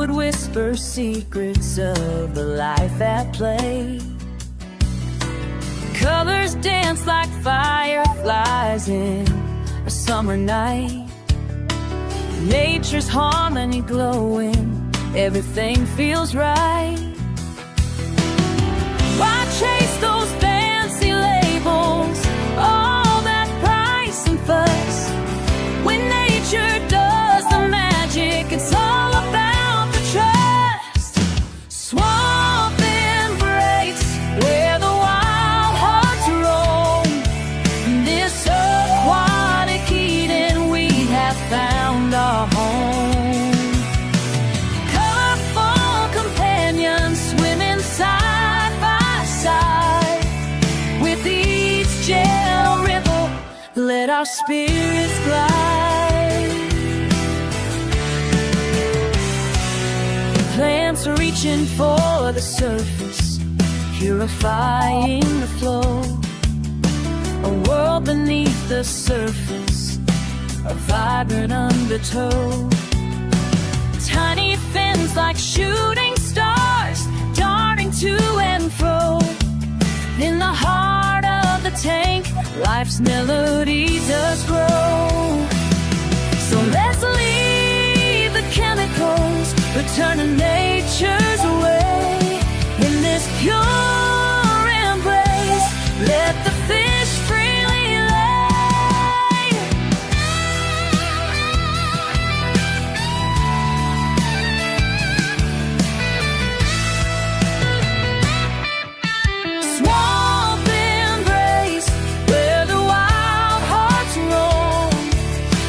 would whisper secrets of the life at play. Colors dance like fireflies in a summer night. Nature's harmony glowing, everything feels right. Why chase those fancy labels, all that price and fuss, when nature does the magic? It's all about the trust. Swamp embrace, where the wild hearts roam. This aquatic Eden, we have found our home. Colorful companions swimming side by side. With each gentle ripple, let our spirits glide. Plants reaching for the surface, purifying the flow. A world beneath the surface, a vibrant undertow. Tiny fins like shooting stars, darting to and fro. In the heart of the tank, life's melody does grow. So let's leave the chemicals, return to nature's way. In this pure embrace, let the fish freely lay. Swamp embrace, where the wild hearts roam.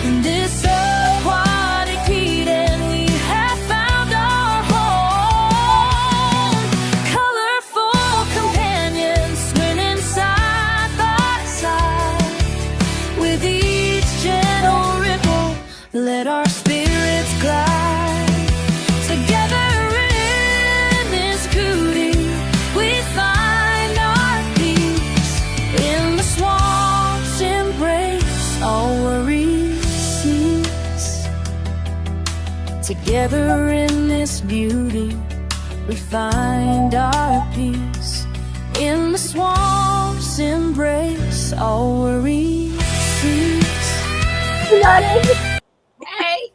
In this aquatic Eden, we have found our home. Colorful companions swimming side by side. With each gentle ripple, let our spirits glide. Together in this cootie, we find our peace. In the swamp's embrace, all worries cease. Together in this beauty, we find our peace. In the swamp's embrace, all worries cease. Hey,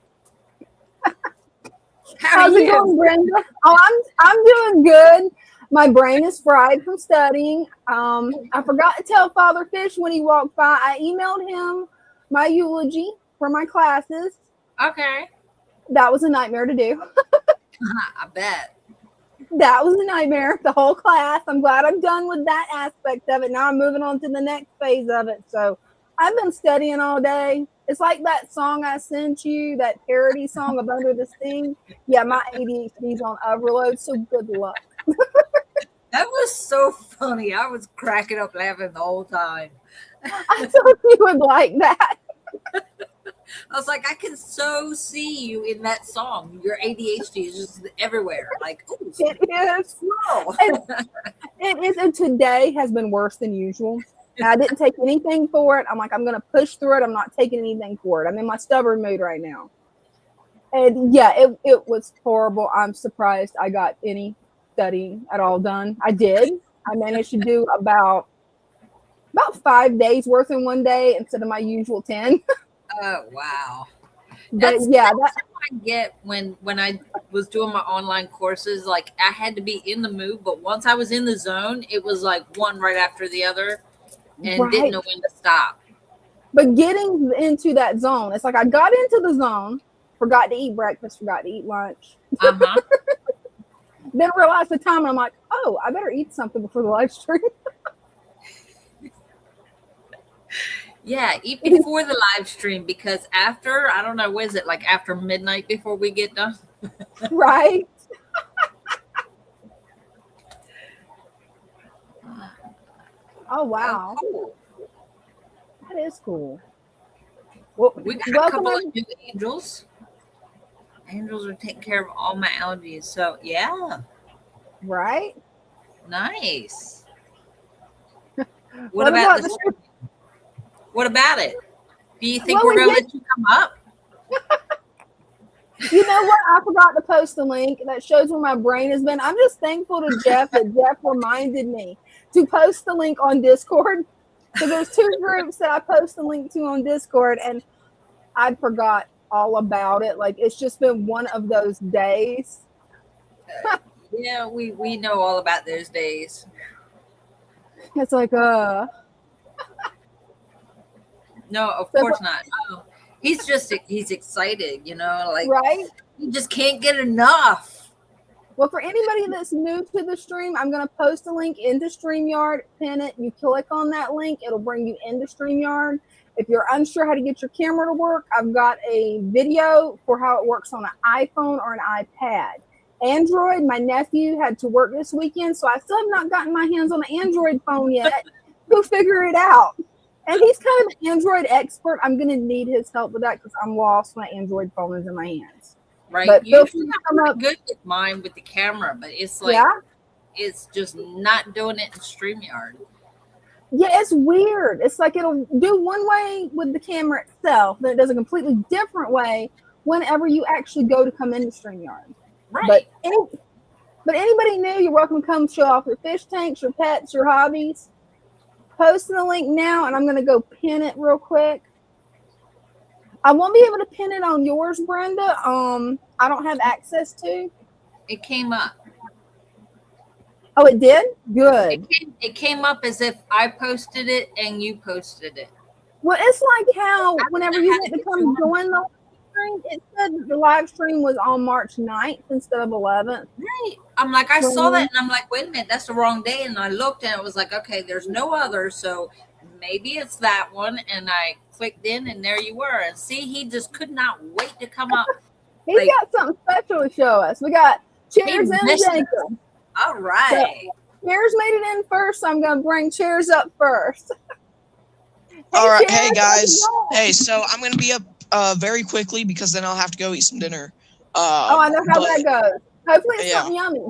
How's it going, Brenda? Oh, I'm doing good. My brain is fried from studying. I forgot to tell Father Fish when he walked by. I emailed him my eulogy for my classes. Okay. That was a nightmare to do. I bet. That was a nightmare, the whole class. I'm glad I'm done with that aspect of it. Now I'm moving on to the next phase of it. So I've been studying all day. It's like that song I sent you, that parody song of Under the Sea. Yeah, my ADHD's on overload, so good luck. That was so funny. I was cracking up laughing the whole time. I thought you would like that. I was like, I can so see you in that song. Your ADHD is just everywhere. Like, ooh, It is. slow. It is. And today has been worse than usual. And I didn't take anything for it. I'm like, I'm going to push through it. I'm not taking anything for it. I'm in my stubborn mood right now. And yeah, it was horrible. I'm surprised I got any studying at all done. I did. I managed to do about 5 days worth in one day instead of my usual 10. Oh, wow. But yeah, that's how I get when I was doing my online courses. Like, I had to be in the mood, but once I was in the zone, it was like one right after the other and didn't know when to stop. But getting into that zone, it's like I got into the zone, forgot to eat breakfast, forgot to eat lunch. Uh-huh. Then realized the time, and I'm like, oh, I better eat something before the live stream. Yeah, eat before the live stream, because after, I don't know, what is it, like after midnight before we get done? Right. Oh, wow. Oh, cool. That is cool. Well, We got a couple of new angels. Angels are taking care of all my allergies. So, yeah. Right? Nice. What about the stream? What about it? Do you think we're going to let you come up? You know what? I forgot to post the link. That shows where my brain has been. I'm just thankful to Jeff that Jeff reminded me to post the link on Discord. So there's 2 groups that I post the link to on Discord, and I forgot all about it. Like, it's just been one of those days. Yeah, we know all about those days. It's like, No, of course not. No. He's excited, you know, like right? he just can't get enough. Well, for anybody that's new to the stream, I'm going to post a link into StreamYard, pin it. You click on that link, it'll bring you into StreamYard. If you're unsure how to get your camera to work, I've got a video for how it works on an iPhone or an iPad. Android, my nephew had to work this weekend, so I still have not gotten my hands on an Android phone yet to figure it out. And he's kind of an Android expert. I'm going to need his help with that because I'm lost when an Android phone is in my hands. Right. But you come up good with mine with the camera, but it's like, it's just not doing it in StreamYard. Yeah, it's weird. It's like it'll do one way with the camera itself, then it does a completely different way whenever you actually go to come into StreamYard. Right. But anybody new, you're welcome to come show off your fish tanks, your pets, your hobbies. Posting the link now, and I'm going to go pin it real quick. I won't be able to pin it on yours, Brenda. I don't have access to. It came up. Oh, it did? Good. It came up as if I posted it and you posted it. Well, it's like how whenever you went to come join the stream, it said the live stream was on March 9th instead of 11th. Right. I'm like, I saw that and I'm like, wait a minute, that's the wrong day. And I looked and it was like, okay, there's no other. So maybe it's that one. And I clicked in and there you were. And see, he just could not wait to come up. He's got something special to show us. We got Chairs and Jacob. All right. So, Chairs made it in first, so I'm going to bring Chairs up first. All right. Chairs, hey, guys. Hey, so I'm going to be up very quickly because then I'll have to go eat some dinner. I know how that goes. Hopefully it's something yummy.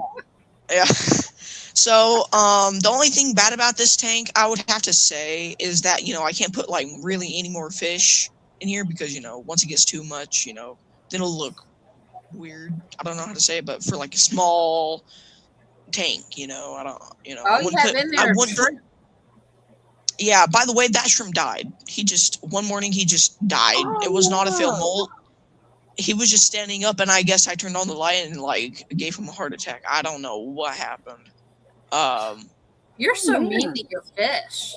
Yeah. So the only thing bad about this tank, I would have to say, is that, you know, I can't put, like, really any more fish in here because, you know, once it gets too much, you know, then it'll look weird. I don't know how to say it, but for, like, a small tank, you know, I don't, you know. Oh, you have in there shrimp. Yeah, by the way, that shrimp died. One morning he just died. Oh, it was not a film molt. He was just standing up, and I guess I turned on the light and, like, gave him a heart attack. I don't know what happened. You're so mean to your fish.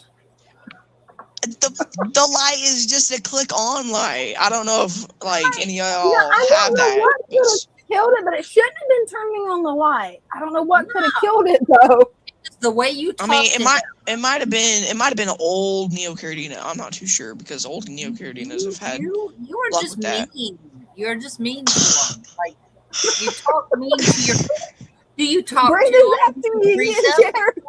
The light is just a click on light. I don't know if, like, any of y'all have that. What could have killed it, but it shouldn't have been turning on the light. I don't know what could have killed it, though. It's the way you talk. I mean, it might have been an old Neocaridina. I'm not too sure because old Neocaridina's have had you are luck just with that. mean. You're just mean to them. Like, you talk mean to your. Do you talk Brenda's to asking me again, Jared.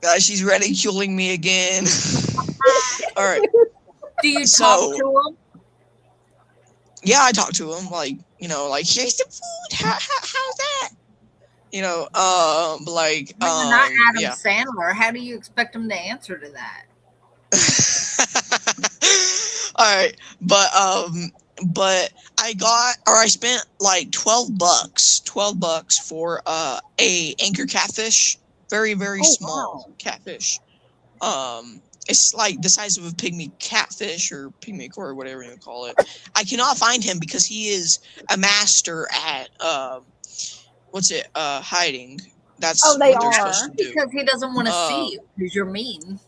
Guys, she's ridiculing me again. All right. Do you talk to them? Yeah, I talk to him. Like, you know, like, here's the food. How's that? You know, like, You're not Adam Sandler. How do you expect him to answer to that? All right, but I spent like $12 for a anchor catfish, very small catfish. It's like the size of a pygmy catfish or pygmy koi or whatever you call it. I cannot find him because he is a master at hiding. That's what they're supposed to do. Because he doesn't want to see you because you're mean.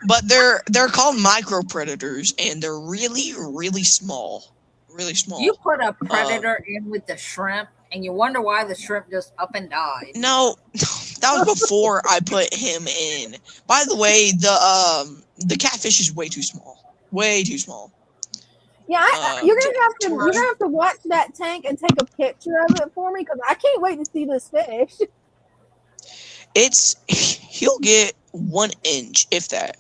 But they're called micro predators, and they're really small, really small. You put a predator in with the shrimp, and you wonder why the shrimp just up and died. No, that was before I put him in. By the way, the catfish is way too small, way too small. Yeah, you're gonna have to watch that tank and take a picture of it for me because I can't wait to see this fish. He'll get 1 inch, if that.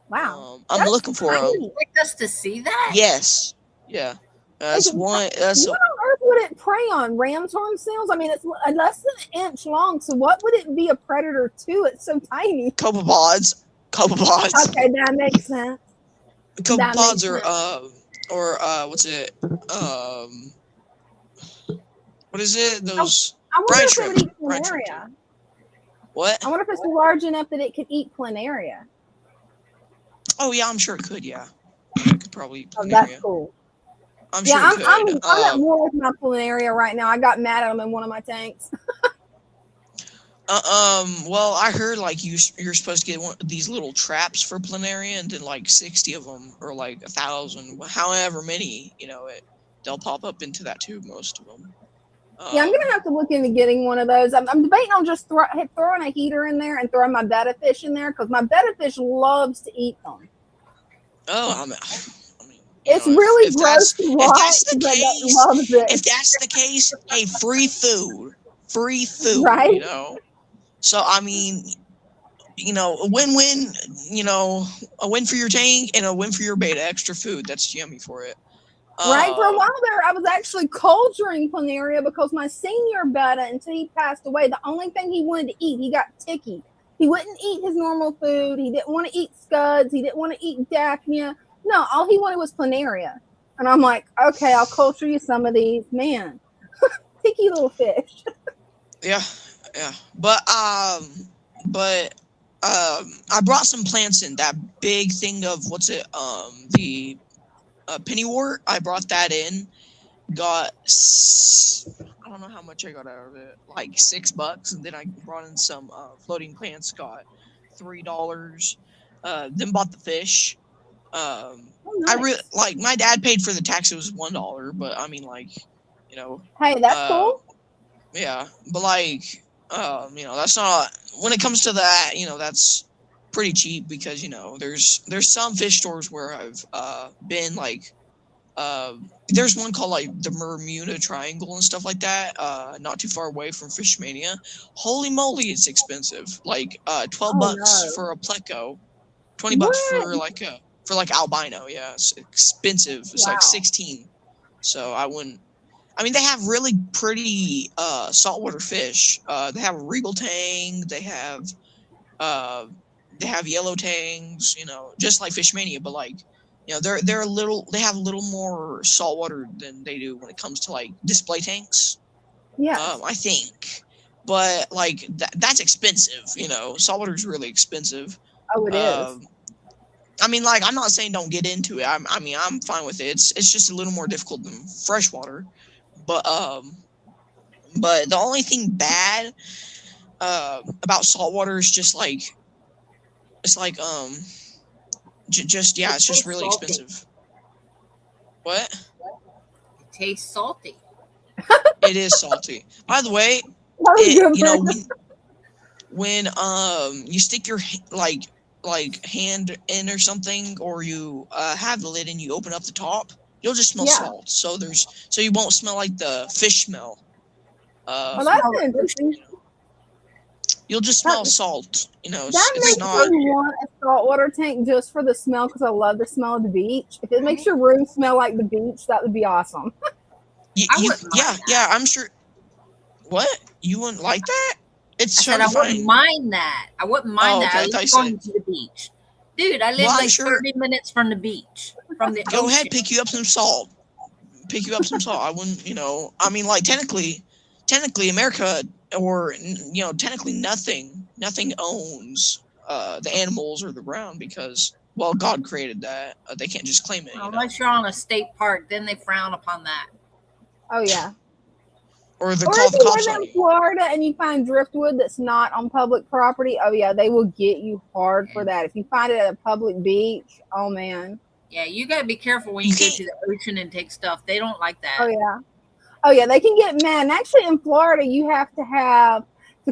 Wow, I'm looking for him. You expect us to see that? Yes, yeah. That's one. That's what on earth would it prey on? Ram's horn seals? I mean, it's less than an inch long. So what would it be a predator to? It's so tiny. Copepods. Okay, that makes sense. Copepods are or what's it? What is it? Those I wonder brine if it would shrimp. eat Brine shrimp. planaria. What? I wonder if it's large enough that it could eat planaria. Oh yeah, I'm sure it could. Yeah, it could probably eat Oh, that's planaria. cool. I'm Yeah, sure it could. I'm at war with my planaria right now. I got mad at them in one of my tanks. Well, I heard like you're supposed to get one of these little traps for planaria, and then like 60 of them, or like 1,000, however many, they'll pop up into that tube. Most of them. Yeah, I'm gonna have to look into getting one of those. I'm debating on just throwing a heater in there and throwing my betta fish in there because my betta fish loves to eat them. Oh, I mean, It's really if gross to watch, if that's the but case, loves it. if that's the case, hey, free food, Right? So I mean, a win-win, a win for your tank and a win for your beta. Extra food, that's yummy for it. Right? For a while there, I was actually culturing planaria because my senior betta, until he passed away, the only thing he wanted to eat, he got ticky. He wouldn't eat his normal food. He didn't want to eat scuds. He didn't want to eat daphnia. No, all he wanted was planaria. And I'm like, okay, I'll culture you some of these. Man, ticky little fish. Yeah. But I brought some plants in that big thing of the pennywort. I brought that in. Got I don't know how much I got out of it, like $6, and then I brought in some floating plants. Got $3. Then bought the fish. Nice. I really like. My dad paid for the tax. It was $1, but I mean, like, Hey, that's cool. Yeah, but like, that's not, when it comes to that, that's pretty cheap because there's some fish stores where I've been, like, there's one called like the Bermuda Triangle and stuff like that, not too far away from Fishmania. Holy moly, it's expensive. Like $12 for a pleco, $20 for like albino. Yeah, it's expensive. It's like 16. So they have really pretty saltwater fish. They have a regal tang. They have yellow tangs. Just like Fishmania, but like, they have a little more saltwater than they do when it comes to like display tanks. Yeah, I think, but like that's expensive. Saltwater is really expensive. Oh, it is. I mean, like, I'm not saying don't get into it. I mean, I'm fine with it. It's just a little more difficult than freshwater. But the only thing bad about saltwater is just like, it's like it's just really expensive. What? It tastes salty. It is salty. By the way, when you stick your like hand in or something, or you have the lid and you open up the top, you'll just smell salt. So you won't smell like the fish smell. That's interesting. You'll just smell salt. That makes me want a saltwater tank just for the smell, because I love the smell of the beach. If it makes your room smell like the beach, that would be awesome. I'm sure. What? You wouldn't like that? I said I wouldn't mind that. I wouldn't mind that. I was going to the beach. Dude, I live 30 minutes from the beach. From the Go ocean. ahead, pick you up some salt. I wouldn't, I mean, like, technically America, or, technically nothing owns the animals or the ground, because, well, God created that. They can't just claim it. Unless you're on a state park, then they frown upon that. Oh, yeah. Or if you live in Florida and you find driftwood that's not on public property, oh yeah, they will get you hard for that. If you find it at a public beach, oh man. Yeah, you got to be careful when you go to the ocean and take stuff. They don't like that. Oh yeah, they can get mad. And actually, in Florida, you have to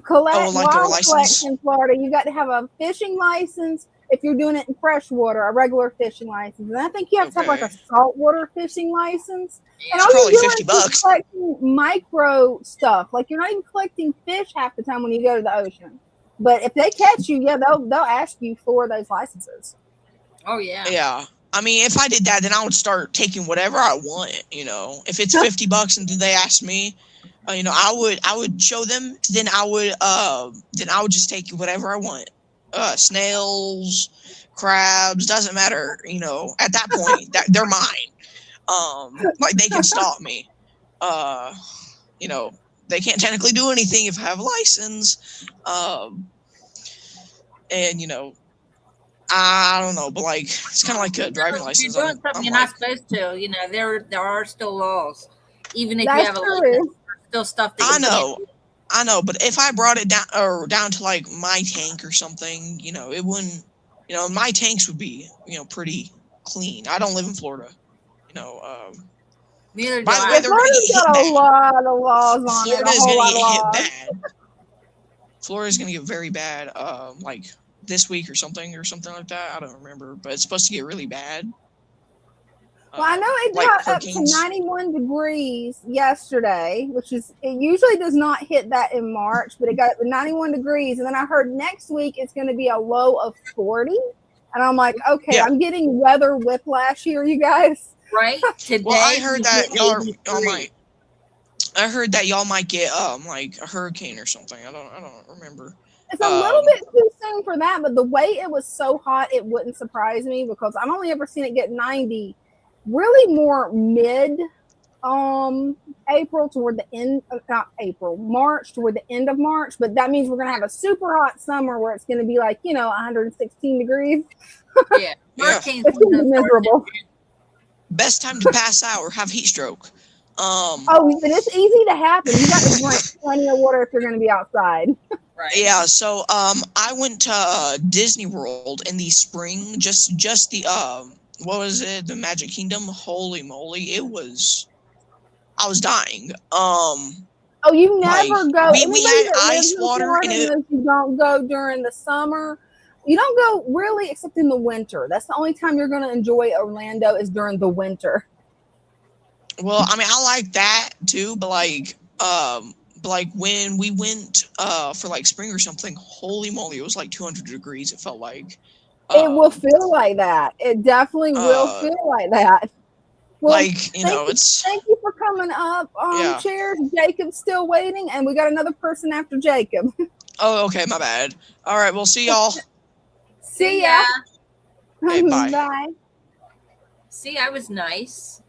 collect wildlife in Florida. You got to have a fishing license. If you're doing it in freshwater, a regular fishing license, and I think you have to have like a saltwater fishing license. Yeah, and all you're doing is collecting micro stuff. Like, you're not even collecting fish half the time when you go to the ocean. But if they catch you, they'll ask you for those licenses. Oh yeah. Yeah. I mean, if I did that, then I would start taking whatever I want. If it's $50 and they ask me, I would show them. Then I would just take whatever I want. Snails, crabs, doesn't matter. At that point, they're mine. Like they can stop me. You know, they can't technically do anything if I have a license. And you know, I don't know, but like it's kind of like a driving If you're license. doing something I'm you're like, not supposed to, you know, there are still laws. Even if you That's have a license, true. there's still stuff that I you can't know, do. I know, but if I brought it down to like my tank or something, you know, it wouldn't. You know, my tanks would be, you know, pretty clean. I don't live in Florida. You know, Neither do by the way, I. Yeah, they're gonna Florida's get hit got a bad. lot of laws on it, Florida a is whole gonna lot get of hit laws. bad. Florida's gonna get very bad. Like this week or something like that. I don't remember, but it's supposed to get really bad. Well, I know it Like got up to hurricanes. 91 degrees yesterday, which is, it usually does not hit that in March, but it got up to 91 degrees. And then I heard next week it's going to be a low of 40. And I'm like, okay, Yeah. I'm getting weather whiplash here, you guys. Right? Today Well, I heard we that hit y'all 83. might. I heard that y'all might get like a hurricane or something. I don't remember. It's a little bit too soon for that, but the way it was so hot, it wouldn't surprise me because I've only ever seen it get 90 really more mid April toward the end of not April, March toward the end of March, but that means we're gonna have a super hot summer where it's gonna be like, 116 degrees. Yeah. Yeah. Hurricanes It's gonna be miserable. Best time to pass out or have heat stroke. Oh, but it's easy to happen. You got to drink plenty of water if you're gonna be outside. Right. Yeah, so I went to Disney World in the spring, just the what was it, the Magic Kingdom? Holy moly, I was dying. Oh, you Like never go. we Anybody had that lives ice in water Florida and it. knows you don't go during the summer. You don't go really except in the winter. That's the only time you're going to enjoy Orlando is during the winter. Well, I mean, I like that too, but like when we went for like spring or something, holy moly, it was like 200 degrees. It felt like. It will feel like that. It definitely will feel like that. Well, like it's. Thank you for coming up. Yeah. Cheers. Jacob's still waiting, and we got another person after Jacob. Oh, okay, my bad. All right, we'll see y'all. See ya. Okay, bye. Bye. See, I was nice.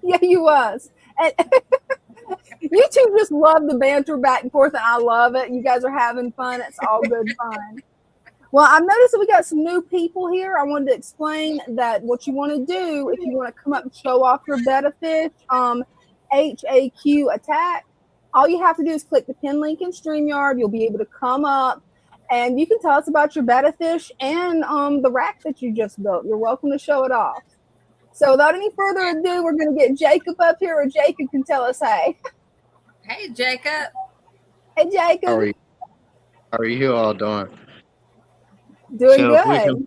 Yeah, you was. And you two just love the banter back and forth, and I love it. You guys are having fun. It's all good fun. Well, I've noticed that we got some new people here. I wanted to explain that what you want to do if you want to come up and show off your betta fish, HAQ attack. All you have to do is click the pin link in StreamYard. You'll be able to come up and you can tell us about your betta fish and the rack that you just built. You're welcome to show it off. So without any further ado, we're going to get Jacob up here, or Jacob can tell us hey. Hey, Jacob. Hey, Jacob. How are you all doing? Doing good.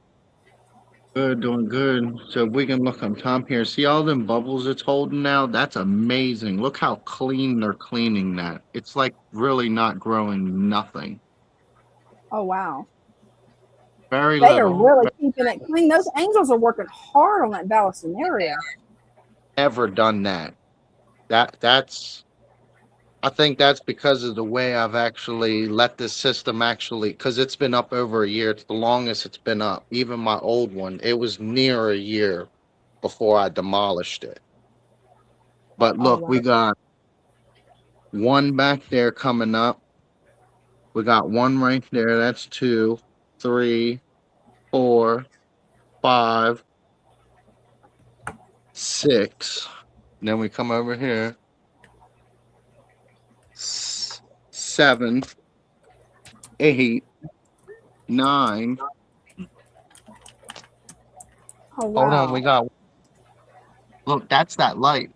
Good, doing good. So if we can look on top here, see all them bubbles it's holding now? That's amazing. Look how clean they're cleaning that. It's like really not growing nothing. Oh, wow. Very They little. are really keeping it clean. Those angels are working hard on that Ballison area. Ever done that. I think that's because of the way I've actually let this system because it's been up over a year. It's the longest it's been up. Even my old one, it was near a year before I demolished it. But look, wow. we got one back there coming up. We got one right there. That's 2, 3, 4, 5, 6. And then we come over here. 7, 8, 9. Oh, wow. Hold on, we got. Look, that's that light.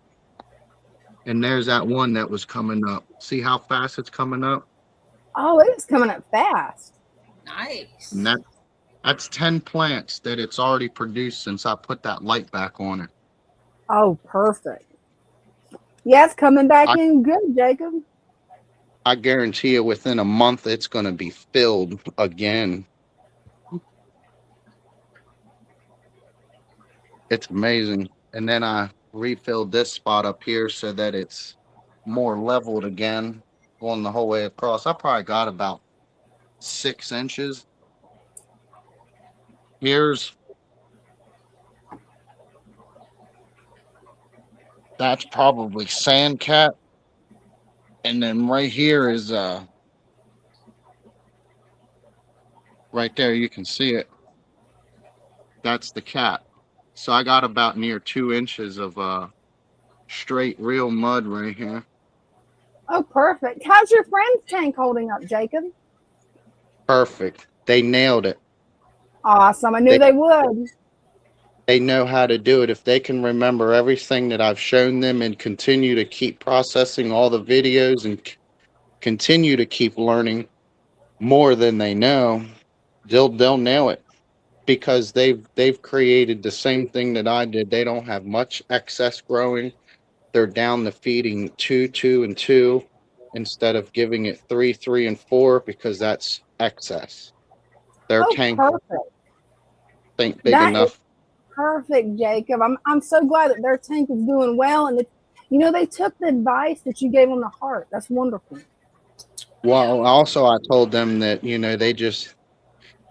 And there's that one that was coming up. See how fast it's coming up? Oh, it is coming up fast. Nice. And that's 10 plants that it's already produced since I put that light back on it. Oh, perfect. Yeah, it's coming back in good, Jacob. I guarantee you within a month it's going to be filled again. It's amazing. And then I refilled this spot up here so that it's more leveled again, going the whole way across. I probably got about 6 inches. Here's That's probably sand cat, and then right here is right there. You can see it. That's the cat. So I got about near 2 inches of straight real mud right here. Oh, perfect. How's your friend's tank holding up, Jacob? Perfect. They nailed it. Awesome. I knew They they would. they know how to do it. If they can remember everything that I've shown them and continue to keep processing all the videos and continue to keep learning more than they know, they'll nail it because they've created the same thing that I did. They don't have much excess growing. They're down to feeding two, two, and two instead of giving it three, three, and four because that's excess. Their Oh, tank perfect. ain't big That is enough. perfect, Jacob. I'm so glad that their tank is doing well, and that, you know, they took the advice that you gave them the heart. That's wonderful. Well, also I told them that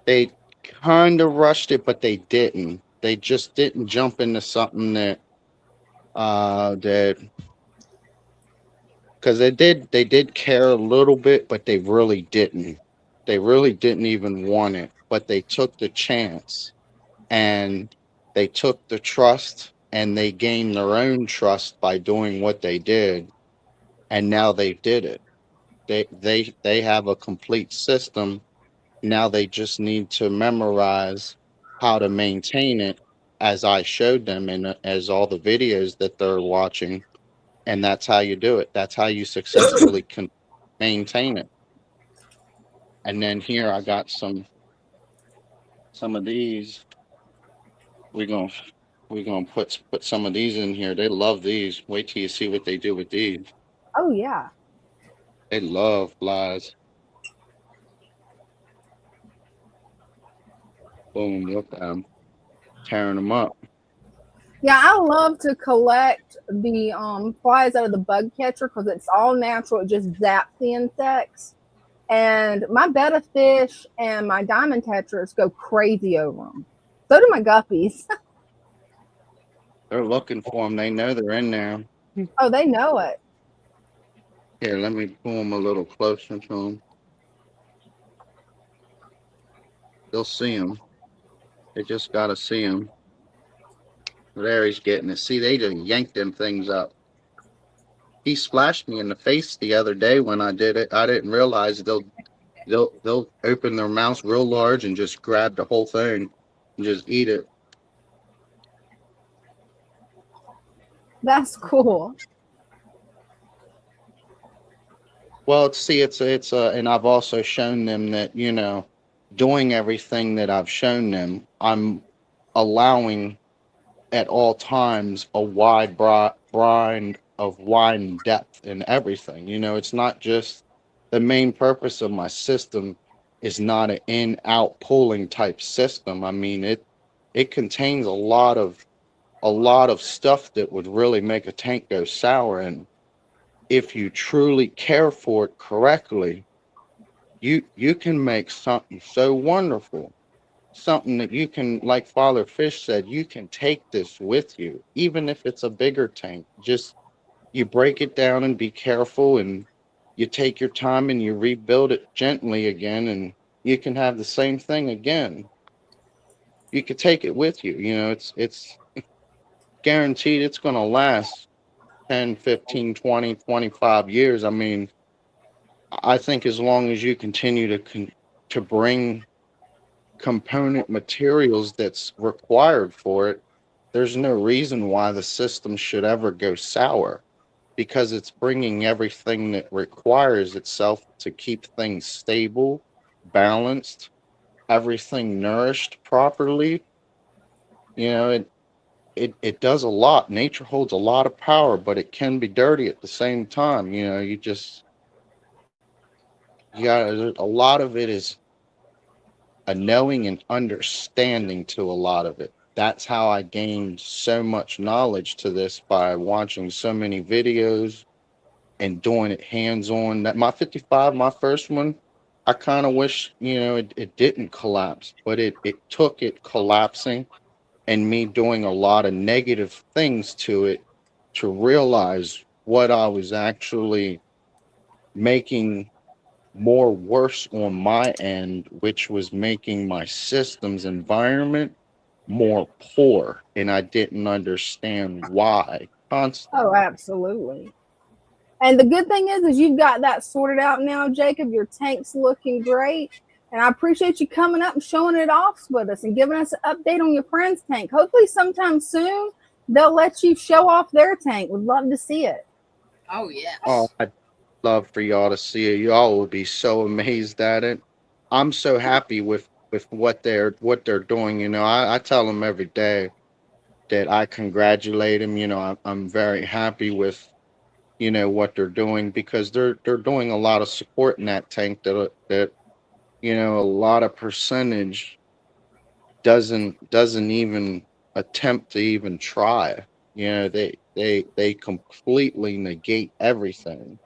they kind of rushed it, but they didn't. They just didn't jump into something that because they did care a little bit, but they really didn't. They really didn't even want it, but they took the chance and they took the trust and they gained their own trust by doing what they did, and now they did it. They have a complete system. Now they just need to memorize how to maintain it as I showed them and as all the videos that they're watching. And that's how you do it. That's how you successfully can maintain it. And then here I got some of these. We're gonna we're gonna put some of these in here. They love these. Wait till you see what they do with these. Oh yeah. They love flies. Boom, look at them tearing them up. Yeah, I love to collect the flies out of the bug catcher because it's all natural. It just zaps the insects. And my betta fish and my diamond catchers go crazy over them. So do my guppies. They're looking for them. They know they're in there. Oh, they know it. Here, let me pull them a little closer to them. They'll see them. They just gotta see them. There, he's getting it. See, they just yanked them things up. He splashed me in the face the other day when I did it. I didn't realize they'll open their mouths real large and just grab the whole thing and just eat it. That's cool. Well, see, and I've also shown them that doing everything that I've shown them, I'm allowing at all times a wide brine of wine depth in everything. It's not just the main purpose of my system is not an in out pulling type system. I mean it contains a lot of stuff that would really make a tank go sour, and if you truly care for it correctly, you can make something so wonderful, something that you can, like Father Fish said, you can take this with you, even if it's a bigger tank. Just you break it down and be careful, and you take your time and you rebuild it gently again, and you can have the same thing again. You could take it with you. It's guaranteed it's going to last 10, 15, 20, 25 years. I mean, I think as long as you continue to bring component materials that's required for it, there's no reason why the system should ever go sour because it's bringing everything that requires itself to keep things stable, balanced, everything nourished properly. It does a lot. Nature holds a lot of power, but it can be dirty at the same time. A lot of it is a knowing and understanding to a lot of it. That's how I gained so much knowledge to this by watching so many videos and doing it hands on. That my 55, my first one, I kind of wish, it didn't collapse, but it took it collapsing and me doing a lot of negative things to it to realize what I was actually making more worse on my end, which was making my systems environment more poor, and I didn't understand why Oh, constantly. absolutely. And the good thing is you've got that sorted out now, Jacob. Your tank's looking great. And I appreciate you coming up and showing it off with us and giving us an update on your friend's tank. Hopefully sometime soon they'll let you show off their tank. We'd love to see it. Oh Oh, yes. I'd love for y'all to see it. Y'all will be so amazed at it. I'm so happy with what they're doing. You know, I tell them every day that I congratulate them. You know, I'm very happy with what they're doing, because they're doing a lot of support in that tank that a lot of percentage doesn't even attempt to even try. They completely negate everything.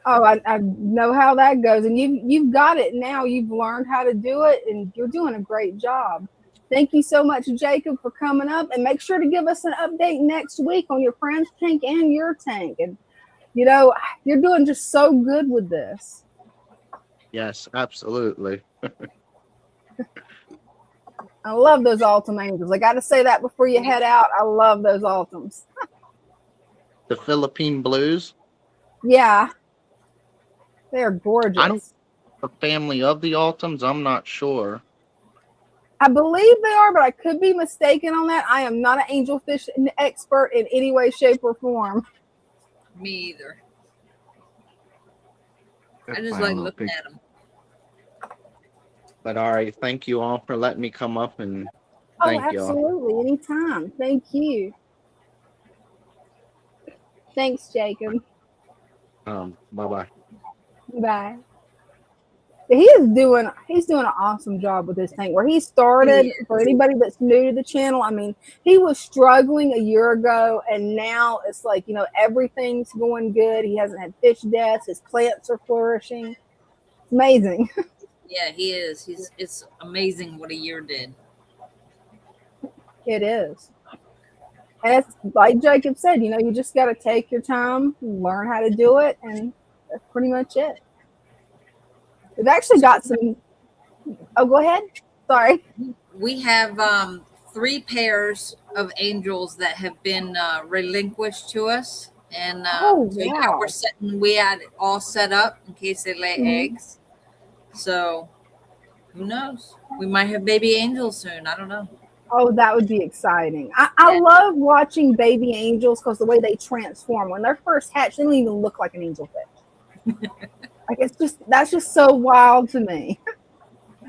Oh, I know how that goes. And you've got it now. You've learned how to do it and you're doing a great job. Thank you so much, Jacob, for coming up, and make sure to give us an update next week on your friend's tank and your tank. And you're doing just so good with this. Yes, absolutely. I love those Ultim Angels. I got to say that before you head out. I love those Ultims. The Philippine Blues. Yeah, they're I don't gorgeous. the family of the Ultims. I'm not sure. I believe they are, but I could be mistaken on that. I am not an angelfish expert in any way, shape, or form. Me either. I I just like don't know. looking at them. But all right, thank you all for letting me come up, and Oh, thank y'all. absolutely. Anytime. Thank you. Thanks, Jacob. Bye bye. Bye. He's doing an awesome job with this tank. Where he started, for anybody that's new to the channel, I mean, he was struggling a year ago, and now it's like, everything's going good. He hasn't had fish deaths. His plants are flourishing. It's amazing. Yeah, he is. It's amazing what a year did. It is. And it's like Jacob said, you just got to take your time, learn how to do it, and that's pretty much it. We've actually got some. Oh, go ahead. Sorry. We have 3 pairs of angels that have been relinquished to us, and Oh, so wow. we had it all set up in case they lay Mhm. eggs. So who knows? We might have baby angels soon. I don't know. Oh, that would be exciting. I love watching baby angels because the way they transform. When they're first hatched, they don't even look like an angelfish. Like that's just so wild to me.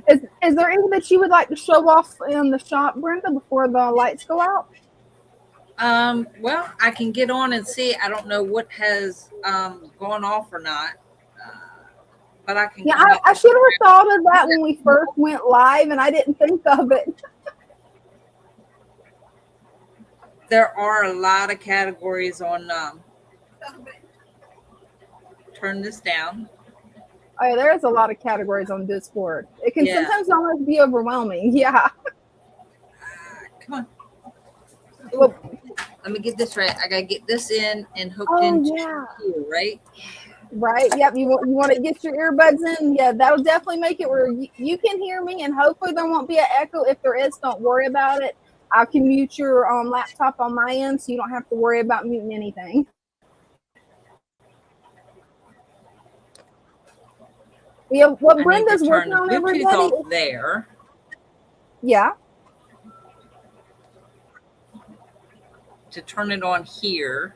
Is there any that you would like to show off in the shop, Brenda, before the lights go out? Well, I can get on and see. I don't know what has gone off or not, but I can. Yeah, Come up I with should have thought of that when we first went live, and I didn't think of it. There are a lot of categories on. Turn this down. Oh, there's a lot of categories on Discord. It can sometimes almost be overwhelming. Yeah. Come on. Ooh, let me get this right. I gotta get this in and hooked into here, right? Right. Yep. You want to get your earbuds in? Yeah, that'll definitely make it where you can hear me, and hopefully there won't be an echo. If there is, don't worry about it. I can mute your laptop on my end, so you don't have to worry about muting anything. Yeah, what Brenda's working on, everybody. Off there. Yeah. To turn it on here.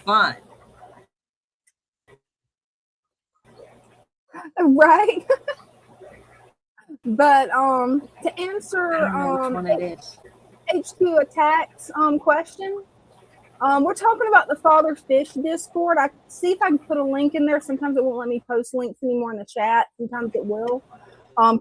Fun. Right. But to answer HQ Attack's question, we're talking about the Father Fish Discord. I see if I can put a link in there. Sometimes it won't let me post links anymore in the chat. Sometimes it will.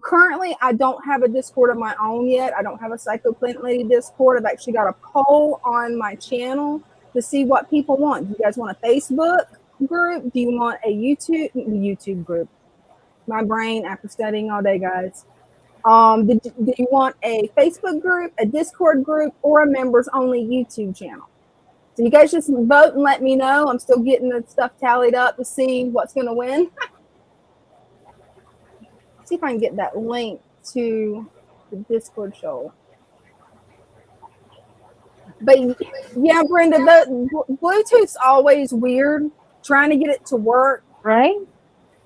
Currently, I don't have a Discord of my own yet. I don't have a PsychoPlantLady Discord. I've actually got a poll on my channel to see what people want. Do you guys want a Facebook group? Do you want a YouTube group? My brain after studying all day, guys. Do you want a Facebook group, a Discord group, or a members only YouTube channel? So you guys just vote and let me know. I'm still getting the stuff tallied up to see what's going to win. See if I can get that link to the Discord show. But yeah, Brenda, the Bluetooth's always weird. Trying to get it to work, Right?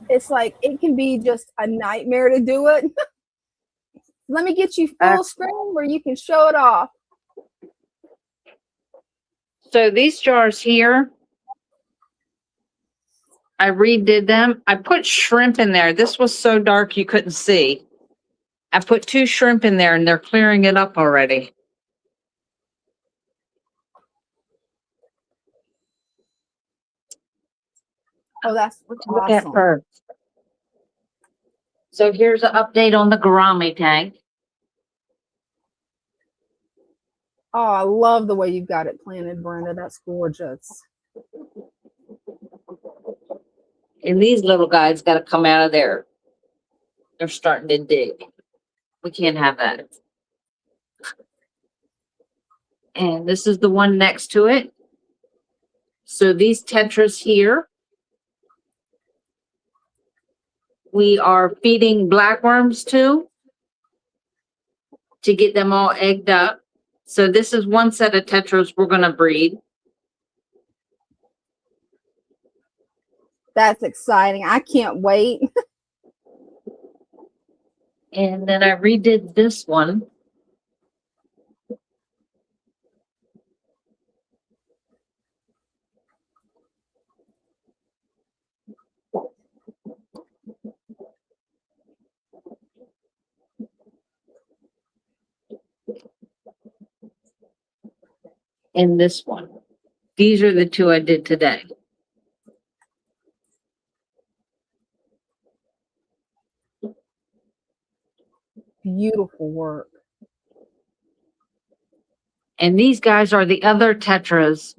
it's like it can be just a nightmare to do it. Let me get you full screen where you can show it off. So these jars here, I redid them. I put shrimp in there. This was so dark you couldn't see. I put 2 shrimp in there and they're clearing it up already. Oh, that's Look at awesome. her. So here's an update on the gourami tank. Oh, I love the way you've got it planted, Brenda. That's gorgeous. And these little guys got to come out of there. They're starting to dig. We can't have that. And this is the one next to it. So these tetras here, we are feeding blackworms to get them all egged up. So this is one set of tetras we're going to breed. That's exciting. I can't wait. And then I redid this one. And this one. These are the 2 I did today. Beautiful work. And these guys are the other tetras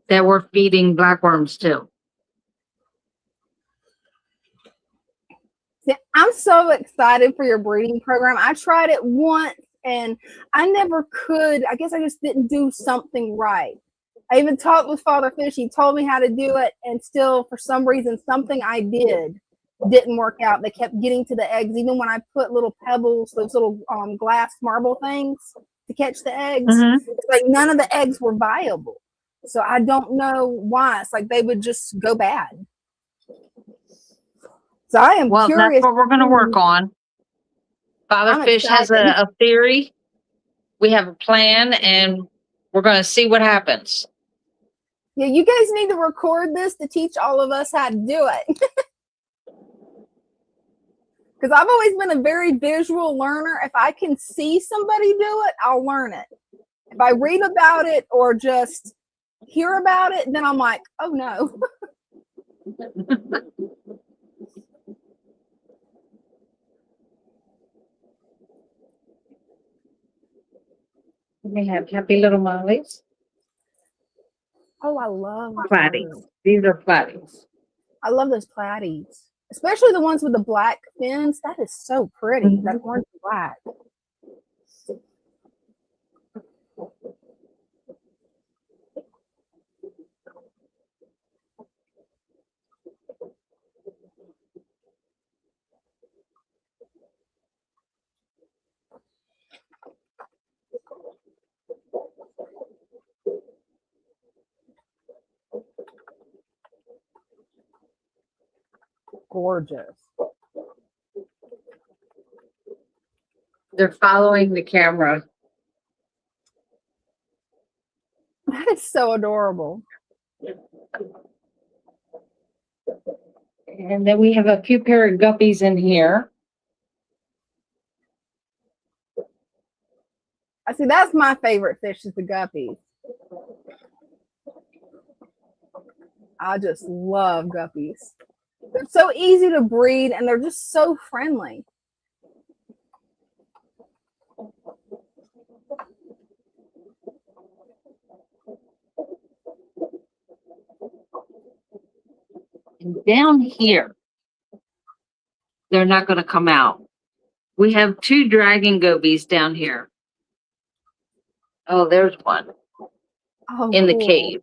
that we're feeding blackworms to. See, I'm so excited for your breeding program. I tried it once and I never could. I guess I just didn't do something right. I even talked with Father Fish. He told me how to do it, and still, for some reason, something I did didn't work out. They kept getting to the eggs, even when I put little pebbles, those little glass marble things to catch the eggs. It's like none of the eggs were viable. So I don't know why. It's like they would just go bad. So I am curious. That's what we're going to work on. Father Fish has a theory. We have a plan, and we're going to see what happens. Yeah, you guys need to record this to teach all of us how to do it. Because I've always been a very visual learner. If I can see somebody do it, I'll learn it. If I read about it or just hear about it, then I'm like, oh no. We have happy little mollies. Oh, I love platies. These are platies. I love those platies, especially the ones with the black fins. That is so pretty. That orange and black. Gorgeous. They're following the camera. That is so adorable. And then we have a few pair of guppies in here. I see. That's my favorite fish is the guppies. I just love guppies. They're so easy to breed and they're just so friendly. And down here, they're not going to come out. We have 2 dragon gobies down here. Oh, there's one Oh, in the cool. cave.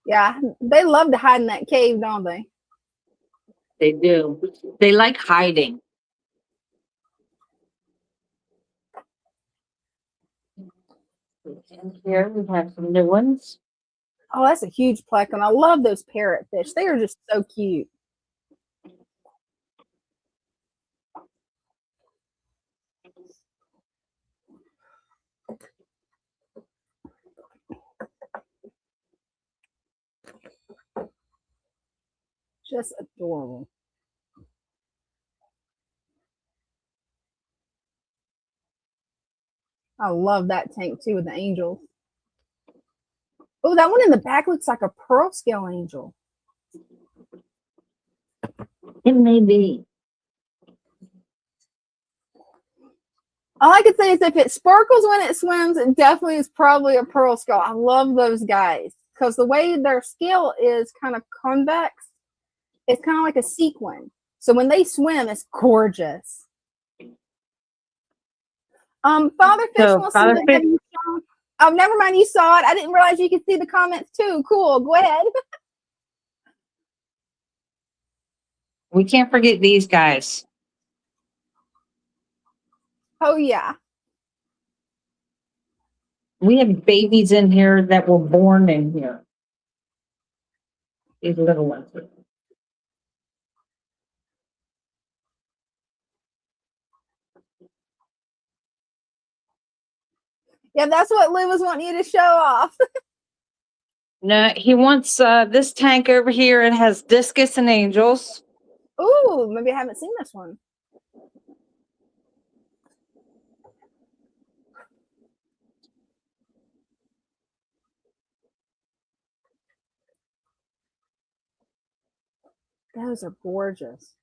Yeah, they love to hide in that cave, don't they? They do. They like hiding. And here we have some new ones. Oh, that's a huge plecon. I love those parrotfish. They are just so cute. Just adorable. I love that tank too with the angels. Oh, that one in the back looks like a pearl scale angel. It may be. All I could say is if it sparkles when it swims, it definitely is probably a pearl scale. I love those guys because the way their scale is kind of convex, it's kind of like a sequin. So when they swim, it's gorgeous. Father Fish So, wants Father to know, Fish- have you shown? Oh, never mind. You saw it. I didn't realize you could see the comments too. Cool. Go ahead. We can't forget these guys. Oh yeah. We have babies in here that were born in here. These little ones. Yeah, that's what Lou was wanting you to show off. No, he wants this tank over here. It has discus and angels. Ooh, maybe I haven't seen this one. Those are gorgeous.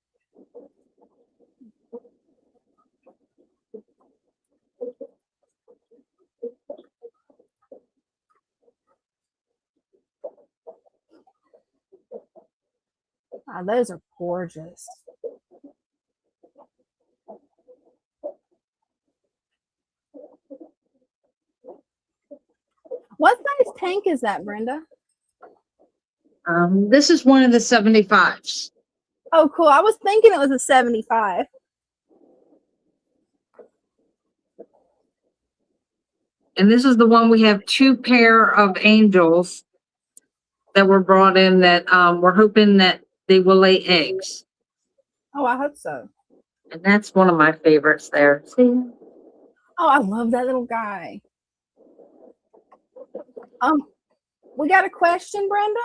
Wow, those are gorgeous. What size tank is that, Brenda? This is one of the 75s. Oh, cool. I was thinking it was a 75. And this is the one we have 2 pair of angels that were brought in that we're hoping that they will lay eggs. Oh, I hope so. And that's one of my favorites there. See? Oh, I love that little guy. We got a question, Brenda,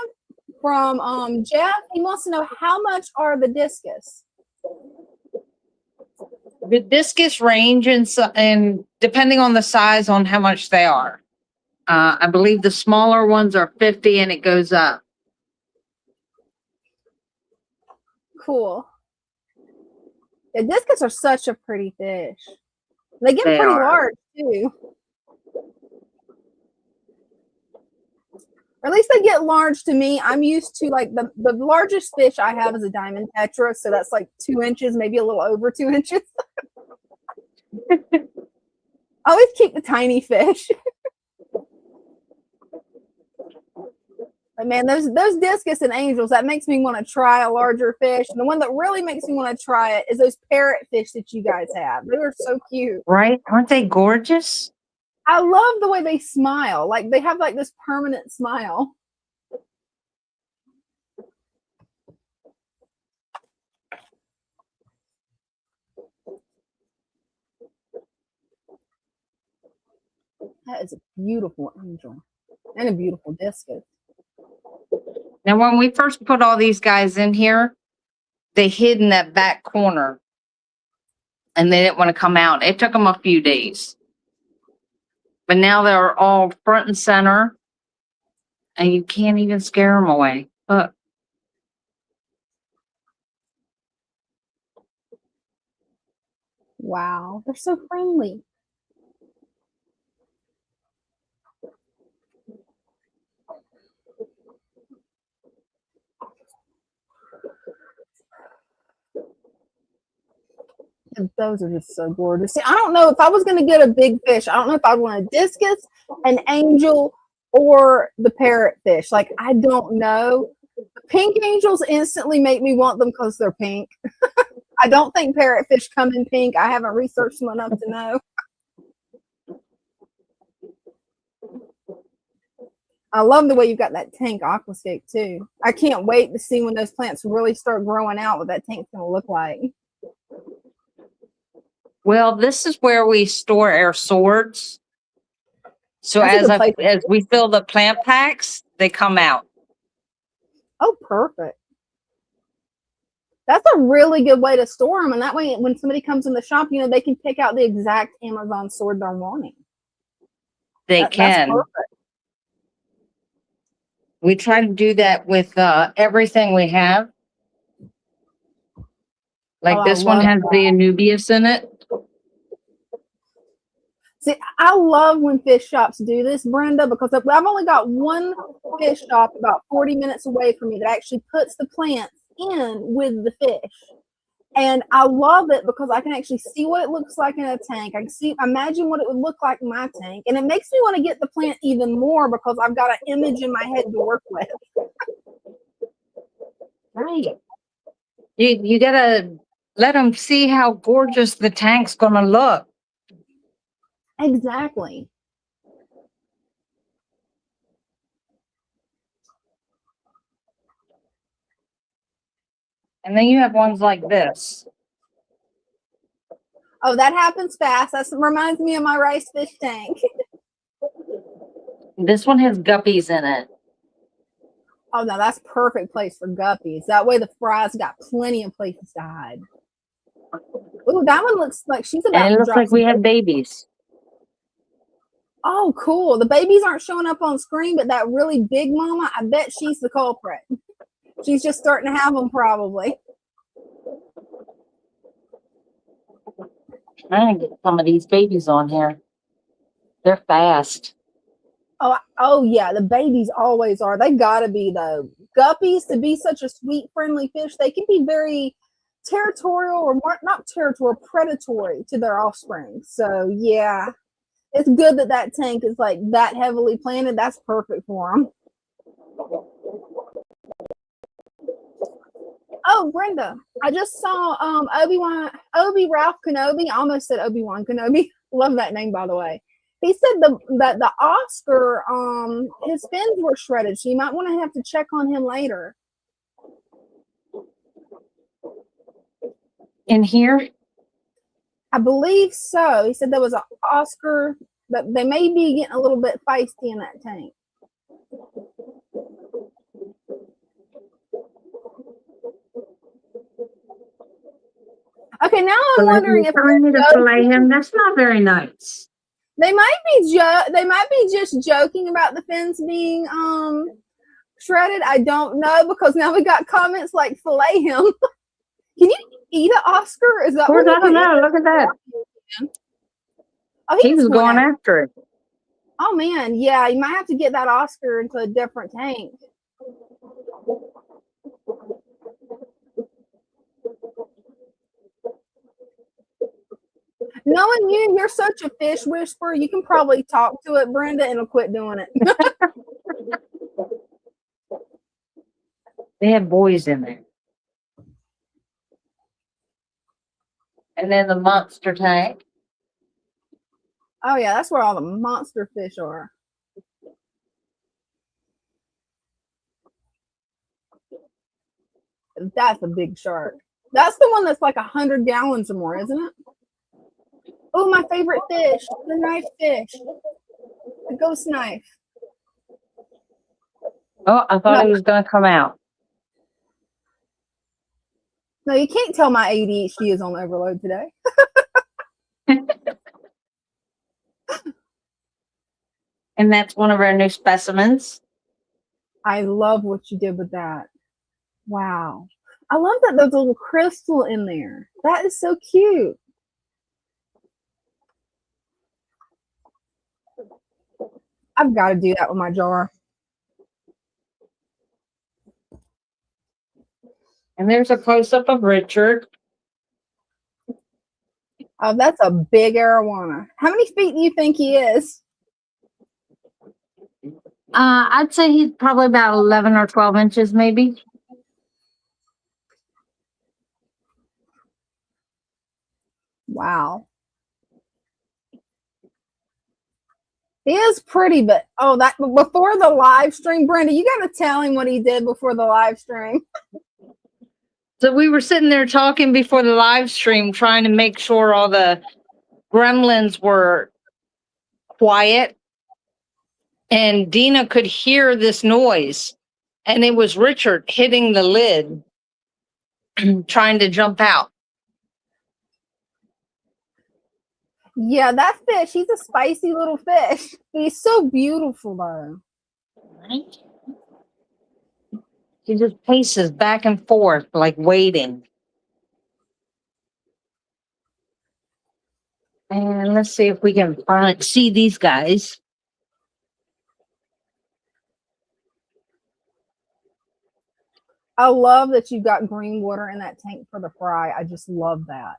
from Jeff. He wants to know how much are the discus? The discus range and depending on the size on how much they are. I believe the smaller ones are 50 and it goes up. Cool. Yeah, discus are such a pretty fish. They get They pretty are. large too. Or at least they get large to me. I'm used to like the largest fish I have is a diamond tetra, so that's like 2 inches, maybe a little over 2 inches. I always keep the tiny fish. But man, those discus and angels, that makes me want to try a larger fish. And the one that really makes me want to try it is those parrotfish that you guys have. They are so cute. Right? Aren't they gorgeous? I love the way they smile. Like they have like this permanent smile. That is a beautiful angel and a beautiful discus. Now, when we first put all these guys in here, they hid in that back corner and they didn't want to come out. It took them a few days. But now they're all front and center and you can't even scare them away. Look. Wow, they're so friendly. Those are just so gorgeous. See, I don't know if I was going to get a big fish. I don't know if I'd want a discus, an angel, or the parrotfish. Like, I don't know. Pink angels instantly make me want them because they're pink. I don't think parrotfish come in pink. I haven't researched them enough to know. I love the way you've got that tank aquascape too. I can't wait to see when those plants really start growing out what that tank's going to look like. Well, this is where we store our swords. So That's a good place. as we fill the plant packs, they come out. Oh, perfect. That's a really good way to store them. And that way, when somebody comes in the shop, you know, they can pick out the exact Amazon sword they're wanting. They can. That's perfect. We try to do that with everything we have. Like this one has the Anubias in it. See, I love when fish shops do this, Brenda, because I've only got one fish shop about 40 minutes away from me that actually puts the plants in with the fish. And I love it because I can actually see what it looks like in a tank. I can imagine what it would look like in my tank. And it makes me want to get the plant even more because I've got an image in my head to work with. Right. You got to let them see how gorgeous the tank's going to look. Exactly. And then you have ones like this. Oh, that happens fast. That reminds me of my rice fish tank. This one has guppies in it. Oh, no, that's perfect place for guppies. That way the fry's got plenty of places to hide. Ooh, that one looks like she's about And it to looks drop like we some have babies. Oh, cool. The babies aren't showing up on screen, but that really big mama, I bet she's the culprit. She's just starting to have them probably. Trying to get some of these babies on here. They're fast. Oh yeah, the babies always are. They gotta be though. Guppies, to be such a sweet, friendly fish, they can be very territorial or more, not territorial, predatory to their offspring. So yeah, it's good that that tank is like that heavily planted. That's perfect for them. Oh, Brenda, I just saw Obi Ralph Kenobi. I almost said Obi-Wan Kenobi. Love that name, by the way. He said that the Oscar, his fins were shredded, so you might want to have to check on him later. In here? I believe so. He said there was an Oscar, but they may be getting a little bit feisty in that tank. Okay, now I'm wondering if telling me to fillet him. That's not very nice. They might be just joking about the fins being shredded. I don't know, because now we got comments like fillet him. Can you eat an Oscar? Is that of course, I don't know. Look at that. Oh, he was going after it. Oh man, yeah, you might have to get that Oscar into a different tank. Knowing you, you're such a fish whisperer. You can probably talk to it, Brenda, and it'll quit doing it. They have boys in there. And then the monster tank. Oh yeah, that's where all the monster fish are. That's a big shark. That's the one that's like 100 gallons or more, isn't it? Oh, my favorite fish, the knife fish, the ghost knife. Oh, I thought he was going to come out. No, you can't tell my ADHD is on overload today. And that's one of our new specimens. I love what you did with that. Wow. I love that there's a little crystal in there. That is so cute. I've got to do that with my jar. And there's a close-up of Richard. Oh, that's a big arowana. How many feet do you think he is? I'd say he's probably about 11 or 12 inches, maybe. Wow. He is pretty, but that before the live stream, Brenda, you got to tell him what he did before the live stream. So we were sitting there talking before the live stream, trying to make sure all the gremlins were quiet. And Dina could hear this noise. And it was Richard hitting the lid, trying to jump out. Yeah, that fish, he's a spicy little fish. He's so beautiful, though. Right? He just paces back and forth, like waiting. And let's see if we can see these guys. I love that you've got green water in that tank for the fry. I just love that.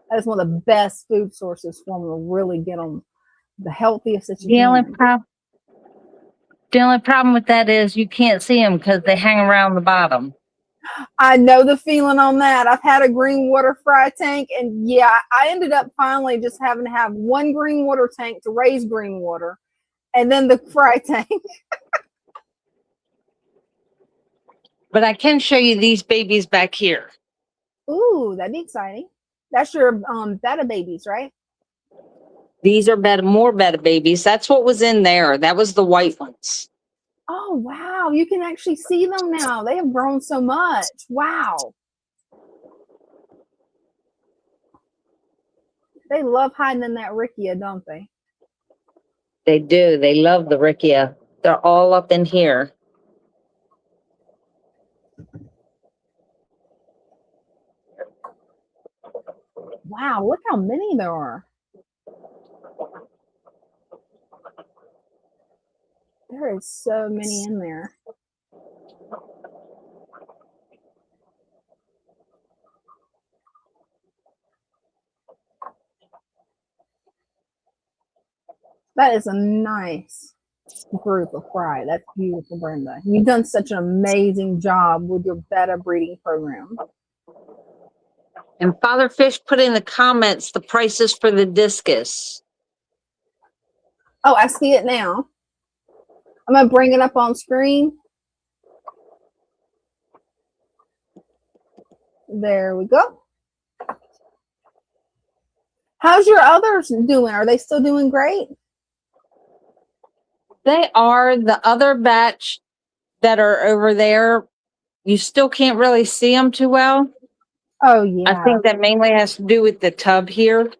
That is one of the best food sources for them to really get them the healthiest that you can. The only problem with that is you can't see them because they hang around the bottom. I know the feeling on that. I've had a green water fry tank, and yeah, I ended up finally just having to have one green water tank to raise green water, and then the fry tank. But I can show you these babies back here. Ooh, that'd be exciting. That's your betta babies, right? These are more betta babies. That's what was in there. That was the white ones. Oh, wow. You can actually see them now. They have grown so much. Wow. They love hiding in that rickia, don't they? They do. They love the rickia. They're all up in here. Wow, look how many there are. There is so many in there. That is a nice group of fry. That's beautiful, Brenda. You've done such an amazing job with your betta breeding program. And Father Fish put in the comments the prices for the discus. Oh, I see it now. I'm going to bring it up on screen. There we go. How's your others doing? Are they still doing great? They are. The other batch that are over there, you still can't really see them too well. Oh, yeah. I think that mainly has to do with the tub here.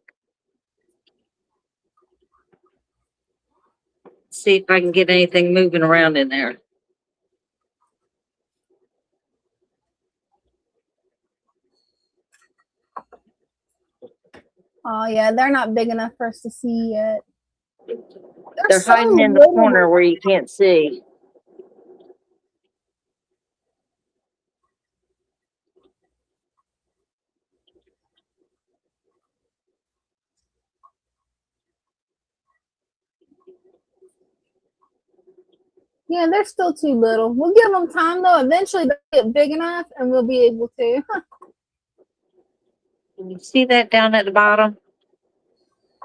See if I can get anything moving around in there. Oh, yeah. They're not big enough for us to see yet. They're so hiding in the little. corner where you can't see. Yeah, they're still too little. We'll give them time, though. Eventually, they'll get big enough, and we'll be able to. Can you see that down at the bottom?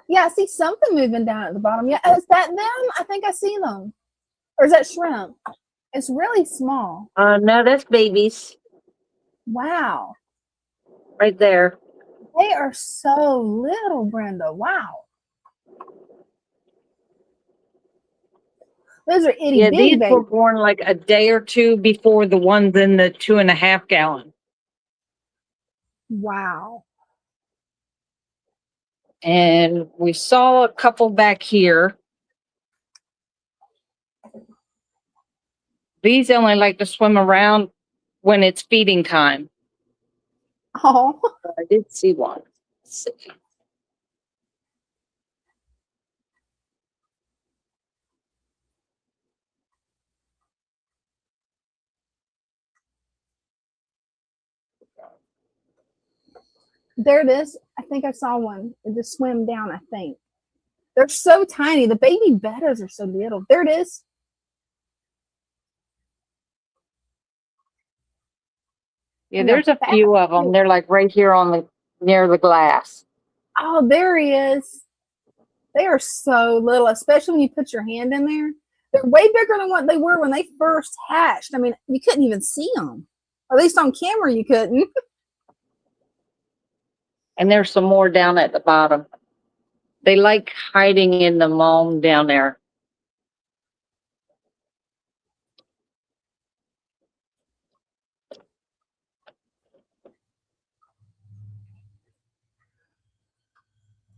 Yeah, I see something moving down at the bottom. Yeah, is that them? I think I see them. Or is that shrimp? It's really small. No, that's babies. Wow. Right there. They are so little, Brenda. Wow. Those are itty bitty These babies. were born like a day or two before the ones in the 2.5 gallon. Wow. And we saw a couple back here. These only like to swim around when it's feeding time. Oh. I did see one. Let's see. There it is. I think I saw one. It just swam down, I think. They're so tiny. The baby bettas are so little. There it is. Yeah, And there's a few of them. They're like right here on the near the glass. Oh, there he is. They are so little, especially when you put your hand in there. They're way bigger than what they were when they first hatched. I mean, you couldn't even see them. At least on camera, you couldn't. And there's some more down at the bottom. They like hiding in the mold down there.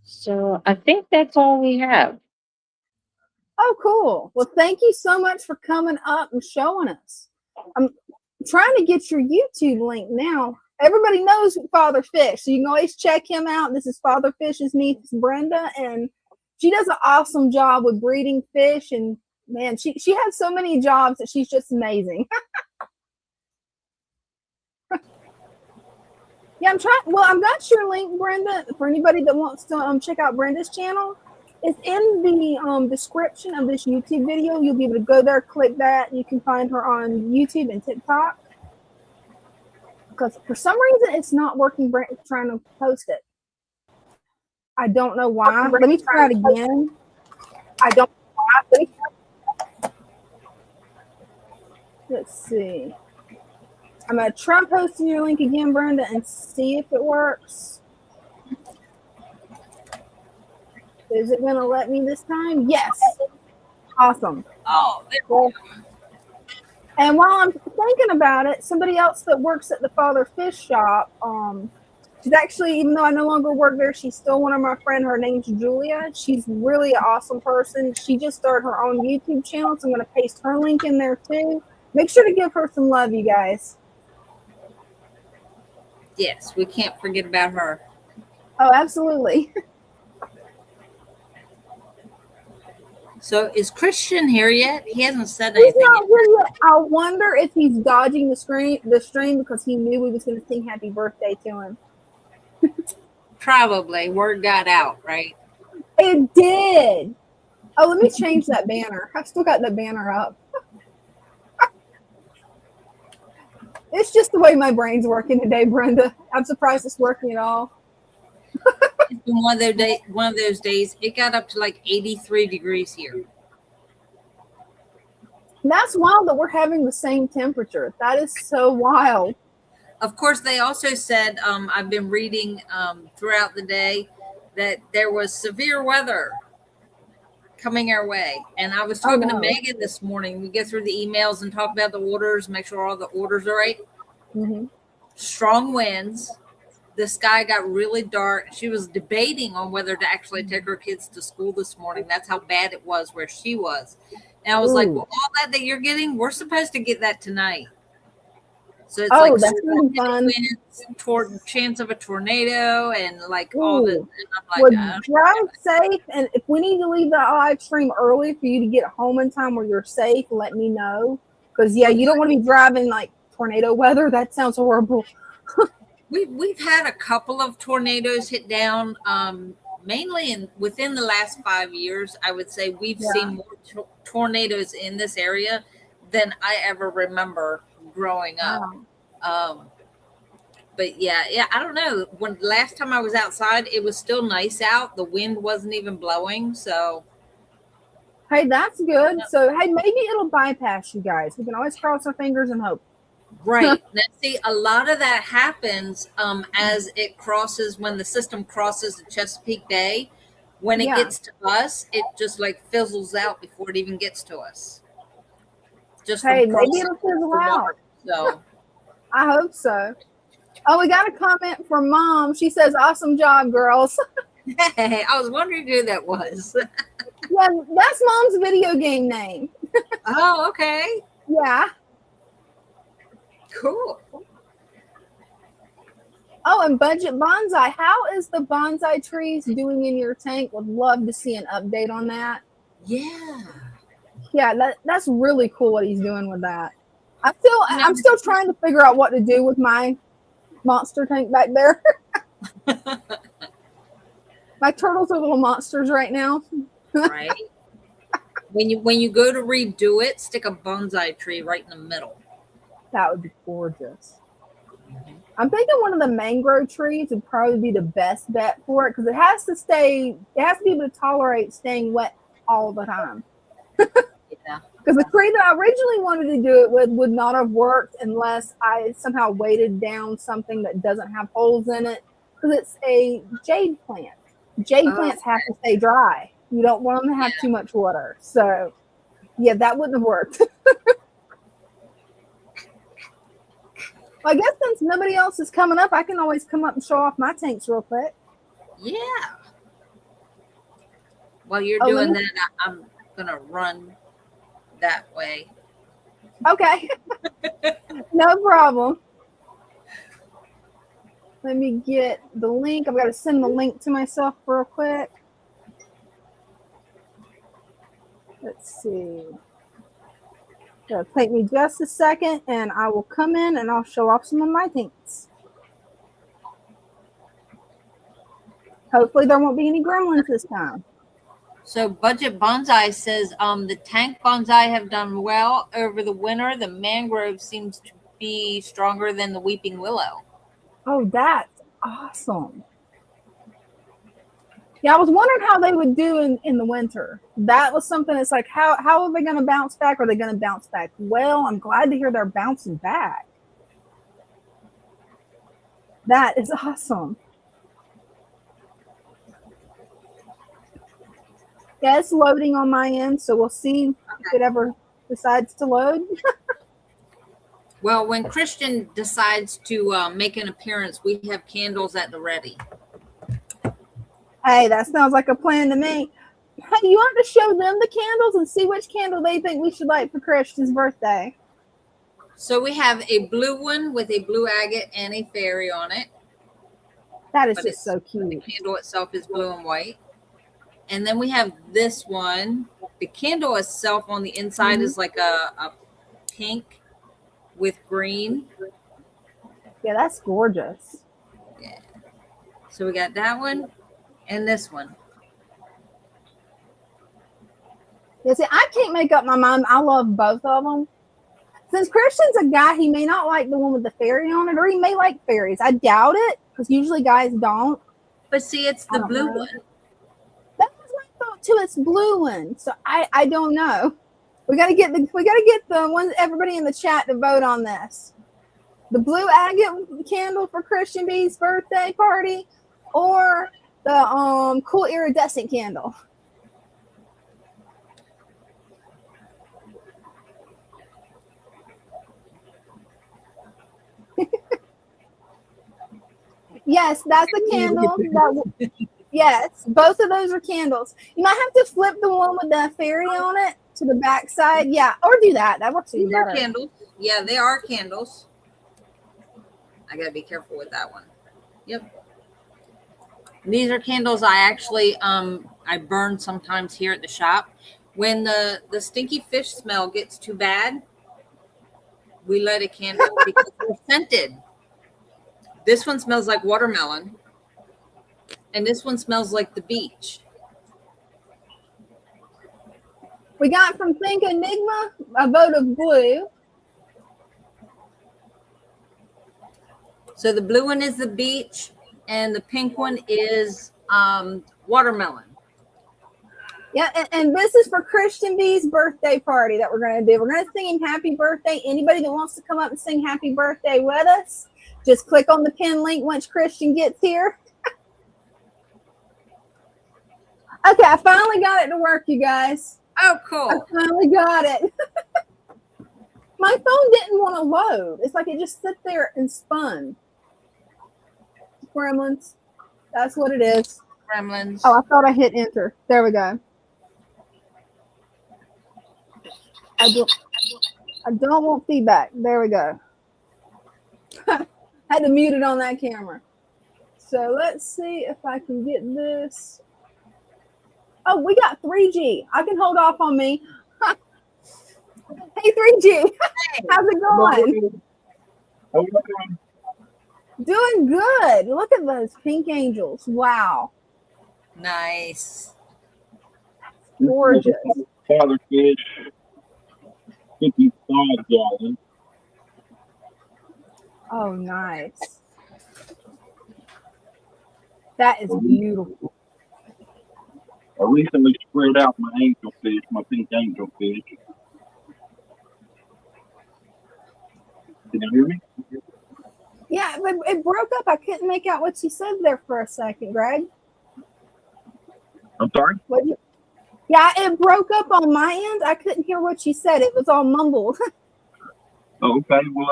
So I think that's all we have. Oh, cool. Well, thank you so much for coming up and showing us. I'm trying to get your YouTube link now. Everybody knows Father Fish, so you can always check him out. This is Father Fish's niece, Brenda, and she does an awesome job with breeding fish. And man, she has so many jobs that she's just amazing. Yeah, I'm trying. Well, I've got your link, Brenda, for anybody that wants to check out Brenda's channel. It's in the description of this YouTube video. You'll be able to go there, click that. You can find her on YouTube and TikTok. Because for some reason, it's not working. Trying to post it. I don't know why. Let me try it again. I don't know why. Let's see. I'm going to try posting your link again, Brenda, and see if it works. Is it going to let me this time? Yes. Awesome. Oh, Well, and while I'm thinking about it, somebody else that works at the Father Fish shop, she's actually, even though I no longer work there, she's still one of my friends. Her name's Julia. She's really an awesome person. She just started her own YouTube channel, so I'm going to paste her link in there too. Make sure to give her some love, you guys. yes, we can't forget about her. Oh, absolutely. So is Christian here yet? He hasn't said He's anything not yet. here yet. I wonder if he's dodging the stream because he knew we was going to sing happy birthday to him. Probably. Word got out, right? It did. Oh, let me change that banner. I've still got that banner up. It's just the way my brain's working today, Brenda. I'm surprised it's working at all. It's been one of those days. It got up to like 83 degrees here. That's wild that we're having the same temperature. That is so wild. Of course, they also said, I've been reading throughout the day that there was severe weather coming our way. And I was talking to Megan this morning. We go through the emails and talk about the orders, make sure all the orders are right. Mm-hmm. Strong winds. The sky got really dark. She was debating on whether to actually take her kids to school this morning. That's how bad it was where she was. And I was like, well, all that you're getting, we're supposed to get that tonight. So it's like that's really fun. Toward chance of a tornado and like all this. And I'm Well, like, drive safe. And if we need to leave the live stream early for you to get home in time where you're safe, let me know. Because, yeah, you don't want to be driving like tornado weather. That sounds horrible. We've had a couple of tornadoes hit down, mainly within the last 5 years. I would say we've seen more tornadoes in this area than I ever remember growing up. But yeah, I don't know. When last time I was outside, it was still nice out. The wind wasn't even blowing. So, hey, that's good. So, hey, maybe it'll bypass you guys. We can always cross our fingers and hope. Right. Now, see, a lot of that happens as it crosses, when the system crosses the Chesapeake Bay. When it gets to us, it just like fizzles out before it even gets to us. Just maybe it'll fizzle out. So I hope so. Oh, we got a comment from Mom. She says, "Awesome job, girls." Hey, I was wondering who that was. Yeah, that's Mom's video game name. Oh, okay. Yeah. Cool. Oh, and Budget Bonsai. How is the bonsai trees doing in your tank? Would love to see an update on that. Yeah. Yeah, that's really cool what he's doing with that. I'm still trying to figure out what to do with my monster tank back there. My turtles are little monsters right now. Right? When you go to redo it, stick a bonsai tree right in the middle. That would be gorgeous. I'm thinking one of the mangrove trees would probably be the best bet for it because it has to be able to tolerate staying wet all the time. Yeah. Because the tree that I originally wanted to do it with would not have worked unless I somehow weighted down something that doesn't have holes in it. Because it's a jade plant. Jade plants have to stay dry. You don't want them to have too much water. So, yeah, that wouldn't have worked. Well, I guess since nobody else is coming up, I can always come up and show off my tanks real quick. Yeah. While you're doing that, I'm going to run that way. Okay. No problem. Let me get the link. I've got to send the link to myself real quick. Let's see. It'll take me just a second and I will come in and I'll show off some of my tanks. Hopefully there won't be any gremlins this time. So Budget Bonsai says the tank bonsai have done well over the winter. The mangrove seems to be stronger than the weeping willow. Oh, that's awesome. Yeah, I was wondering how they would do in the winter. That was something that's like, how are they going to bounce back? Are they going to bounce back well? I'm glad to hear they're bouncing back. That is awesome. Yeah, it's loading on my end, so we'll see if it ever decides to load. Well, when Christian decides to make an appearance, we have candles at the ready. Hey, that sounds like a plan to me. Hey, you want to show them the candles and see which candle they think we should light for Christian's birthday? So we have a blue one with a blue agate and a fairy on it. That is just so cute. The candle itself is blue and white. And then we have this one. The candle itself on the inside is like a pink with green. Yeah, that's gorgeous. Yeah. So we got that one and this one. Yeah, see, I can't make up my mind. I love both of them. Since Christian's a guy, he may not like the one with the fairy on it, or he may like fairies. I doubt it, because usually guys don't. But see, it's the blue one. That was my thought too. It's blue one. So I don't know. We gotta get the ones, everybody in the chat to vote on this. The blue agate candle for Christian B's birthday party, or the cool iridescent candle. Yes, that's the candle. Yes, both of those are candles. You might have to flip the one with the fairy on it to the back side. Yeah, or do that. That works even better. Candles. Yeah, they are candles. I gotta be careful with that one. Yep. These are candles I actually I burn sometimes here at the shop. When the stinky fish smell gets too bad, we light a candle because they're scented. This one smells like watermelon, and this one smells like the beach. We got from Think Enigma a vote of blue. So the blue one is the beach, and the pink one is watermelon. Yeah, and this is for Christian B's birthday party that we're going to do. We're going to sing him happy birthday. Anybody that wants to come up and sing happy birthday with us, just click on the pin link once Christian gets here. Okay, I finally got it to work, you guys. Oh, cool. I finally got it. My phone didn't want to load. It's like it just sit there and spun. Gremlins. That's what it is. Gremlins. Oh, I thought I hit enter. There we go. I don't want feedback. There we go. Had to mute it on that camera. So let's see if I can get this. Oh, we got 3G. I can hold off on me. Hey, 3G. How's it going? Doing good. Look at those pink angels. Wow. Nice. Gorgeous. Father fish, 55 gallons. Oh, nice. That is beautiful. I recently spread out my angelfish, my pink angelfish. Can you hear me? Yeah, but it broke up. I couldn't make out what you said there for a second, Greg. I'm sorry? Yeah, it broke up on my end. I couldn't hear what you said. It was all mumbled. Oh, okay. Well,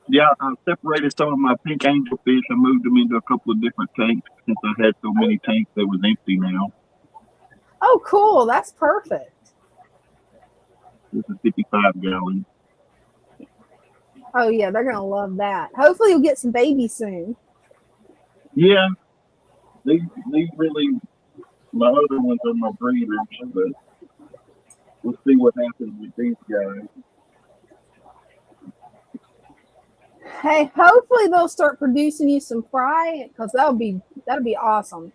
yeah, I separated some of my pink angelfish. I moved them into a couple of different tanks since I had so many tanks that was empty now. Oh, cool. That's perfect. This is 55 gallons. Oh, yeah, they're going to love that. Hopefully you'll get some babies soon. Yeah, these really, my other ones are my breeders, but we'll see what happens with these guys. Hey, hopefully they'll start producing you some fry because that'll be awesome.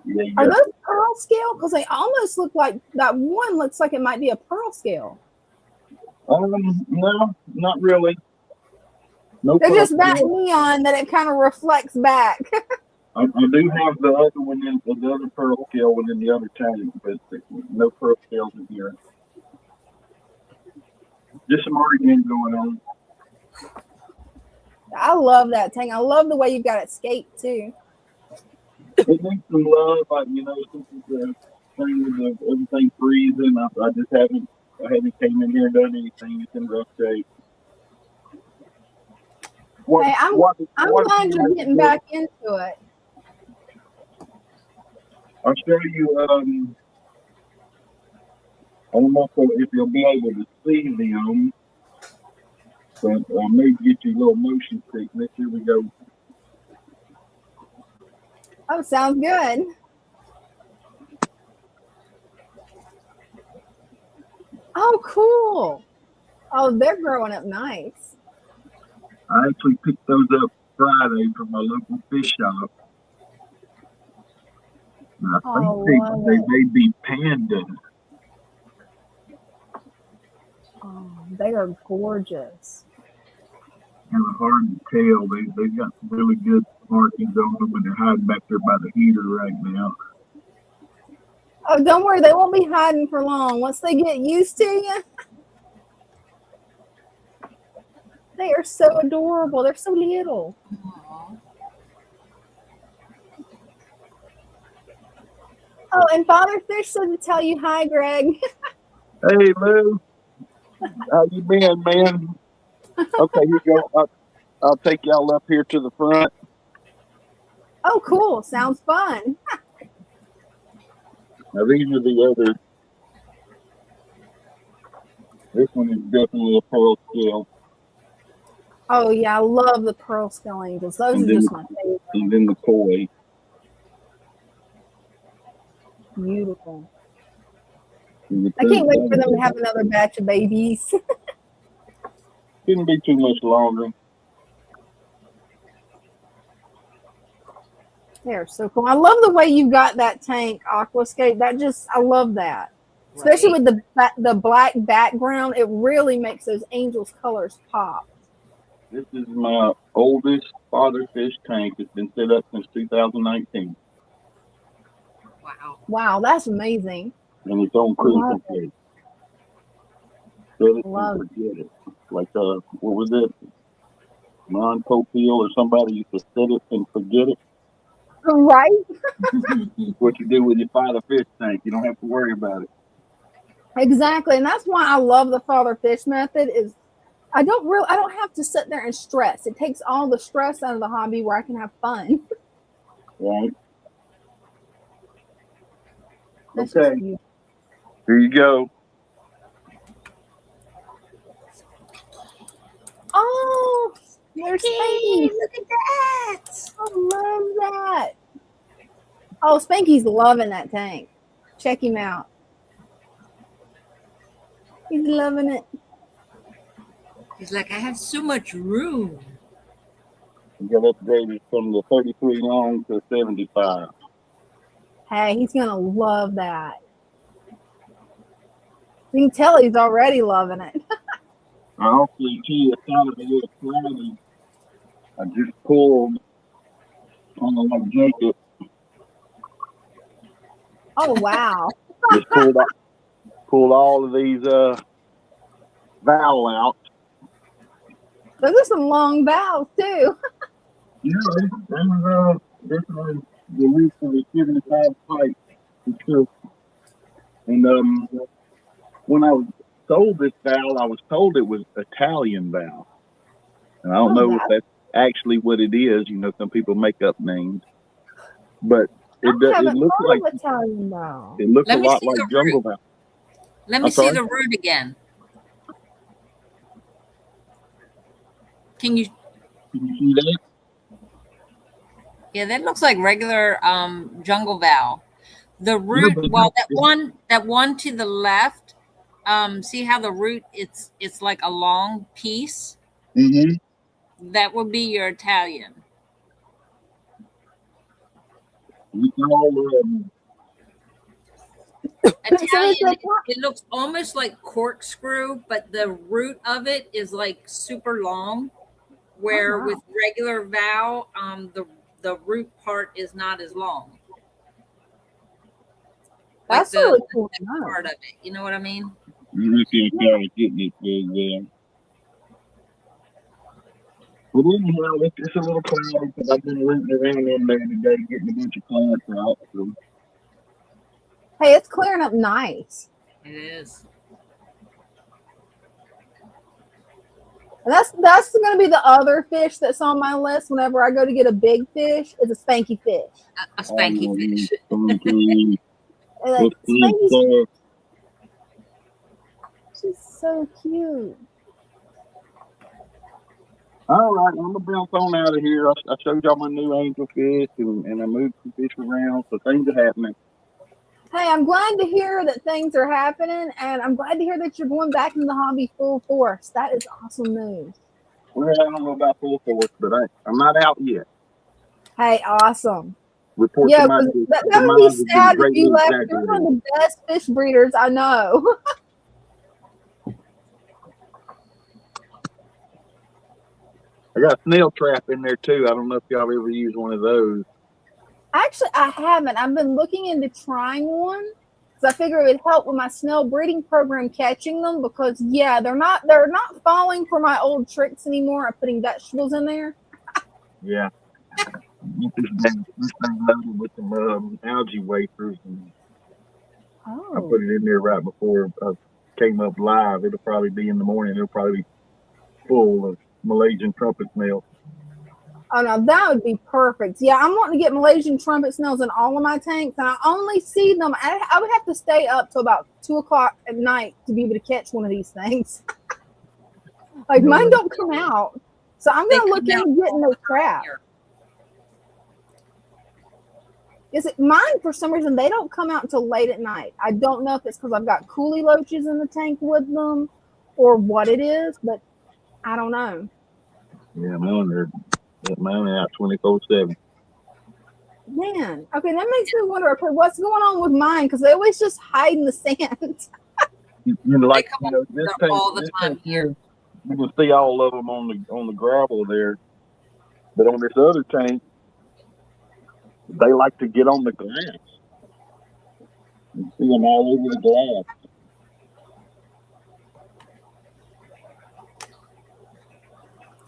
Yeah, Are those pearl scale? Because they almost look like that one looks like it might be a pearl scale. No, not really. No, They're just that neon that it kind of reflects back. I do have the other one in the other pearl scale one in the other tank, but no pearl scales in here. Just some arguing going on. I love that tank. I love the way you've got it scaped too. It needs some love, like since it's the thing with everything freezing. I just haven't came in here and done anything. It's in rough shape. Hey, I'm glad you're getting back into it. I'll show you. I don't know if you'll be able to see them, but I'll maybe get you a little motion sickness. Here we go. Oh, sounds good. Oh, cool. Oh, they're growing up nice. I actually picked those up Friday from my local fish shop. And I think they may be pandas. Oh, they are gorgeous. Kind of hard to tell. They've got some really good markings on them, but they're hiding back there by the heater right now. Oh, don't worry. They won't be hiding for long. Once they get used to you, they are so adorable. They're so little. Oh, and Father Fish said to tell you hi, Greg. Hey, Lou. How you been, man? Okay, here you go. I'll take y'all up here to the front. Oh, cool. Sounds fun. Now, these are the other. This one is definitely a pearl scale. Oh, yeah. I love the pearl scale angels. Those are just my favorite. And then the koi. Beautiful. I can't wait for them to have another batch of babies. Shouldn't be too much longer. They're so cool. I love the way you got that tank aquascape. I love that. Especially with the black background, it really makes those angels colors pop. This is my oldest father fish tank. It's been set up since 2019. Wow. Wow, that's amazing. And it's on critical case. Set it and forget it. Like what was it? Ron Popeil or somebody used to set it and forget it. Right? What you do with your father fish tank, you don't have to worry about it. Exactly. And that's why I love the father fish method is I don't have to sit there and stress. It takes all the stress out of the hobby where I can have fun. Right. That's okay. Here you go. Oh, there's Spanky. Look at that. I love that. Oh, Spanky's loving that tank. Check him out. He's loving it. He's like, I have so much room. We got upgraded from the 33 long to 75. Hey, he's gonna love that. You can tell he's already loving it. I also see a side of a little cloudy. I just pulled on the little jacket. Oh wow. Just pulled all of these valve out. Those are some long valves too. Yeah, this was the reach for the 75 pipe for sure. And when I was sold this valve, I was told it was Italian valve. And I don't know if that's actually what it is. You know, some people make up names, but I haven't looks heard like of Italian valve. it looks Let a me lot see like the jungle root. valve. Let me I'm see sorry? the root again. Can you? Can you see that? Yeah, that looks like regular jungle valve. The Yeah, root, but well, that one to the left. See how the root? It's like a long piece. That would be your Italian. Italian, it looks almost like corkscrew, but the root of it is like super long. Where with regular valve, the root part is not as long. Like That's really cool. Part of it, you know what I mean? You see a carrot getting it there. But anyhow, it's a little cloudy because I've been rooting around in there today getting a bunch of plants out. So. Hey, it's clearing up nice. It is. And that's going to be the other fish that's on my list whenever I go to get a big fish. Is a spanky fish. A spanky fish. Like, Spanky, she's so cute. All right, I'm gonna bounce on out of here. I showed y'all my new angel fish, and I moved some fish around, so things are happening. Hey, I'm glad to hear that things are happening, and I'm glad to hear that you're going back into the hobby full force. That is awesome news. Well, I don't know about full force, but I'm not out yet. Hey, awesome. Report yeah, to my that would be sad if you left. You're one of the best fish breeders I know. I got a snail trap in there too. I don't know if y'all ever used one of those. Actually, I haven't. I've been looking into trying one because I figure it would help with my snail breeding program catching them. Because yeah, they're not falling for my old tricks anymore of putting vegetables in there. Yeah, this thing loaded with some algae wafers, and I put it in there right before I came up live. It'll probably be in the morning. It'll probably be full of Malaysian trumpet snails. Oh no, that would be perfect. Yeah, I'm wanting to get Malaysian trumpet snails in all of my tanks, and I only see them. I would have to stay up till about 2 o'clock at night to be able to catch one of these things. Like mine don't come out, so I'm gonna look into getting those traps. Is it mine for some reason they don't come out until late at night? I don't know if it's because I've got coolie loaches in the tank with them, or what it is, but I don't know. Yeah, mine are out 24/7. Man, okay, that makes me wonder. Okay, what's going on with mine? Because they always just hide in the sand. Like this tank, all the time here. You can see all of them on the gravel there, but on this other tank, they like to get on the glass. You see them all over the glass.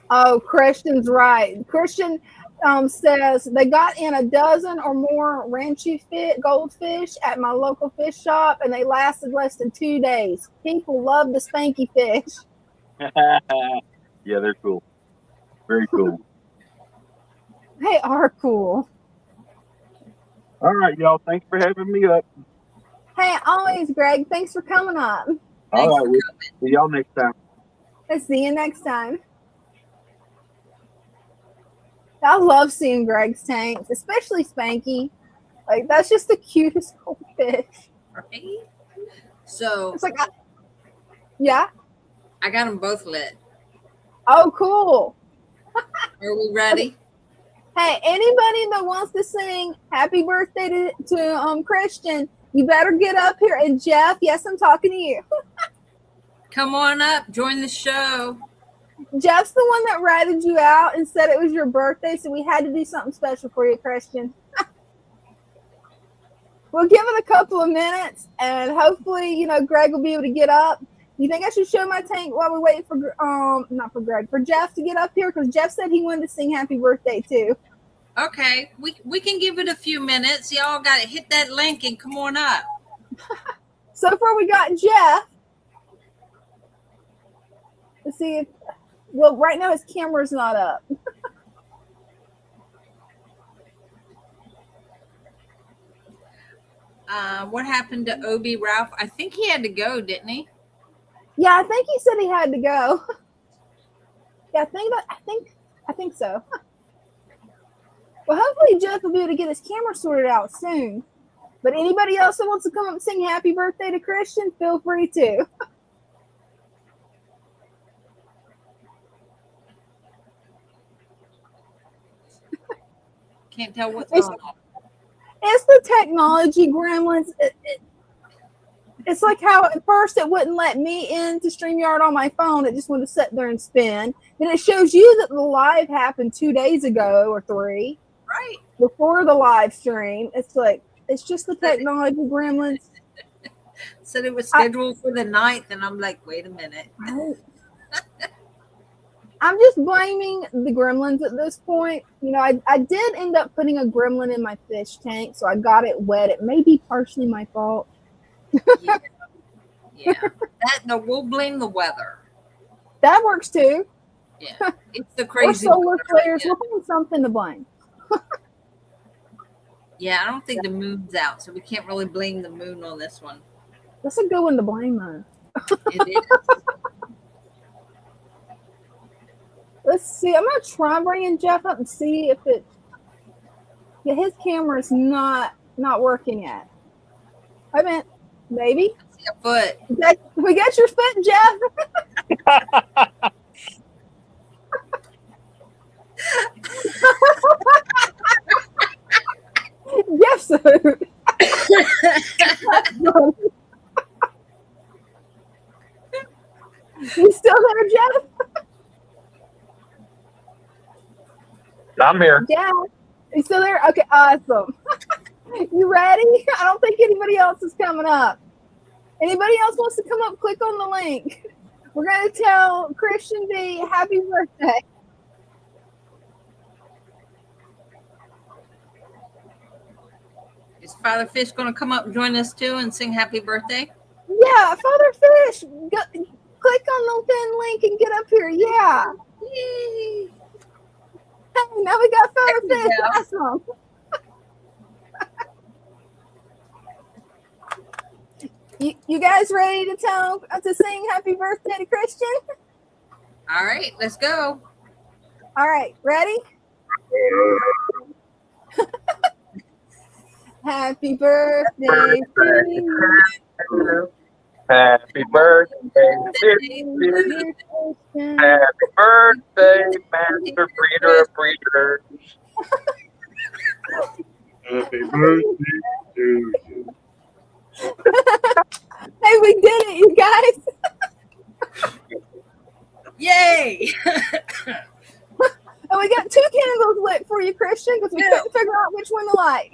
Oh, Christian's right. Christian says they got in a dozen or more ranchy goldfish at my local fish shop, and they lasted less than 2 days. People love the spanky fish. Yeah, they're cool. Very cool. They are cool. All right, y'all. Thanks for having me up. Hey, always, Greg. Thanks for coming up. All right, we'll see y'all next time. I'll see you next time. I love seeing Greg's tanks, especially Spanky. Like, that's just the cutest goldfish. Right? So, it's like, yeah. I got them both lit. Oh, cool. Are we ready? Hey, anybody that wants to sing happy birthday to Christian, you better get up here. And Jeff, yes, I'm talking to you. Come on up, join the show. Jeff's the one that ratted you out and said it was your birthday, so we had to do something special for you, Christian. We'll give it a couple of minutes, and hopefully, Greg will be able to get up. You think I should show my tank while we wait for not for Greg, for Jeff to get up here? Because Jeff said he wanted to sing happy birthday too. Okay, we can give it a few minutes. Y'all got to hit that link and come on up. So far, we got Jeff. Let's see if, well, right now his camera's not up. What happened to Obi Ralph? I think he had to go, didn't he? Yeah, I think he said he had to go. Yeah, I think so. Well, hopefully Jeff will be able to get his camera sorted out soon. But anybody else that wants to come up and sing happy birthday to Christian, feel free to. Can't tell what's going on. It's the technology, gremlins. It's like how at first it wouldn't let me into StreamYard on my phone. It just wanted to sit there and spin. Then it shows you that the live happened 2 days ago or 3. Right. Before the live stream. It's like, it's just the technology, gremlins. Said it was scheduled for the 9th, and I'm like, wait a minute. I'm just blaming the gremlins at this point. I did end up putting a gremlin in my fish tank, so I got it wet. It may be partially my fault. Yeah. No, we'll blame the weather. That works too. Yeah, it's the crazy. Or solar flares. We'll find something to blame. Yeah, I don't think the moon's out, so we can't really blame the moon on this one. That's a good one to blame, though. It is. Let's see. I'm gonna try bringing Jeff up and see if it. Yeah, his camera's not working yet. I meant maybe. A foot. We got your foot, Jeff. Yes, sir. You still there, Jeff? I'm here. Yeah. You still there? Okay, awesome. You ready? I don't think anybody else is coming up. Anybody else wants to come up, click on the link. We're going to tell Christian B happy birthday. Is Father Fish going to come up and join us too and sing happy birthday? Yeah, Father Fish, click on the pin link and get up here. Yeah. Yay. Hey, now we got Father Fish. Awesome. You guys ready to sing happy birthday to Christian? All right, let's go. All right, ready? Happy birthday to you. Happy birthday to you. Happy birthday, Master Breeder of Breeders. Happy birthday to you. Hey, we did it, you guys. Yay. And we got 2 candles lit for you, Christian, because we couldn't figure out which one to light.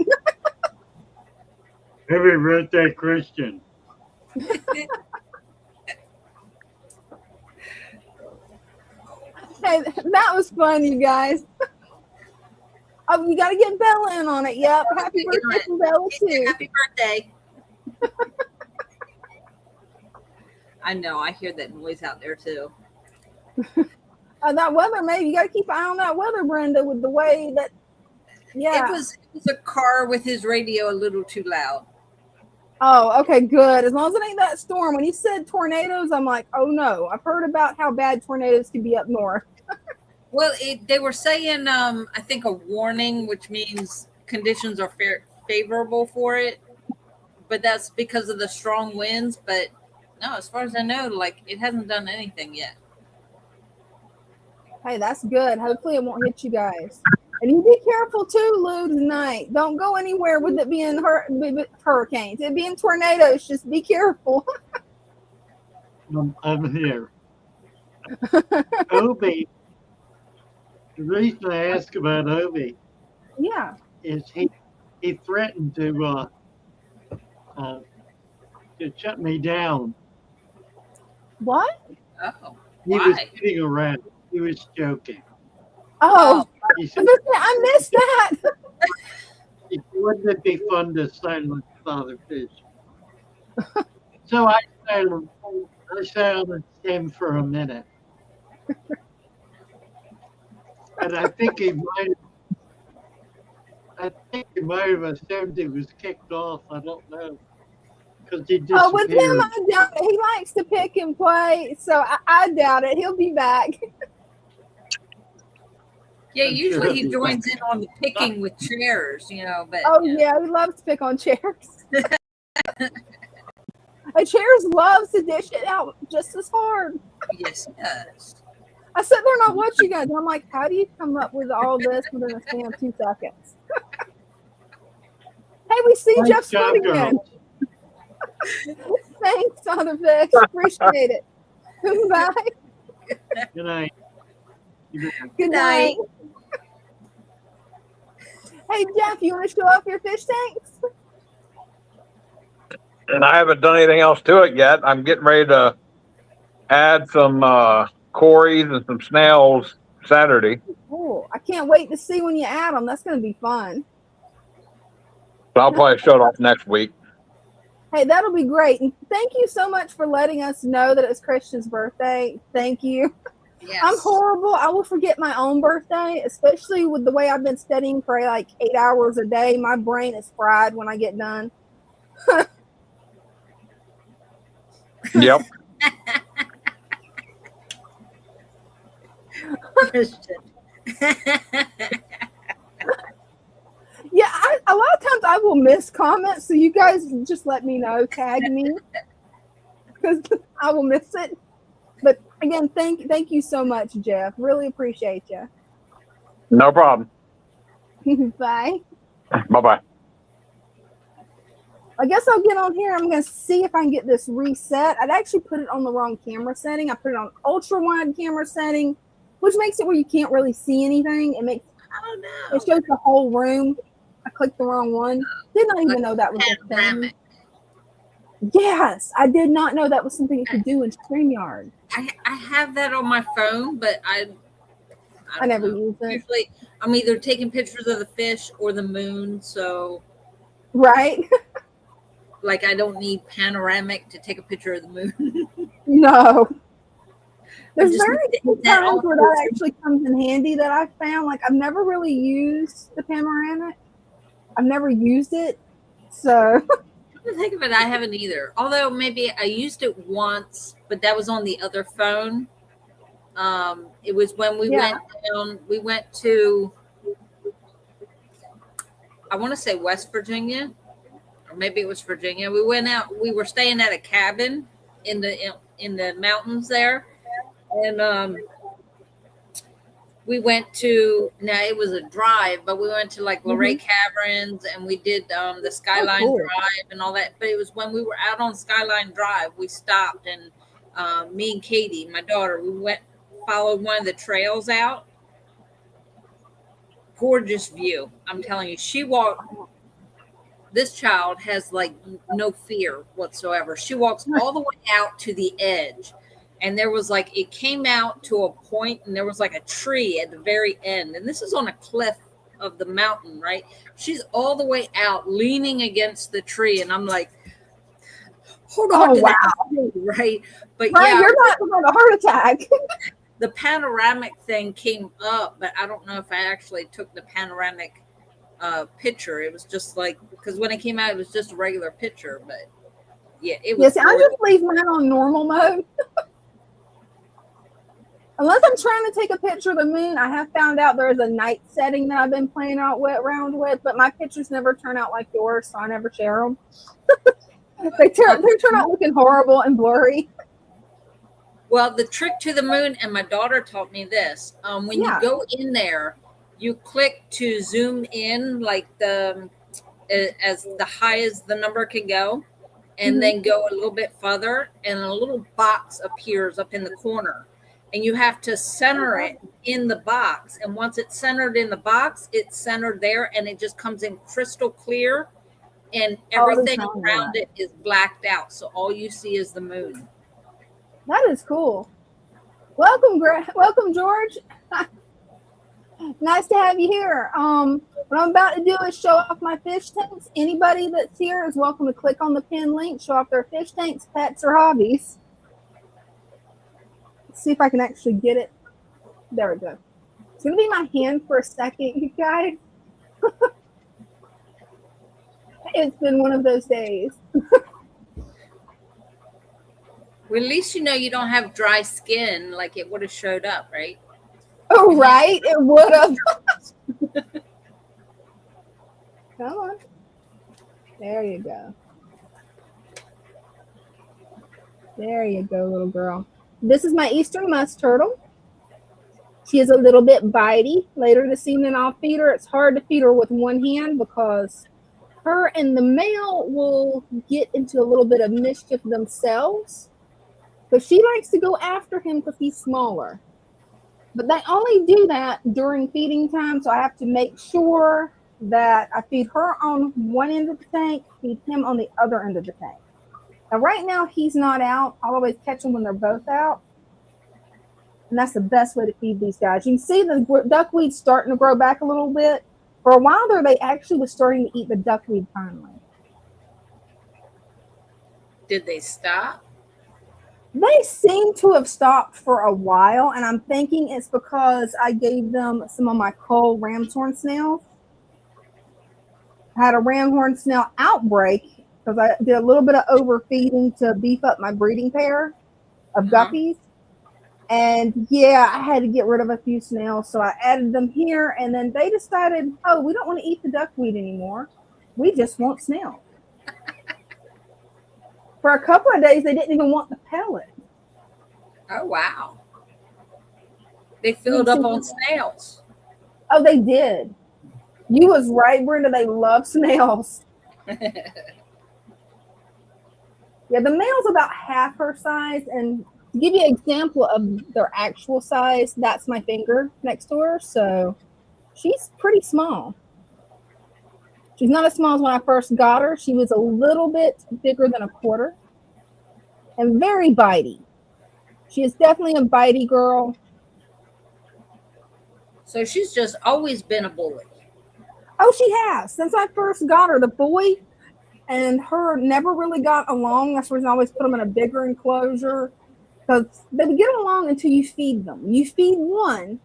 Happy birthday, Christian. Hey, that was fun, you guys. Oh, you got to get Bella in on it. Yep. Happy birthday to Bella, too. Happy birthday. I know. I hear that noise out there, too. That weather, maybe. You got to keep an eye on that weather, Brenda, with the way that, yeah. It was a car with his radio a little too loud. Oh, okay, good. As long as it ain't that storm. When you said tornadoes, I'm like, oh, no. I've heard about how bad tornadoes can be up north. Well, they were saying, I think, a warning, which means conditions are favorable for it. But that's because of the strong winds. But no, as far as I know, like, it hasn't done anything yet. Hey, that's good. Hopefully it won't hit you guys. And you be careful too, Lou, tonight. Don't go anywhere with it being hurricanes. It being tornadoes. Just be careful. I'm here. Obi, the reason I ask about Obi Yeah. is he threatened to shut me down. What? Oh, He was why? kidding around. He was joking. Oh, He said, I missed that. wouldn't it be fun to silence Father Fish? So I silenced him for a minute. And I think he might have assumed he was kicked off. I don't know. Because he disappeared. Oh, with him, I doubt it. He likes to pick and play, so I doubt it. He'll be back. Yeah, I'm usually sure he he'll be joins back. in on the picking with chairs, you know, but Oh, you know. yeah, he loves to pick on chairs. Chairs loves to dish it out just as hard. Yes, he does. I sit there and I watch you guys, and I'm like, how do you come up with all this within a span of 2 seconds? Hey, we see Nice Jeff job, Scott again. Thanks, Father Fish. Appreciate it. Bye. Good night. Good night. Hey, Jeff, you want to show off your fish tanks? And I haven't done anything else to it yet. I'm getting ready to add some cories and some snails Saturday. Oh, I can't wait to see when you add them. That's going to be fun. So I'll probably show it off next week. Hey, that'll be great. And thank you so much for letting us know that it was Christian's birthday. Thank you. Yes. I'm horrible. I will forget my own birthday, especially with the way I've been studying for like 8 hours a day. My brain is fried when I get done. Yep. Yeah, a lot of times I will miss comments, so you guys just let me know, tag me, because I will miss it. But again, thank you so much, Jeff. Really appreciate you. No problem. Bye. Bye-bye. I guess I'll get on here. I'm going to see if I can get this reset. I'd actually put it on the wrong camera setting. I put it on ultra wide camera setting, which makes it where you can't really see anything. It makes it shows the whole room. I clicked the wrong one. Did not even know that was a thing. Yes, I did not know that was something you could do in StreamYard. I have that on my phone, but I never use it. Usually, I'm either taking pictures of the fish or the moon, so right. Like I don't need panoramic to take a picture of the moon. No. There's very few that times where that actually comes in handy that I've found. Like I've never really used the panoramic. I've never used it. So To think of it, I haven't either. Although maybe I used it once, but that was on the other phone. It was when we went down. We went to, I want to say West Virginia, or maybe it was Virginia. We went out. We were staying at a cabin in the mountains there, and we went to. Now it was a drive, but we went to like Luray Caverns, and we did the Skyline Drive and all that. But it was when we were out on Skyline Drive, we stopped, and me and Katie, my daughter, we followed one of the trails out. Gorgeous view. I'm telling you, she walked. This child has like no fear whatsoever. She walks all the way out to the edge. And there was like, it came out to a point and there was like a tree at the very end. And this is on a cliff of the mountain, right? She's all the way out leaning against the tree. And I'm like, hold on to that, right? But yeah, you're not going to have a heart attack. The panoramic thing came up, but I don't know if I actually took the panoramic picture. It was just like, because when it came out, it was just a regular picture. But yeah, it was. Yes, I just leave mine on normal mode. Unless I'm trying to take a picture of the moon, I have found out there's a night setting that I've been playing around with, but my pictures never turn out like yours, so I never share them. they turn out looking horrible and blurry. Well, the trick to the moon, and my daughter taught me this. When you Yeah. go in there, you click to zoom in, like as the high as the number can go, and then go a little bit further, and a little box appears up in the corner, and you have to center it in the box. And once it's centered in the box, it's centered there, and it just comes in crystal clear, and everything around it is blacked out, so all you see is the moon. That is cool. Welcome, welcome, George. Nice to have you here. What I'm about to do is show off my fish tanks. Anybody that's here is welcome to click on the pinned link, show off their fish tanks, pets, or hobbies. Let's see if I can actually get it. There we go. It's gonna be my hand for a second, you guys. It's been one of those days. Well, at least you know you don't have dry skin, like it would have showed up, right? Oh, right, it would have. Come on. There you go. There you go, little girl. This is my eastern musk turtle. She is a little bit bitey. Later this evening, I'll feed her. It's hard to feed her with one hand because her and the male will get into a little bit of mischief themselves. But she likes to go after him because he's smaller. But they only do that during feeding time, so I have to make sure that I feed her on one end of the tank, feed him on the other end of the tank. Now, right now, he's not out. I'll always catch them when they're both out. And that's the best way to feed these guys. You can see the duckweed's starting to grow back a little bit. For a while there, they actually were starting to eat the duckweed finally. Did they stop? They seem to have stopped for a while, and I'm thinking it's because I gave them some of my coal ram's horn snails. I had a ram horn snail outbreak because I did a little bit of overfeeding to beef up my breeding pair of guppies. And yeah, I had to get rid of a few snails, so I added them here, and then they decided, oh, we don't want to eat the duckweed anymore. We just want snails. For a couple of days, they didn't even want the pellet. Oh, wow. They filled up on snails. Oh, they did. You was right, Brenda. They love snails. Yeah, the male's about half her size. And to give you an example of their actual size, that's my finger next to her. So she's pretty small. She's not as small as when I first got her. She was a little bit bigger than a quarter and very bitey. She is definitely a bitey girl. So she's just always been a bully. Oh, she has. Since I first got her, the boy and her never really got along. That's the reason I always put them in a bigger enclosure because they get along until you feed them. You feed one,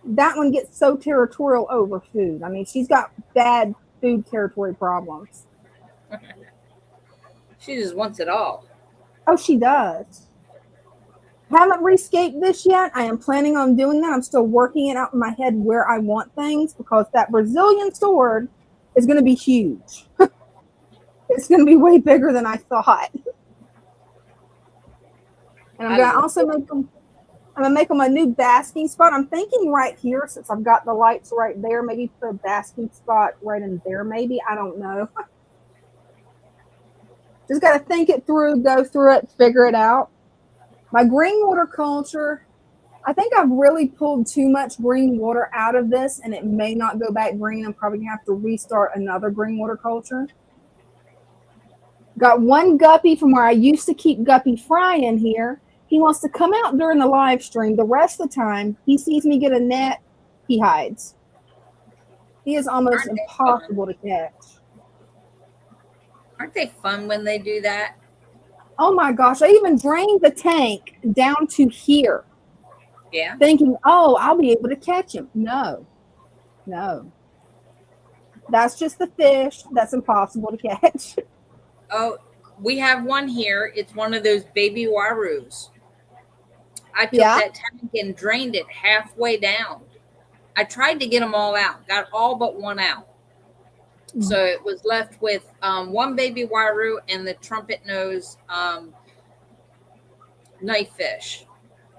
that one gets so territorial over food. I mean, she's got bad food territory problems. She just wants it all. Oh, she does. Haven't rescaped this yet. I am planning on doing that. I'm still working it out in my head where I want things because that Brazilian sword is going to be huge. It's going to be way bigger than I thought. And I'm going to also make them. I'm going to make them a new basking spot. I'm thinking right here, since I've got the lights right there, maybe put a basking spot right in there, maybe. I don't know. Just got to think it through, go through it, figure it out. My green water culture, I think I've really pulled too much green water out of this, and it may not go back green. I'm probably going to have to restart another green water culture. Got one guppy from where I used to keep Guppy Fry in here. He wants to come out during the live stream. The rest of the time, he sees me get a net, he hides. He is almost impossible to catch. Aren't they fun when they do that? Oh my gosh, I even drained the tank down to here. Yeah. Thinking, oh, I'll be able to catch him. No. That's just the fish. That's impossible to catch. Oh, we have one here. It's one of those baby warus. I took that tank and drained it halfway down. I tried to get them all out, got all but one out. So it was left with one baby waru and the trumpet nose knife fish,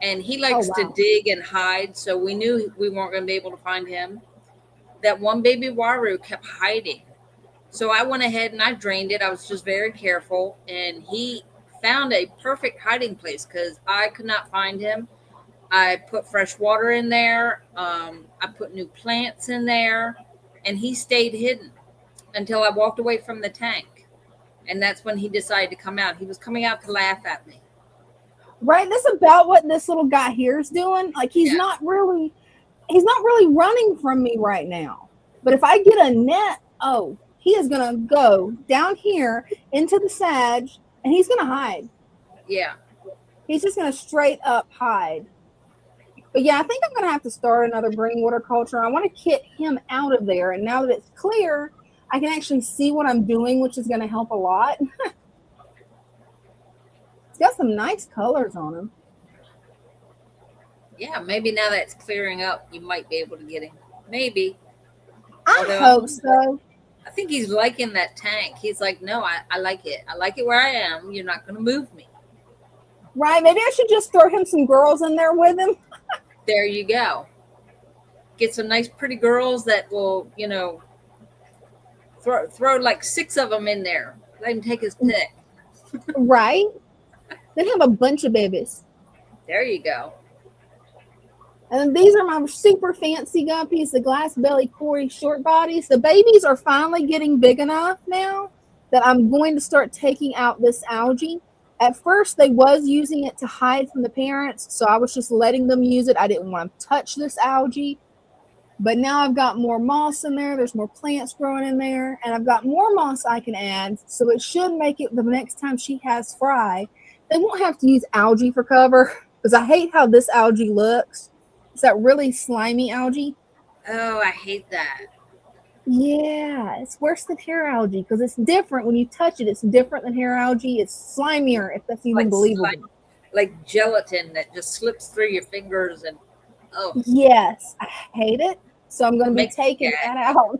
and he Oh, likes to wow. dig and hide. So we knew we weren't going to be able to find him. That one baby waru kept hiding. So I went ahead and I drained it. I was just very careful, and he found a perfect hiding place because I could not find him. I put fresh water in there. I put new plants in there, and he stayed hidden until I walked away from the tank. And that's when he decided to come out. He was coming out to laugh at me. Right. That's about what this little guy here is doing. Like he's Yeah. not really running from me right now. But if I get a net, oh, he is gonna go down here into the sag and he's gonna hide. Yeah. He's just gonna straight up hide. But yeah, I think I'm gonna have to start another green water culture. I want to kit him out of there, and now that it's clear, I can actually see what I'm doing, which is gonna help a lot. It's got some nice colors on him. Yeah. Maybe now that it's clearing up, you might be able to get him. Maybe. I Although hope so. I think he's liking that tank. He's like, no, I like it. I like it where I am. You're not going to move me. Right? Maybe I should just throw him some girls in there with him. There you go. Get some nice, pretty girls that will, throw like 6 of them in there. Let him take his pick. Right? They have a bunch of babies. There you go. And these are my super fancy guppies, the glass belly Cory short bodies. The babies are finally getting big enough now that I'm going to start taking out this algae. At first, they was using it to hide from the parents, so I was just letting them use it. I didn't want to touch this algae. But now I've got more moss in there. There's more plants growing in there. And I've got more moss I can add. So it should make it the next time she has fry, they won't have to use algae for cover. Because I hate how this algae looks. It's that really slimy algae. Oh, I hate that. Yeah, it's worse than hair algae because it's different. When you touch it, it's different than hair algae. It's slimier, if that's even believable. Like gelatin that just slips through your fingers and oh. Yes, I hate it. So I'm going to be taking that out.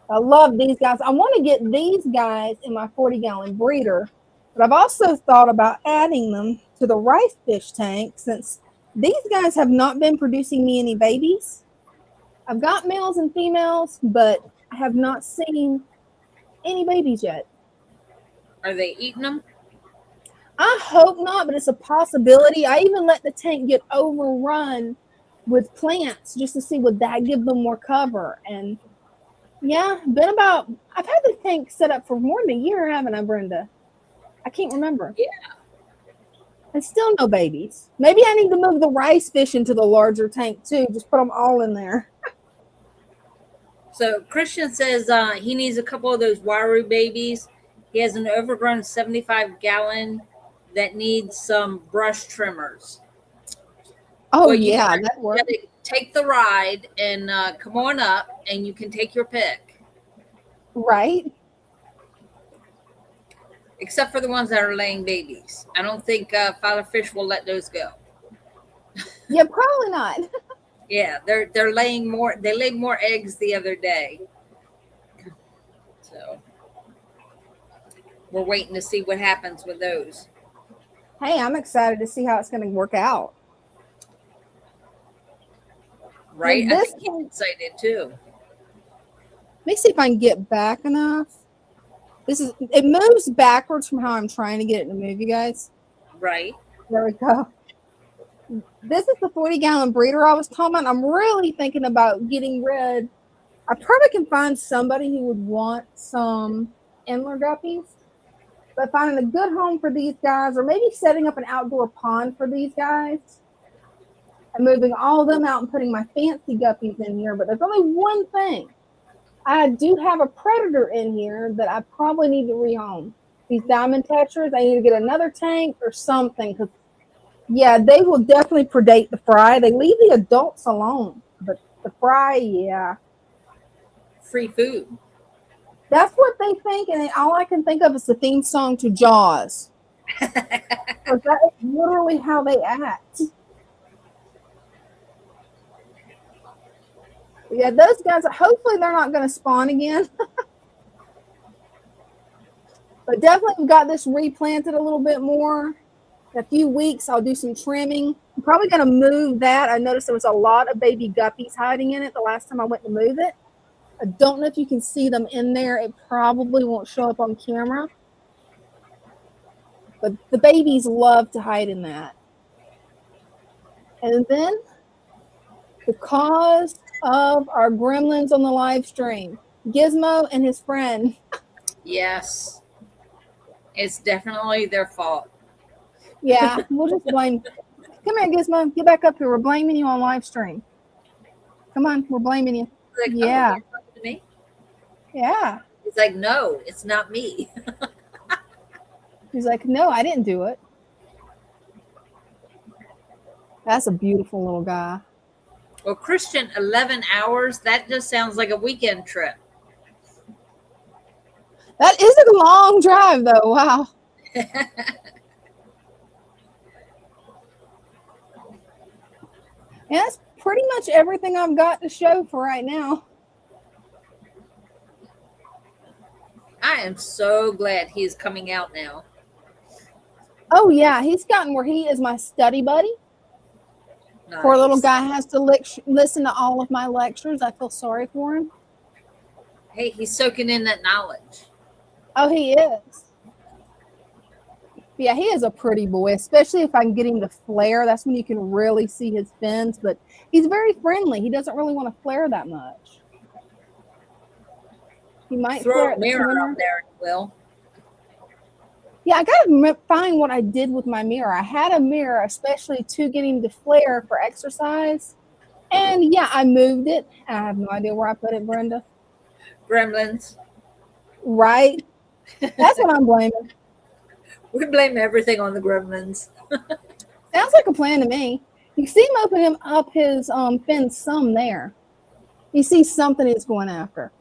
I love these guys. I want to get these guys in my 40-gallon breeder, but I've also thought about adding them to the rice fish tank since these guys have not been producing me any babies. I've got males and females, but I have not seen any babies yet. Are they eating them? I hope not, but it's a possibility. I even let the tank get overrun with plants just to see would that give them more cover. And yeah, I've had the tank set up for more than a year, haven't I, Brenda? I can't remember. Yeah. And still no babies. Maybe I need to move the rice fish into the larger tank too. Just put them all in there. So Christian says he needs a couple of those waru babies. He has an overgrown 75-gallon that needs some brush trimmers. Oh, well, yeah, that works. Take the ride and come on up, and you can take your pick. Right. Except for the ones that are laying babies. I don't think Father Fish will let those go. Yeah, probably not. Yeah, they're laying more. They laid more eggs the other day. So we're waiting to see what happens with those. Hey, I'm excited to see how it's going to work out. Right? And I this think he's excited too. Let me see if I can get back enough. It moves backwards from how I'm trying to get it to move, you guys. Right. There we go. This is the 40-gallon breeder I was talking about. I'm really thinking about getting rid. I probably can find somebody who would want some Endler guppies. But finding a good home for these guys, or maybe setting up an outdoor pond for these guys, and moving all of them out and putting my fancy guppies in here. But there's only one thing. I do have a predator in here that I probably need to rehome. These diamond tetras, I need to get another tank or something. Because, yeah, they will definitely predate the fry. They leave the adults alone. But the fry, yeah. Free food. That's what they think, and all I can think of is the theme song to Jaws. Because that is literally how they act. Yeah, those guys, hopefully they're not going to spawn again. But definitely got this replanted a little bit more. In a few weeks, I'll do some trimming. I'm probably going to move that. I noticed there was a lot of baby guppies hiding in it the last time I went to move it. I don't know if you can see them in there. It probably won't show up on camera. But the babies love to hide in that. And then, because of our gremlins on the live stream, Gizmo and his friend. Yes. It's definitely their fault. Yeah, we'll just blame. Come here, Gizmo. Get back up here. We're blaming you on live stream. Come on, we're blaming you. Like, Yeah. oh, you're talking to me? Yeah. He's like, no, it's not me. He's like, no, I didn't do it. That's a beautiful little guy. Well, Christian, 11 hours, that just sounds like a weekend trip. That is a long drive, though. Wow. And that's pretty much everything I've got to show for right now. I am so glad he's coming out now. Oh, yeah. He's gotten where he is my study buddy. Nice. Poor little guy has to listen to all of my lectures. I feel sorry for him. Hey, he's soaking in that knowledge. Oh, he is. Yeah, he is a pretty boy, especially if I can get him to flare. That's when you can really see his fins. But he's very friendly. He doesn't really want to flare that much. He might Throw flare a at the mirror corner. up there, Will. Yeah, I got to find what I did with my mirror. I had a mirror, especially to get him to flare for exercise. And yeah, I moved it. I have no idea where I put it, Brenda. Gremlins. Right? That's what I'm blaming. We blame everything on the gremlins. Sounds like a plan to me. You see him open up his fins some there. You see something he's going after.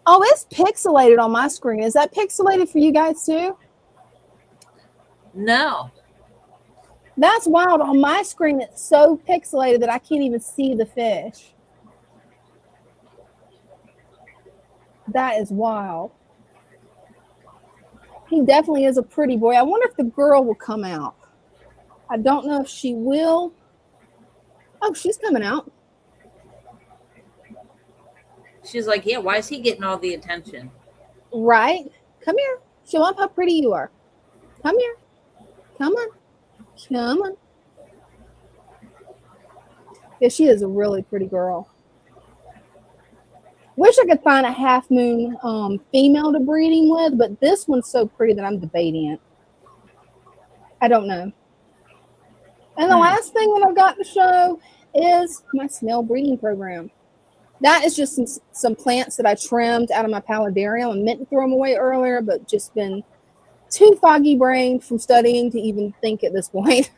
Oh, it's pixelated on my screen. Is that pixelated for you guys too? No. That's wild. On my screen, it's so pixelated that I can't even see the fish. That is wild. He definitely is a pretty boy. I wonder if the girl will come out. I don't know if she will. Oh, she's coming out. She's like, yeah, why is he getting all the attention? Right? Come here. Show up how pretty you are. Come here. Come on. Come on. Yeah, she is a really pretty girl. Wish I could find a half moon female to breeding with, but this one's so pretty that I'm debating it. I don't know. And the last thing that I've got to show is my snail breeding program. That is just some plants that I trimmed out of my paludarium. I meant to throw them away earlier, but just been too foggy brained from studying to even think at this point.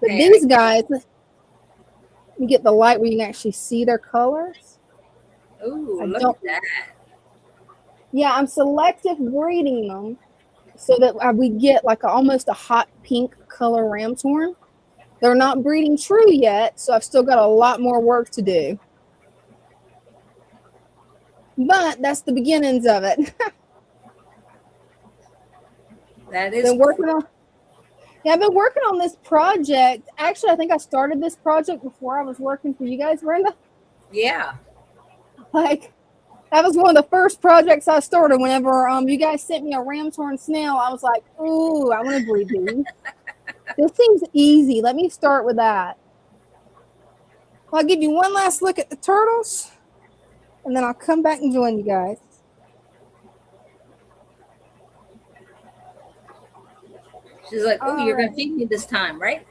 But Hey, these guys, you get the light where you can actually see their colors. Ooh, I look don't- at that. Yeah, I'm selective breeding them so that we get like almost a hot pink color ram's horn. They're not breeding true yet, so I've still got a lot more work to do. But that's the beginnings of it. That is I've been working on this project. Actually, I think I started this project before I was working for you guys, Brenda. Yeah. Like, that was one of the first projects I started. Whenever you guys sent me a ram's horn snail, I was like, ooh, I want to breed these. This seems easy. Let me start with that. Well, I'll give you one last look at the turtles, and then I'll come back and join you guys. She's like, oh, you're going to Alright. feed me this time, right?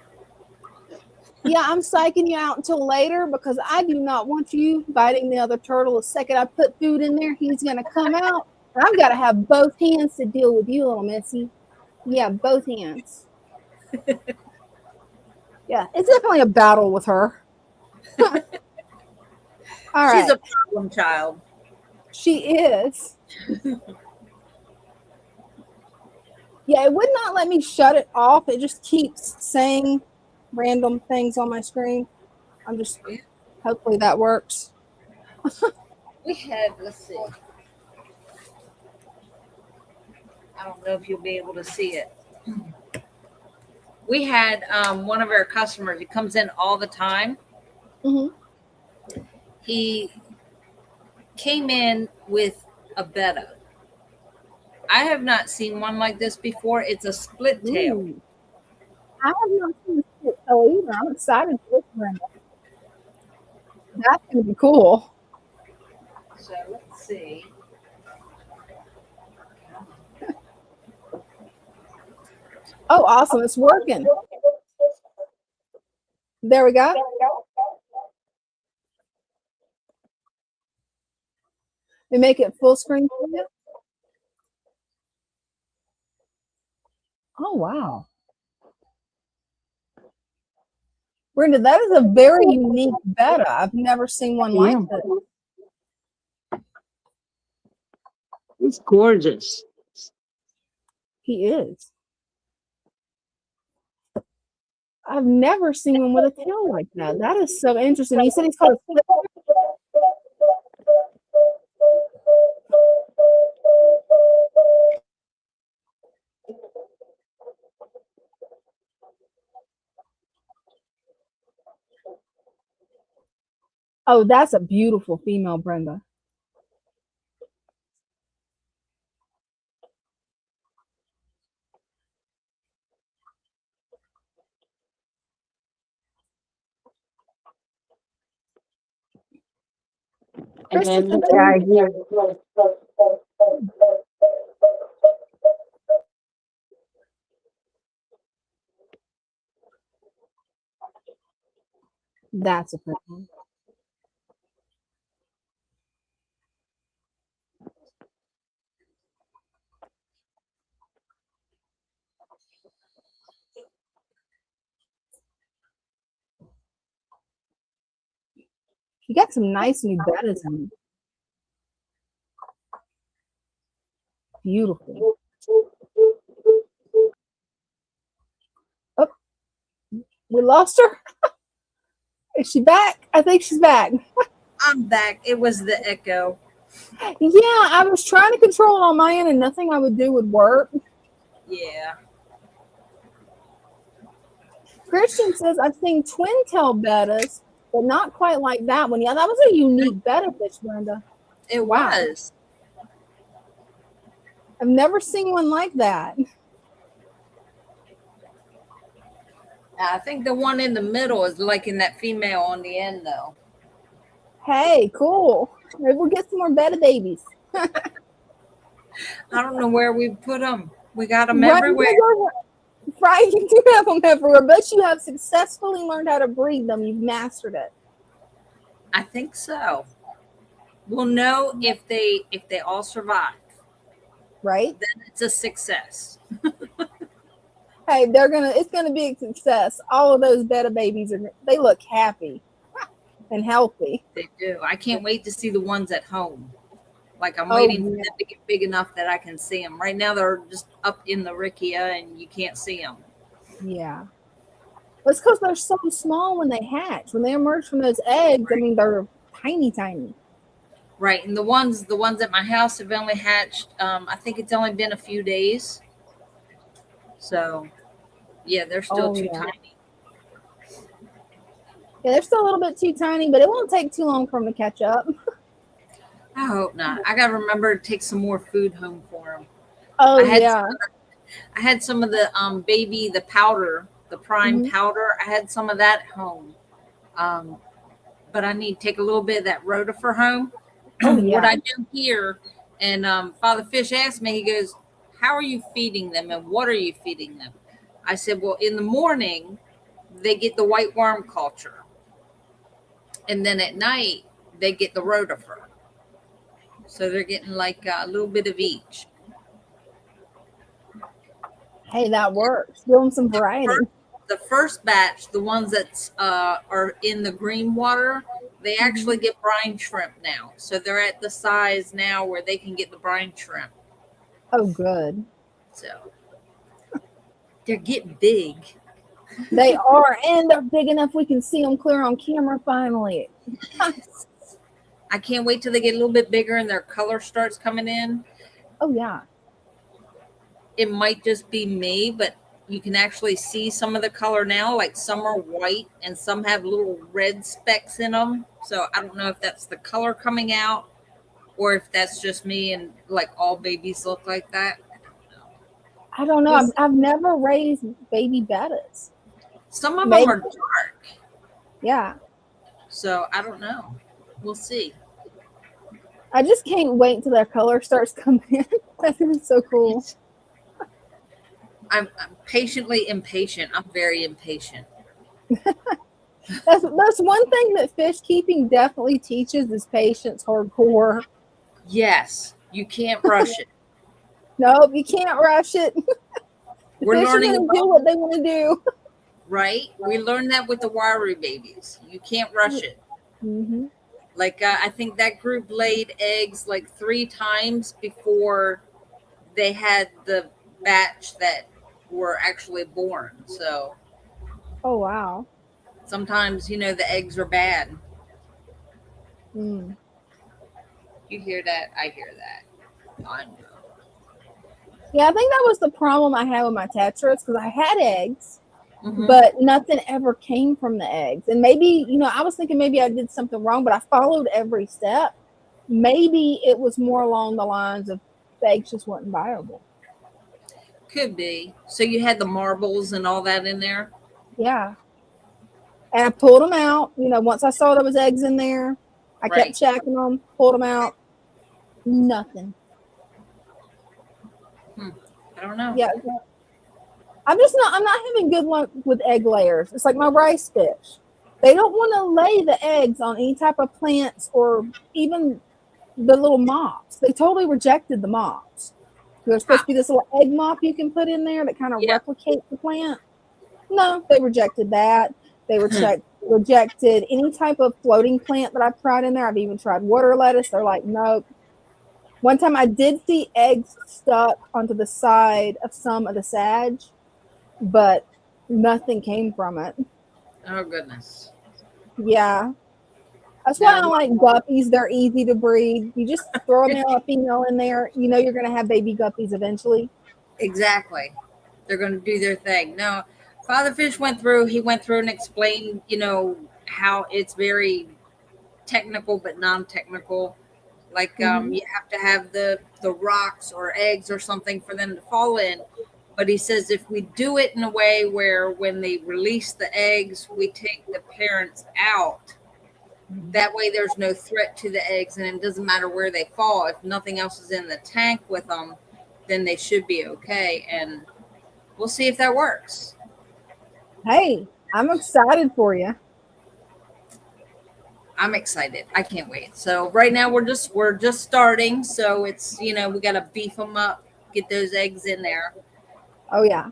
Yeah, I'm psyching you out until later because I do not want you biting the other turtle. The second I put food in there, he's going to come out. And I've got to have both hands to deal with you, little Missy. Yeah, both hands. Yeah, it's definitely a battle with her. All right. She's a problem child. She is. Yeah, it would not let me shut it off. It just keeps saying random things on my screen. I'm just, hopefully that works. We have, let's see. I don't know if you'll be able to see it. We had one of our customers. He comes in all the time. Mhm. He came in with a betta. I have not seen one like this before. It's a split tail. Ooh. I have not seen the split tail either. I'm excited for this one. That's gonna be cool. So let's see. Oh, awesome! It's working. There we go. We make it full screen for you. Oh wow, Brenda, that is a very unique betta. I've never seen one like Yeah. this. It's gorgeous. He is. I've never seen one with a tail like that. That is so interesting. You said he's called. Oh, that's a beautiful female, Brenda. And then Christopher, the guy here. that's a pretty one. You got some nice new bettas in. Beautiful. Oh, we lost her. Is she back? I think she's back. I'm back. It was the echo. Yeah, I was trying to control it on my end, and nothing I would do would work. Yeah. Christian says, I've seen twin tail bettas, but not quite like that one. Yeah, that was a unique betta fish, Brenda. It Wow. was. I've never seen one like that. I think the one in the middle is liking that female on the end, though. Hey, cool. Maybe we'll get some more betta babies. I don't know where we put them. We got them Right, everywhere. Right, you do have them everywhere, but you have successfully learned how to breed them. You've mastered it. I think so. We'll know if they all survive. Right? Then it's a success. Hey, it's gonna be a success. All of those betta babies they look happy and healthy. They do. I can't wait to see the ones at home. Like I'm Oh, waiting for yeah. them to get big enough that I can see them. Right now they're just up in the rickia and you can't see them. Yeah. It's because they're so small when they hatch. When they emerge from those eggs, I mean, they're tiny, tiny. Right. And the ones at my house have only hatched. I think it's only been a few days. So, yeah, they're still too tiny. Yeah, they're still a little bit too tiny, but it won't take too long for them to catch up. I hope not. I got to remember to take some more food home for them. Oh, I had some of the the powder, the prime powder. I had some of that home. But I need to take a little bit of that rotifer home. Oh, yeah. What I do here, and Father Fish asked me, he goes, how are you feeding them and what are you feeding them? I said, well, in the morning, they get the white worm culture. And then at night, they get the rotifer. So they're getting like a little bit of each. Hey, that works. Give them some variety. The first batch, the ones that are in the green water, they actually get brine shrimp now. So they're at the size now where they can get the brine shrimp. Oh, good. So they're getting big. They are, and they're big enough we can see them clear on camera finally. I can't wait till they get a little bit bigger and their color starts coming in. Oh, yeah. It might just be me, but you can actually see some of the color now. Like some are white and some have little red specks in them. So I don't know if that's the color coming out or if that's just me and like all babies look like that. I don't know. I've never raised baby bettas. Some of Maybe. them are dark. Yeah. So I don't know. We'll see. I just can't wait till their color starts coming in. That's gonna be so cool. I'm patiently impatient. I'm very impatient. That's one thing that fish keeping definitely teaches is patience hardcore. Yes, you can't rush it. Nope, you can't rush it. We're Fish are learning gonna do what they want to do. right? We learned that with the wiry babies. You can't rush it. Mm-hmm. Like I think that group laid eggs like 3 times before they had the batch that were actually born. So Oh wow. sometimes, you know, the eggs are bad. Mm. You hear that? I hear that. I know. Yeah, I think that was the problem I had with my tetras because I had eggs, Mhm. but nothing ever came from the eggs. And maybe, you know, I was thinking maybe I did something wrong, but I followed every step. Maybe it was more along the lines of the eggs just weren't viable. Could be. So you had the marbles and all that in there? Yeah. And I pulled them out. You know, once I saw there was eggs in there, I Right. kept checking them, pulled them out. Nothing. I don't know. Yeah. I'm not having good luck with egg layers. It's like my rice fish. They don't want to lay the eggs on any type of plants or even the little mops. They totally rejected the mops. There's supposed to be this little egg mop you can put in there that kind of replicates the plant. No, they rejected that. They rejected any type of floating plant that I've tried in there. I've even tried water lettuce. They're like, nope. One time I did see eggs stuck onto the side of some of the sage, but nothing came from it. Oh goodness. Yeah. That's why I like guppies. They're easy to breed. You just throw a male or female in there. You know you're going to have baby guppies eventually. Exactly. They're going to do their thing. No, Father Fish went through and explained, you know, how it's very technical but non-technical. Like you have to have the rocks or eggs or something for them to fall in. But he says if we do it in a way where when they release the eggs, we take the parents out. That way there's no threat to the eggs and it doesn't matter where they fall. If nothing else is in the tank with them, then they should be okay. And we'll see if that works. Hey, I'm excited for you. I'm excited. I can't wait. So right now we're just starting. So it's, you know, we got to beef them up, get those eggs in there. Oh yeah.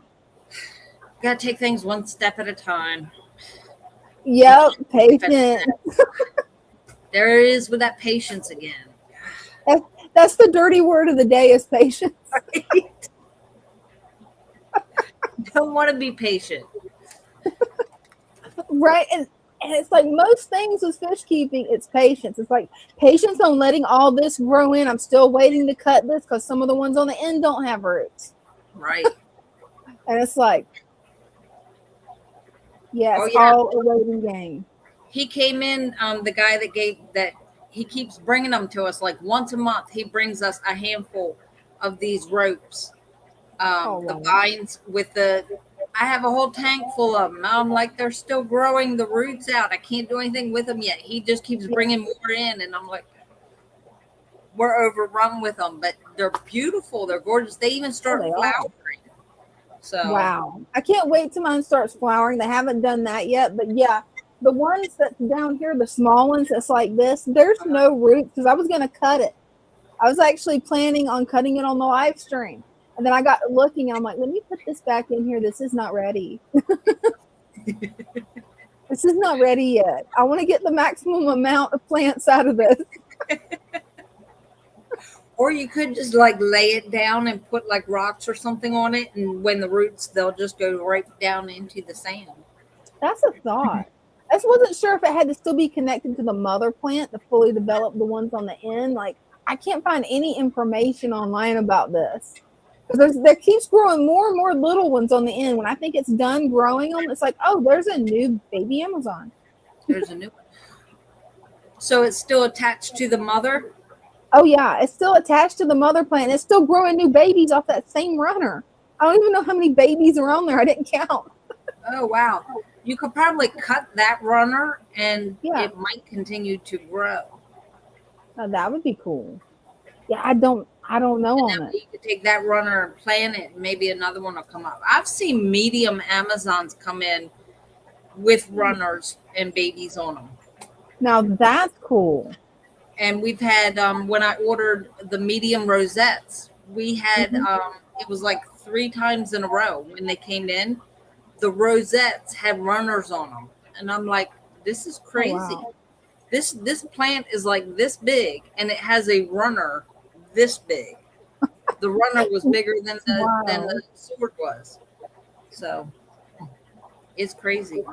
Got to take things one step at a time. Yep, patient. There it is with that patience again. That's the dirty word of the day is patience. Right? Don't want to be patient. Right. And it's like most things with fish keeping, it's patience. It's like patience on letting all this grow in. I'm still waiting to cut this because some of the ones on the end don't have roots. Right. And it's like, yeah, it's all a waiting game. He came in, the guy that he keeps bringing them to us like once a month. He brings us a handful of these ropes, the vines with I have a whole tank full of them. I'm like, they're still growing the roots out. I can't do anything with them yet. He just keeps bringing more in, and I'm like, we're overrun with them, but they're beautiful. They're gorgeous. They even start flowering. So wow, I can't wait till mine starts flowering. They haven't done that yet, but yeah, the ones that's down here, the small ones that's like this, there's no roots because I was going to cut it. I was actually planning on cutting it on the live stream. And then I got looking and I'm like, let me put this back in here. This is not ready. This is not ready yet. I want to get the maximum amount of plants out of this. Or you could just like lay it down and put like rocks or something on it. And when the roots, they'll just go right down into the sand. That's a thought. I just wasn't sure if it had to still be connected to the mother plant to fully develop the ones on the end. Like, I can't find any information online about this. Because there keeps growing more and more little ones on the end. When I think it's done growing them, it's like, oh, there's a new baby Amazon. There's a new one. So it's still attached to the mother? Oh yeah, it's still attached to the mother plant. It's still growing new babies off that same runner. I don't even know how many babies are on there. I didn't count. Oh wow. You could probably cut that runner and Yeah. it might continue to grow. Oh, that would be cool. Yeah, I don't know And on then it. you could take that runner and plant it, and maybe another one will come up. I've seen medium Amazons come in with runners and babies on them. Now that's cool. And we've had when I ordered the medium rosettes, we had it was like 3 times in a row when they came in. The rosettes had runners on them, and I'm like, this is crazy. wow. This plant is like this big, and it has a runner this big. The runner was bigger than the sword was. So it's crazy.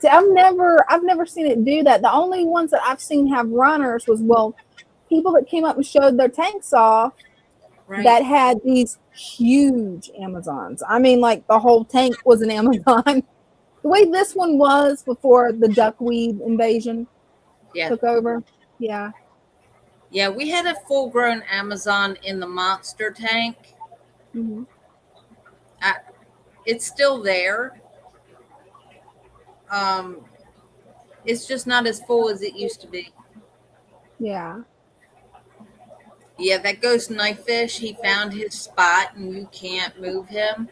See, I've never seen it do that. The only ones that I've seen have runners was people that came up and showed their tanks off Right. that had these huge Amazons. I mean, like the whole tank was an Amazon. The way this one was before the duckweed invasion took over. Yeah. Yeah, we had a full-grown Amazon in the monster tank. Mm-hmm. It's still there. It's just not as full as it used to be. Yeah. Yeah, that ghost knife fish, he found his spot and you can't move him.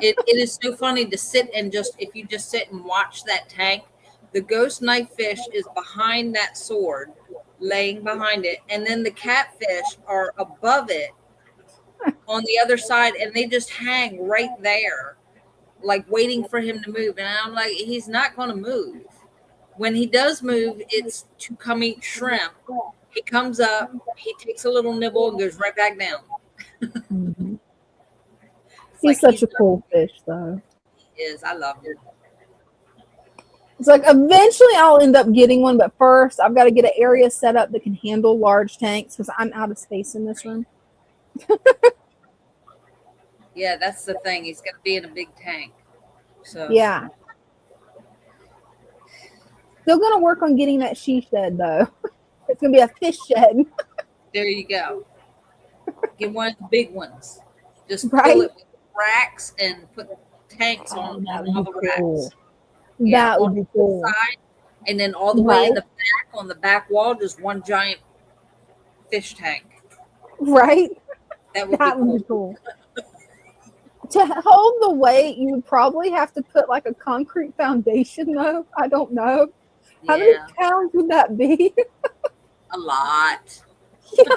It is so funny to sit and if you just sit and watch that tank, the ghost knife fish is behind that sword, laying behind it, and then the catfish are above it on the other side, and they just hang right there, like waiting for him to move. And I'm like, he's not going to move. When he does move, it's to come eat shrimp. He comes up, he takes a little nibble and goes right back down. Mm-hmm. He's such a cool fish, though. He is. I love him. It's like eventually I'll end up getting one, but first I've got to get an area set up that can handle large tanks because I'm out of space in this room. Yeah, that's the thing. He's going to be in a big tank. So yeah. Still going to work on getting that she shed, though. It's going to be a fish shed. There you go. Get one of the big ones. Just Right? fill it with racks and put tanks on all the racks. Yeah, That would be cool. Side, and then all the way in the back, on the back wall, just one giant fish tank. Right? That would be cool. To hold the weight, you would probably have to put like a concrete foundation, though. I don't know. Yeah. How many pounds would that be? A lot. Yeah.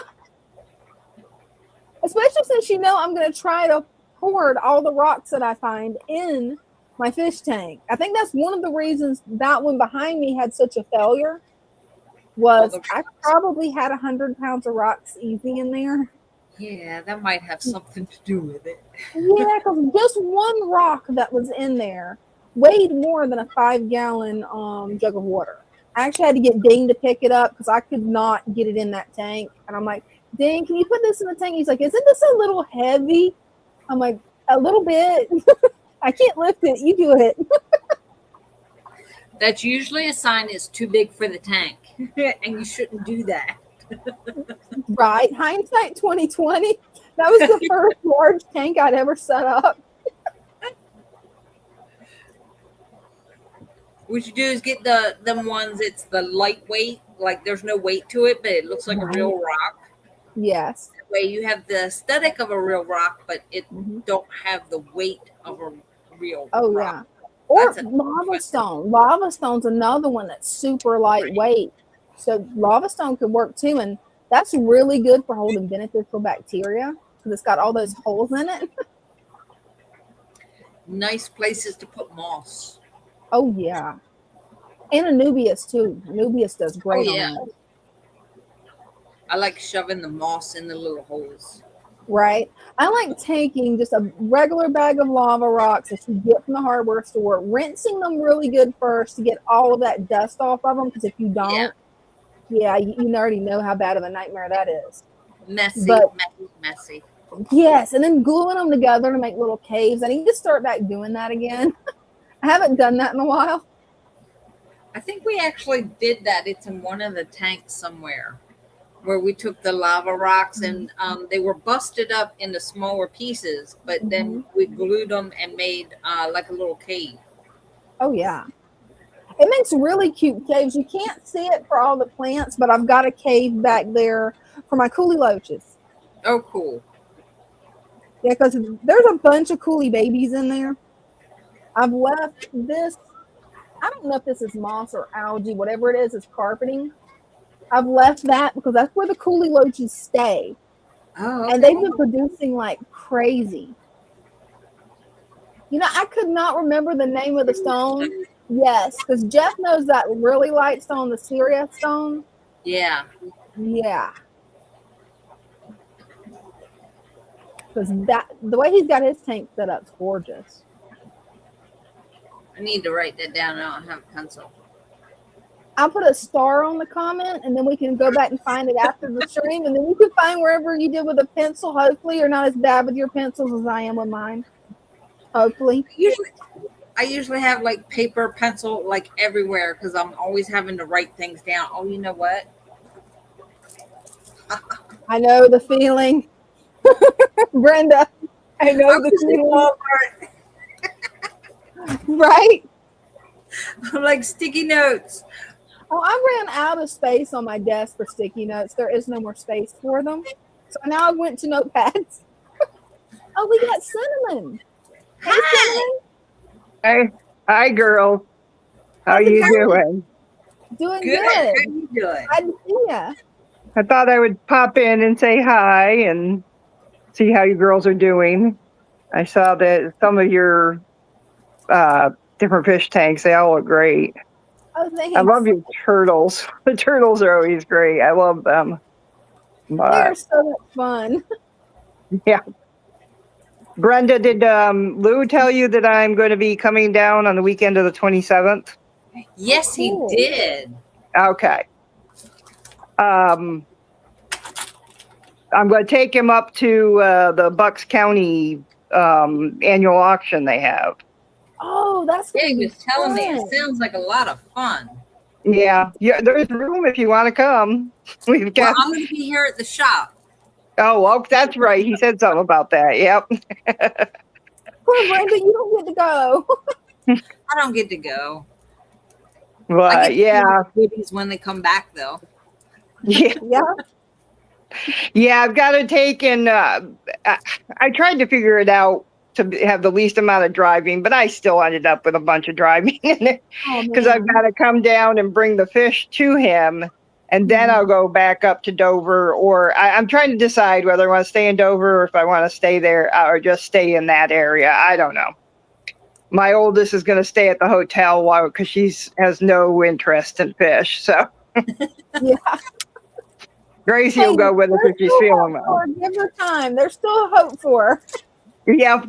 Especially since I'm going to try to hoard all the rocks that I find in my fish tank. I think that's one of the reasons that one behind me had such a failure. Was I probably had 100 pounds of rocks easy in there. Yeah, that might have something to do with it. Yeah, because just one rock that was in there weighed more than a 5-gallon jug of water. I actually had to get Ding to pick it up because I could not get it in that tank. And I'm like, Ding, can you put this in the tank? He's like, isn't this a little heavy? I'm like, a little bit. I can't lift it. You do it. That's usually a sign it's too big for the tank. And you shouldn't do that. Right. Hindsight 2020. That was the first large tank I'd ever set up. What you do is get them ones, it's the lightweight, like there's no weight to it, but it looks like a real rock. Yes. That way you have the aesthetic of a real rock, but it don't have the weight of a real rock. Yeah. Or lava stone. Lava stone's another one that's super lightweight. So lava stone could work too, and that's really good for holding beneficial bacteria because it's got all those holes in it. Nice places to put moss. Oh yeah, and Anubias too. Anubias does great on that. I like shoving the moss in the little holes. Right. I like taking just a regular bag of lava rocks that you get from the hardware store, rinsing them really good first to get all of that dust off of them. Because if you don't, you already know how bad of a nightmare that is. Messy, But messy. Yes, and then gluing them together to make little caves. I need to start back doing that again. I haven't done that in a while. I think we actually did that. It's in one of the tanks somewhere where we took the lava rocks and they were busted up into smaller pieces, but then we glued them and made like a little cave. Oh yeah. It makes really cute caves. You can't see it for all the plants, but I've got a cave back there for my coolie loaches. Oh, cool. Yeah, because there's a bunch of coolie babies in there. I've left this, I don't know if this is moss or algae, whatever it is carpeting. I've left that because that's where the coolie loaches stay. Oh, okay. And they've been producing like crazy. You know, I could not remember the name of the stone. Yes, because Jeff knows that really light stone, the Syria stone. Yeah. Yeah. Because that the way he's got his tank set up is gorgeous. I need to write that down. I don't have a pencil. I'll put a star on the comment, and then we can go back and find it after the stream, and then you can find wherever you did with a pencil. Hopefully, you're not as bad with your pencils as I am with mine. Hopefully. I usually have like paper, pencil, like everywhere because I'm always having to write things down. Oh, you know what? I know the feeling. Brenda, I know the feeling. Right? I'm like sticky notes. Oh, I ran out of space on my desk for sticky notes. There is no more space for them. So now I went to notepads. Oh, we got Cinnamon. Hey, Cinnamon. Hi, girls. How you doing? Doing Good. good. How you doing? I see ya. I thought I would pop in and say hi and see how you girls are doing. I saw that some of your different fish tanks, they all look great. Oh, thanks. I love your turtles. The turtles are always great. I love them. They're But, so much fun. yeah. Brenda, did Lou tell you that I'm going to be coming down on the weekend of the 27th? Yes, Cool. he did. Okay. I'm going to take him up to the Bucks County annual auction they have. Oh, that's Yeah, gonna he be was telling me. fun. It sounds like a lot of fun. Yeah, there's room if you want to come. We've Well, got. I'm going to be here at the shop. Oh, well, that's right. He said something about that. Yep. Poor Brenda, you don't get to go. I don't get to go. I But get to yeah, do the goodies when they come back, though. yeah, Yeah. yeah. I've got to take and I tried to figure it out to have the least amount of driving, but I still ended up with a bunch of driving Oh, because I've man. got to come down and bring the fish to him. And then I'll go back up to Dover, or I'm trying to decide whether I want to stay in Dover or if I want to stay there or just stay in that area. I don't know. My oldest is going to stay at the hotel because she has no interest in fish. So Yeah. Gracie will go with us if she's feeling well. Give her time. There's still hope for her. Yeah,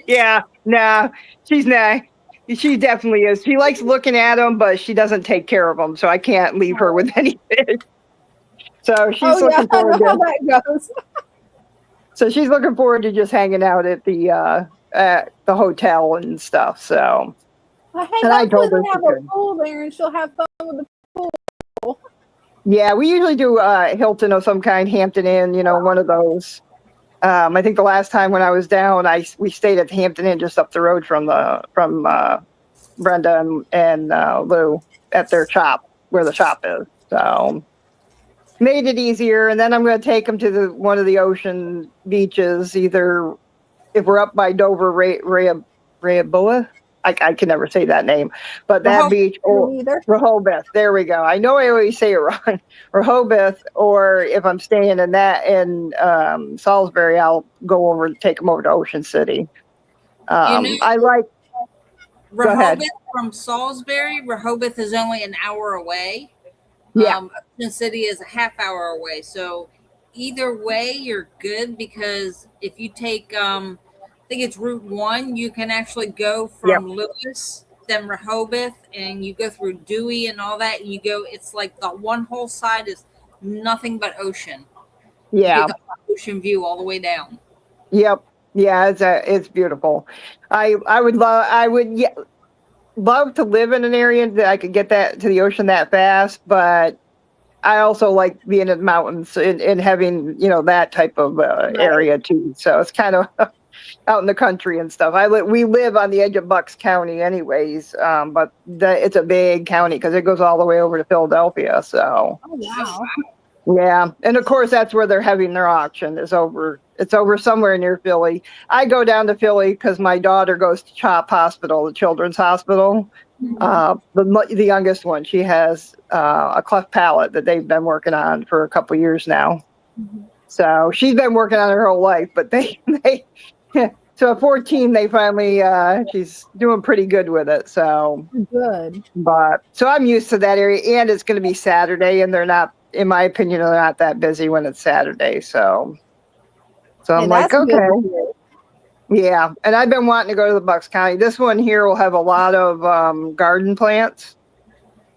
yeah. Nah, she's not. She definitely is. She likes looking at them, but she doesn't take care of them. So I can't leave her with any fish. So she's looking I know forward how to. that goes. So she's looking forward to just hanging out at the hotel and stuff. So. Well, hey, And I hopefully told her they she have a could. pool there and she'll have fun with the pool. Yeah, we usually do Hilton of some kind, Hampton Inn, one of those. I think the last time when I was down, we stayed at the Hampton Inn just up the road from Brenda and Lou at their shop where the shop is. So made it easier. And then I'm going to take them to one of the ocean beaches, either if we're up by Dover, Rehoboth. I can never say that name, but that beach or Rehoboth. There we go. I know I always say it wrong. Rehoboth, or if I'm staying in Salisbury, I'll go over and take them over to Ocean City. I like Rehoboth from Salisbury. Rehoboth is only an hour away. Yeah. Ocean City is a half hour away. So either way, you're good because if you take I think it's Route 1. You can actually go from Lewis, then Rehoboth, and you go through Dewey and all that. And you go, it's like the one whole side is nothing but ocean. Yeah. You get the ocean view all the way down. Yep. Yeah, it's beautiful. I would love to live in an area that I could get that to the ocean that fast, but I also like being in the mountains and having, that type of area too. So it's kind of out in the country and stuff. We live on the edge of Bucks County anyways, but it's a big county because it goes all the way over to Philadelphia. So, Oh wow. yeah. And of course, that's where they're having their auction. It's over somewhere near Philly. I go down to Philly because my daughter goes to CHOP Hospital, the Children's Hospital. The youngest one, she has a cleft palate that they've been working on for a couple years now. So she's been working on her whole life, but they so at 14, they finally, she's doing pretty good with it. So good. But so I'm used to that area, and it's going to be Saturday, and they're not, in my opinion, they're not that busy when it's Saturday. So I'm like, okay. Yeah, and I've been wanting to go to the Bucks County. This one here will have a lot of garden plants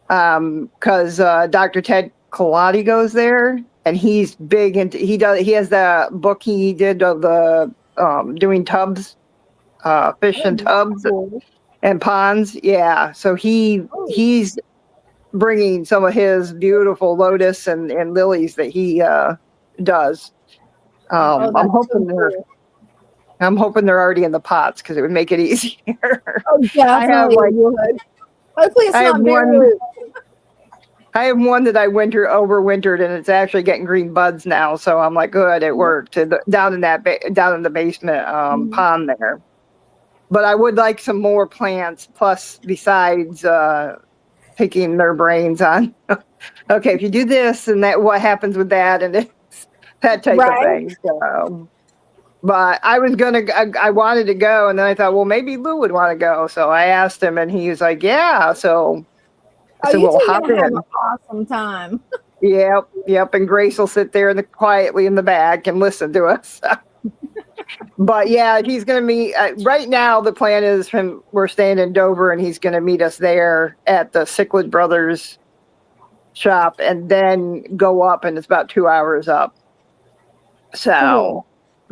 because Dr. Ted Colati goes there, and he's big into. He has the book he did of the doing tubs, fish in tubs and ponds. Yeah, so he's bringing some of his beautiful lotus and lilies that he does. I'm hoping they're already in the pots because it would make it easier. Oh, definitely would. Hopefully it's not bare root. I have one that I overwintered, and it's actually getting green buds now. So I'm like, good, it worked. Down in the basement pond there. But I would like some more plants. Plus, besides picking their brains on, okay, if you do this and that, what happens with that, and it's that type of thing. So. But I wanted to go, and then I thought, well, maybe Lou would want to go. So I asked him, and he was like, yeah. So we'll hop in. Have an awesome time. Yep. And Grace will sit there quietly in the back and listen to us. But yeah, he's going to meet. Right now, the plan is we're staying in Dover, and he's going to meet us there at the Cichlid Brothers shop, and then go up, and it's about 2 hours up. So.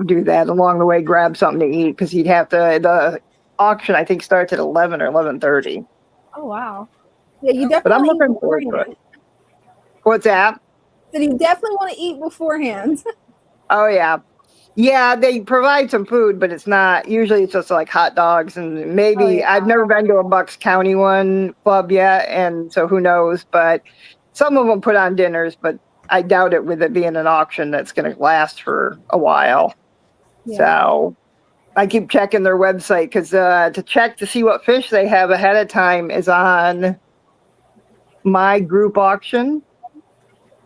Do that along the way, grab something to eat because he'd have to. The auction I think starts at 11 or 11:30. Oh wow! Yeah, you definitely. But I'm looking forward to it. What's that? So you definitely want to eat beforehand. Oh yeah. They provide some food, but it's not. Usually, it's just like hot dogs and maybe. Oh, yeah. I've never been to a Bucks County one club yet, and so who knows? But some of them put on dinners, but I doubt it with it being an auction that's going to last for a while. Yeah. So I keep checking their website because to check to see what fish they have ahead of time is on mygroupauction.com.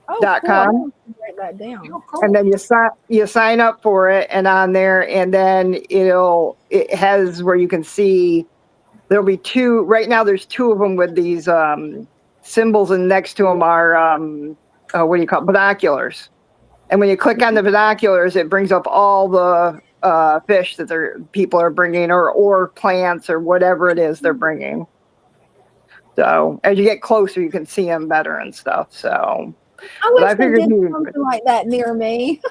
Cool. Write that down. And then you sign up for it, and on there, and then it has where you can see there'll be two. Right now, there's two of them with these symbols, and next to them are what do you call it? Binoculars. And when you click on the binoculars, it brings up all the fish that people are bringing, or plants, or whatever it is they're bringing. So as you get closer, you can see them better and stuff. So I wish they did something like that near me.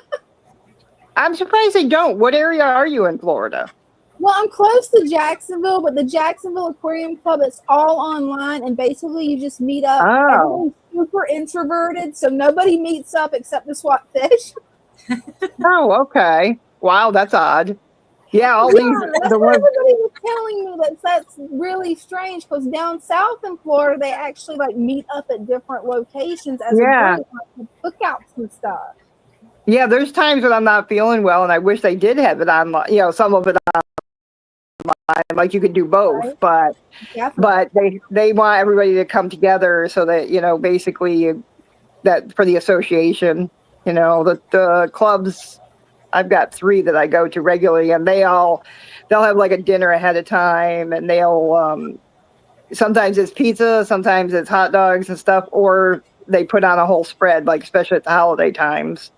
I'm surprised they don't. What area are you in Florida? Well, I'm close to Jacksonville, but the Jacksonville Aquarium Club, it's all online, and basically you just meet up. Everyone's super introverted, so nobody meets up except to swap fish. Oh, okay. Wow, that's odd. Yeah, That's what everybody was telling me. That's really strange because down south in Florida, they actually meet up at different locations as a group, cookouts and stuff. Yeah, there's times when I'm not feeling well, and I wish they did have it online. Some of it online, like you could do both, but they want everybody to come together so that basically that for the association, the clubs. I've got 3 that I go to regularly, and they'll have a dinner ahead of time, and they'll sometimes it's pizza, sometimes it's hot dogs and stuff, or they put on a whole spread, especially at the holiday times.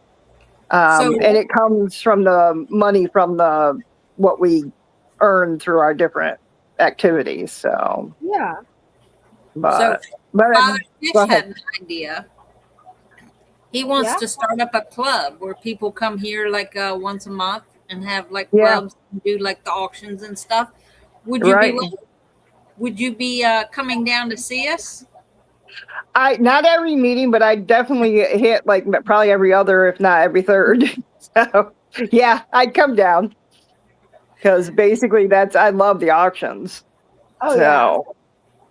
And it comes from the money from what we earn through our different activities. So yeah. Father Fish had an idea. He wants to start up a club where people come here once a month and have like Yeah. clubs and do like the auctions and stuff. Would you Right. would you be coming down to see us? I not every meeting, but I definitely hit like probably every other, if not every third. So yeah, I'd come down because basically I love the auctions. Oh So yeah.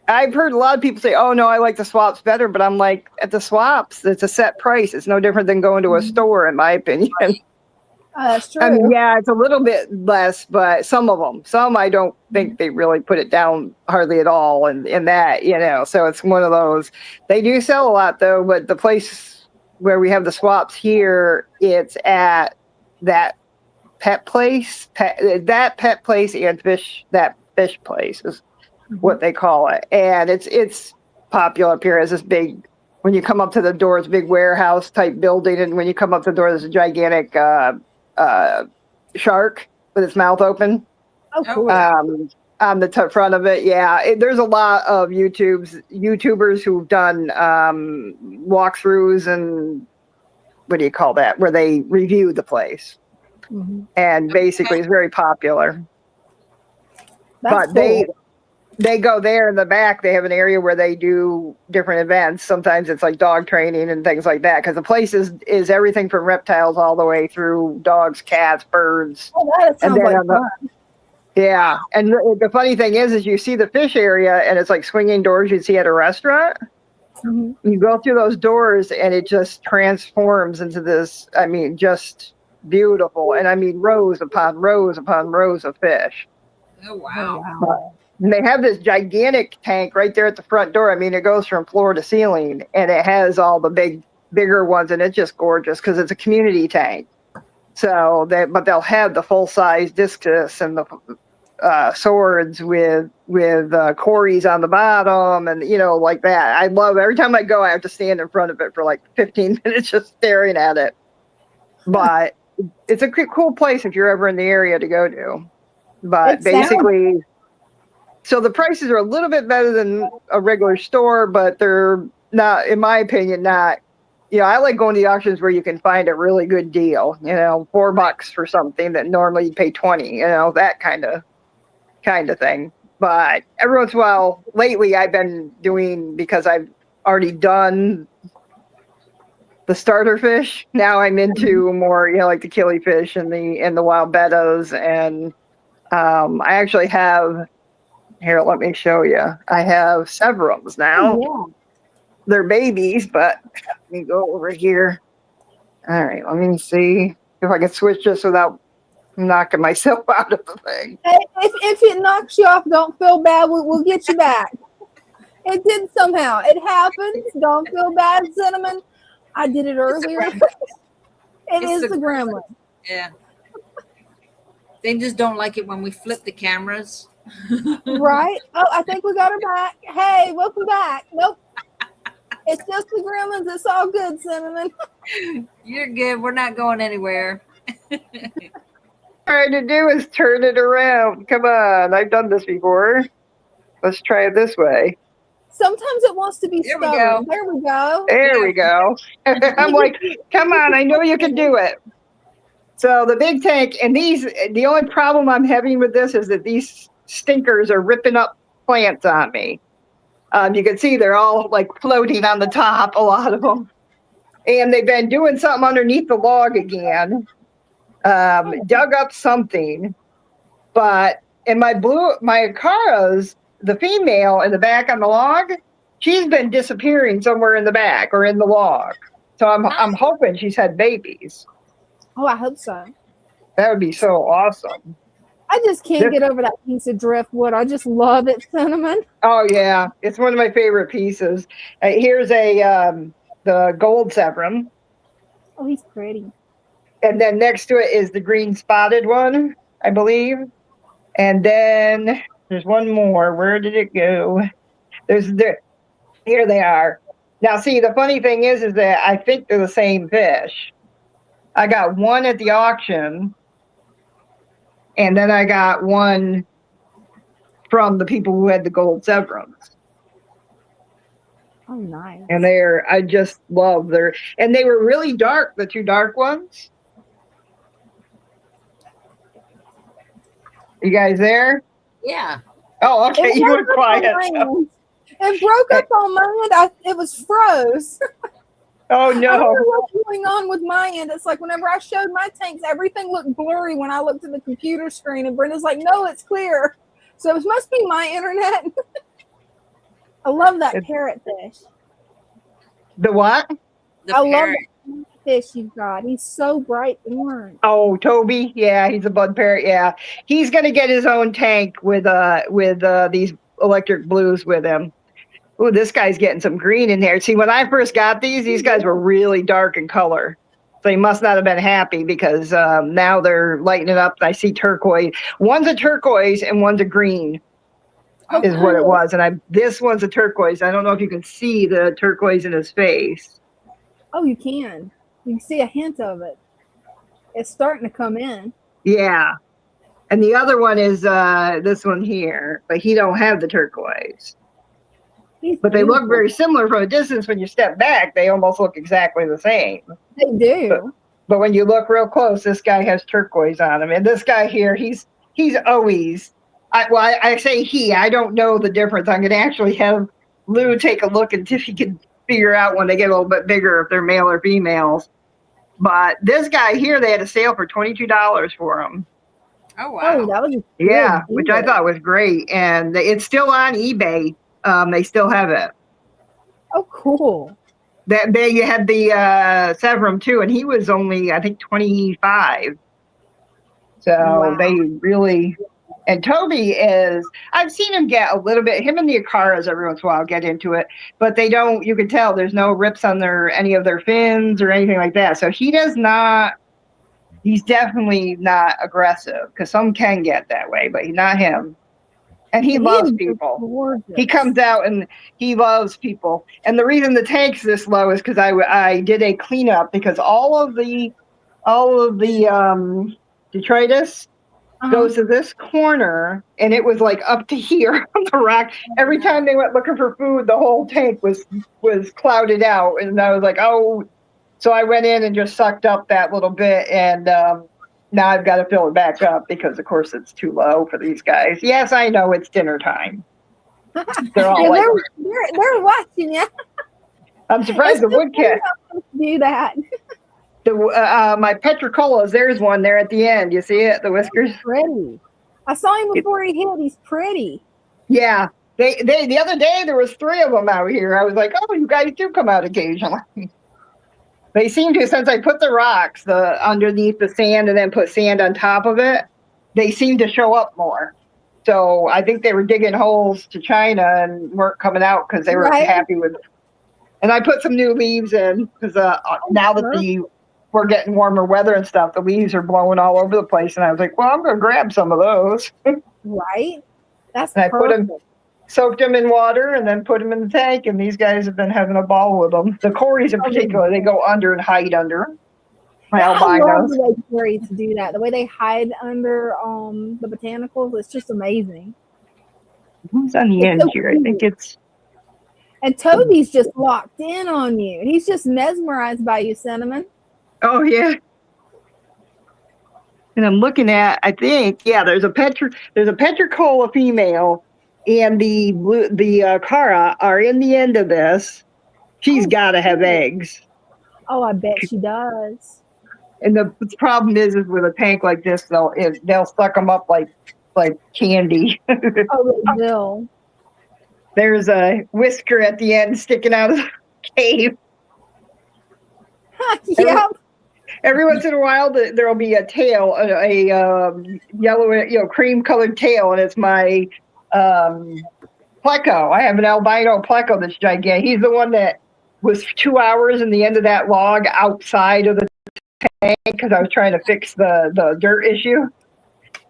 I've heard a lot of people say, "Oh no, I like the swaps better," but I'm like, at the swaps, it's a set price. It's no different than going to a store, in my opinion. That's true. I mean, yeah, it's a little bit less, but some I don't think they really put it down hardly at all. And in that, so it's one of those. They do sell a lot though, but the place where we have the swaps here, it's at that pet place, that pet place and that fish place is what they call it. And it's popular up here as this big, when you come up to the door, it's a big warehouse type building. And when you come up to the door, there's a gigantic shark with its mouth open. Oh, cool. On the front of it. Yeah. There's a lot of YouTubers who've done walkthroughs and what do you call that? Where they review the place. Mm-hmm. And basically it's very popular. That's but cool. they go there in the back. They have an area where they do different events. Sometimes it's like dog training and things like that. Because the place is everything from reptiles all the way through dogs, cats, birds. Oh, that sounds like fun. Yeah. And the funny thing is you see the fish area and it's like swinging doors you'd see at a restaurant. Mm-hmm. You go through those doors and it just transforms into this, I mean, just beautiful. And I mean, rows upon rows upon rows of fish. Oh, wow. And they have this gigantic tank right there at the front door. I mean, it goes from floor to ceiling and it has all the bigger ones and it's just gorgeous because it's a community tank. So but they'll have the full size discus and the swords with cories on the bottom and like that. I love every time I go I have to stand in front of it for like 15 minutes just staring at it. But it's a cool place if you're ever in the area to go to. But basically so the prices are a little bit better than a regular store, but they're not, in my opinion, not. I like going to the auctions where you can find a really good deal. $4 for something that normally you pay 20. That kind of thing. But every once in a while, lately, I've been doing, because I've already done the starter fish. Now I'm into more, like the killifish and the wild bettas, and I actually have. Here, let me show you. I have severums now. Oh, yeah. They're babies, but let me go over here. All right, let me see if I can switch this without knocking myself out of the thing. Hey, if it knocks you off, don't feel bad. We'll get you back. It did somehow. It happens. Don't feel bad, Cinnamon. I did it earlier. It's the gremlin. Yeah. They just don't like it when we flip the cameras. Right? Oh, I think we got her back. Hey, welcome back. Nope. It's just the gremlins. It's all good, Cinnamon. You're good. We're not going anywhere. Trying to do is turn it around. Come on. I've done this before. Let's try it this way. Sometimes it wants to be There we stubborn. go. There we go. There we go. I'm like, come on. I know you can do it. So the big tank, and the only problem I'm having with this is that these stinkers are ripping up plants on me. You can see they're all like floating on the top, a lot of them. And they've been doing something underneath the log again. Dug up something. But in my Akara's, the female in the back on the log, she's been disappearing somewhere in the back or in the log. So I'm hoping she's had babies. Oh, I hope so. That would be so awesome. I just can't get over that piece of driftwood. I just love it, Cinnamon. Oh yeah, it's one of my favorite pieces. Here's the gold severum. Oh, he's pretty. And then next to it is the green spotted one, I believe. And then there's one more. Where did it go? Here they are. Now, see, the funny thing is that I think they're the same fish. I got one at the auction. And then I got one from the people who had the gold severums. Oh, nice. And I just love and they were really dark, the two dark ones. You guys there? Yeah. Oh, okay. You were broke up on quiet. my end. It broke up on my end. It was froze. Oh I don't no. know what's going on with my end. It's like whenever I showed my tanks, everything looked blurry when I looked at the computer screen, and Brenda's like, "No, it's clear." So it must be my internet. I love that parrotfish. The what? The I love parrot. that fish you've got. He's so bright orange. Oh, Toby. Yeah, he's a bud parrot. Yeah, he's gonna get his own tank with these electric blues with him. Oh, this guy's getting some green in there. See, when I first got these guys were really dark in color. So he must not have been happy because now they're lightening up. I see turquoise. One's a turquoise and one's a green is what it was. And this one's a turquoise. I don't know if you can see the turquoise in his face. Oh, you can. You can see a hint of it. It's starting to come in. Yeah. And the other one is this one here, but he don't have the turquoise. But they look very similar from a distance. When you step back, they almost look exactly the same. They do. But when you look real close, this guy has turquoise on him. And this guy here, he's always, I say he, I don't know the difference. I'm going to actually have Lou take a look and see if he can figure out when they get a little bit bigger, if they're male or females. But this guy here, they had a sale for $22 for him. Oh, wow. Oh, that was Yeah, which I thought was great. And it's still on eBay. They still have it. Oh, cool. That they had the Severum too, and he was only, I think, 25. So they really, and Toby is, I've seen him get a little bit, him and the Akaras every once in a while get into it, but they don't, you can tell there's no rips on any of their fins or anything like that. So he does not, he's definitely not aggressive, because some can get that way, but not him. And he loves people. Gorgeous. He comes out and he loves people. And the reason the tank's this low is because I did a cleanup, because all of the detritus goes to this corner, and it was like up to here on the rock. Every time they went looking for food, the whole tank was clouded out, and I was like, oh. So I went in and just sucked up that little bit, and now I've got to fill it back up because, of course, it's too low for these guys. Yes, I know it's dinner time. They're all they're watching you. I'm surprised the woodcat do that. My petricolas, there's one there at the end. You see it? The whiskers. He's pretty. I saw him before he hit. He's pretty. Yeah. They the other day there was 3 of them out here. I was like, oh, you guys do come out occasionally. They seem to, since I put the rocks underneath the sand and then put sand on top of it, they seem to show up more. So I think they were digging holes to China and weren't coming out because they were happy with it. And I put some new leaves in because now that we're getting warmer weather and stuff, the leaves are blowing all over the place. And I was like, well, I'm going to grab some of those. Right? That's and I soaked them in water and then put them in the tank, and these guys have been having a ball with them. The Corys in particular, they go under and hide under. My albinos. I love the way Corys do that. The way they hide under the botanicals, it's just amazing. Who's on the end here? I think it's... And Toby's just locked in on you. He's just mesmerized by you, Cinnamon. Oh, yeah. And I'm looking at, I think, yeah, there's a petricola female, and the Cara are in the end of this. She's got to have eggs. Oh, I bet she does. And the problem is with a tank like this, they'll suck them up like candy. Oh, they will. There's a whisker at the end sticking out of the cave. Yep. Every once in a while, there'll be a tail, a yellow, cream-colored tail, and it's my pleco. I have an albino pleco that's gigantic. He's the one that was 2 hours in the end of that log outside of the tank because I was trying to fix the dirt issue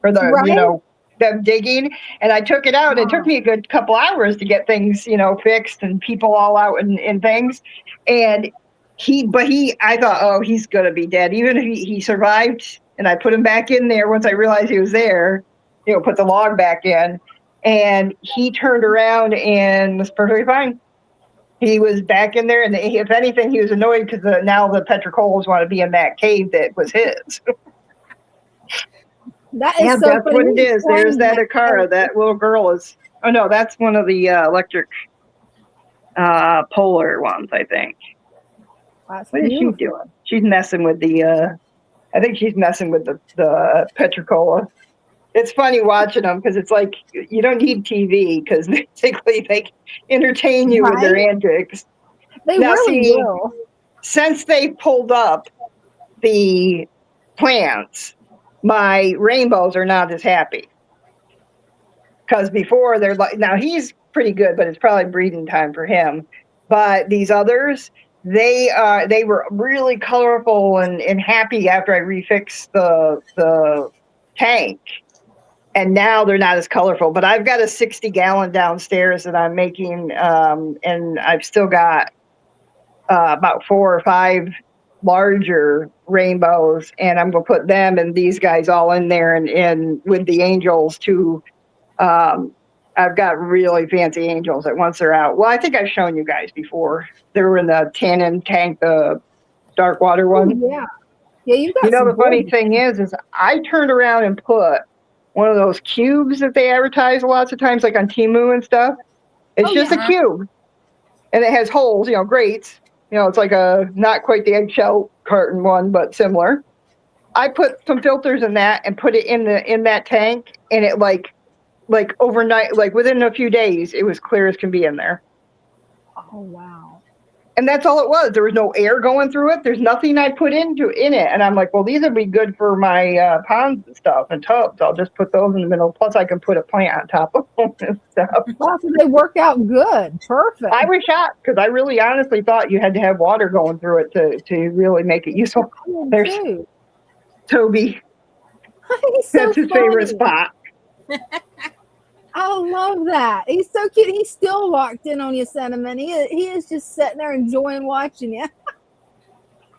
or them digging, and I took it out. And it took me a good couple hours to get things fixed and people all out and things. And I thought, oh, he's gonna be dead. Even if he survived, and I put him back in there once I realized he was there, put the log back in, and he turned around and was perfectly fine. He was back in there, and if anything, he was annoyed because now the petricolas want to be in that cave that was his. That is Yeah, so that's funny. what it You is. There's explained that Akara. That little girl is. Oh no, that's one of the electric polar ones, I think. That's What is she beautiful. doing? She's messing with the. I think she's messing with the Petricola. It's funny watching them because it's like you don't need TV because basically they entertain you with their Right? antics. They Now, really see, will. since they pulled up the plants, my rainbows are not as happy. Because before they're like, now he's pretty good, but it's probably breeding time for him. But these others, they were really colorful and happy after I refixed the tank. And now they're not as colorful. But I've got a 60-gallon downstairs that I'm making, and I've still got about 4 or 5 larger rainbows, and I'm gonna put them and these guys all in there, and with the angels too. I've got really fancy angels that once they're out. Well, I think I've shown you guys before. They were in the tannin tank, the dark water Oh, one. yeah. Yeah, you've got You know, some the funny gorgeous- thing is I turned around and put one of those cubes that they advertise lots of times, like on Temu and stuff. It's Oh, just yeah. a cube, and it has holes, grates. It's like a not quite the eggshell carton one, but similar. I put some filters in that and put it in that tank, and it like overnight, like within a few days, it was clear as can be in there. Oh, wow. And that's all it was. There was no air going through it. There's nothing I put in it. And I'm like, well, these would be good for my ponds and stuff and tubs. I'll just put those in the middle. Plus, I can put a plant on top of them and stuff. Wow, so they work out good. Perfect. I was shocked because I really honestly thought you had to have water going through it to really make it useful. There's too. Toby. He's so That's his funny. favorite spot. I love that. He's so cute. He's still locked in on you, Cinnamon. He is just sitting there enjoying watching you.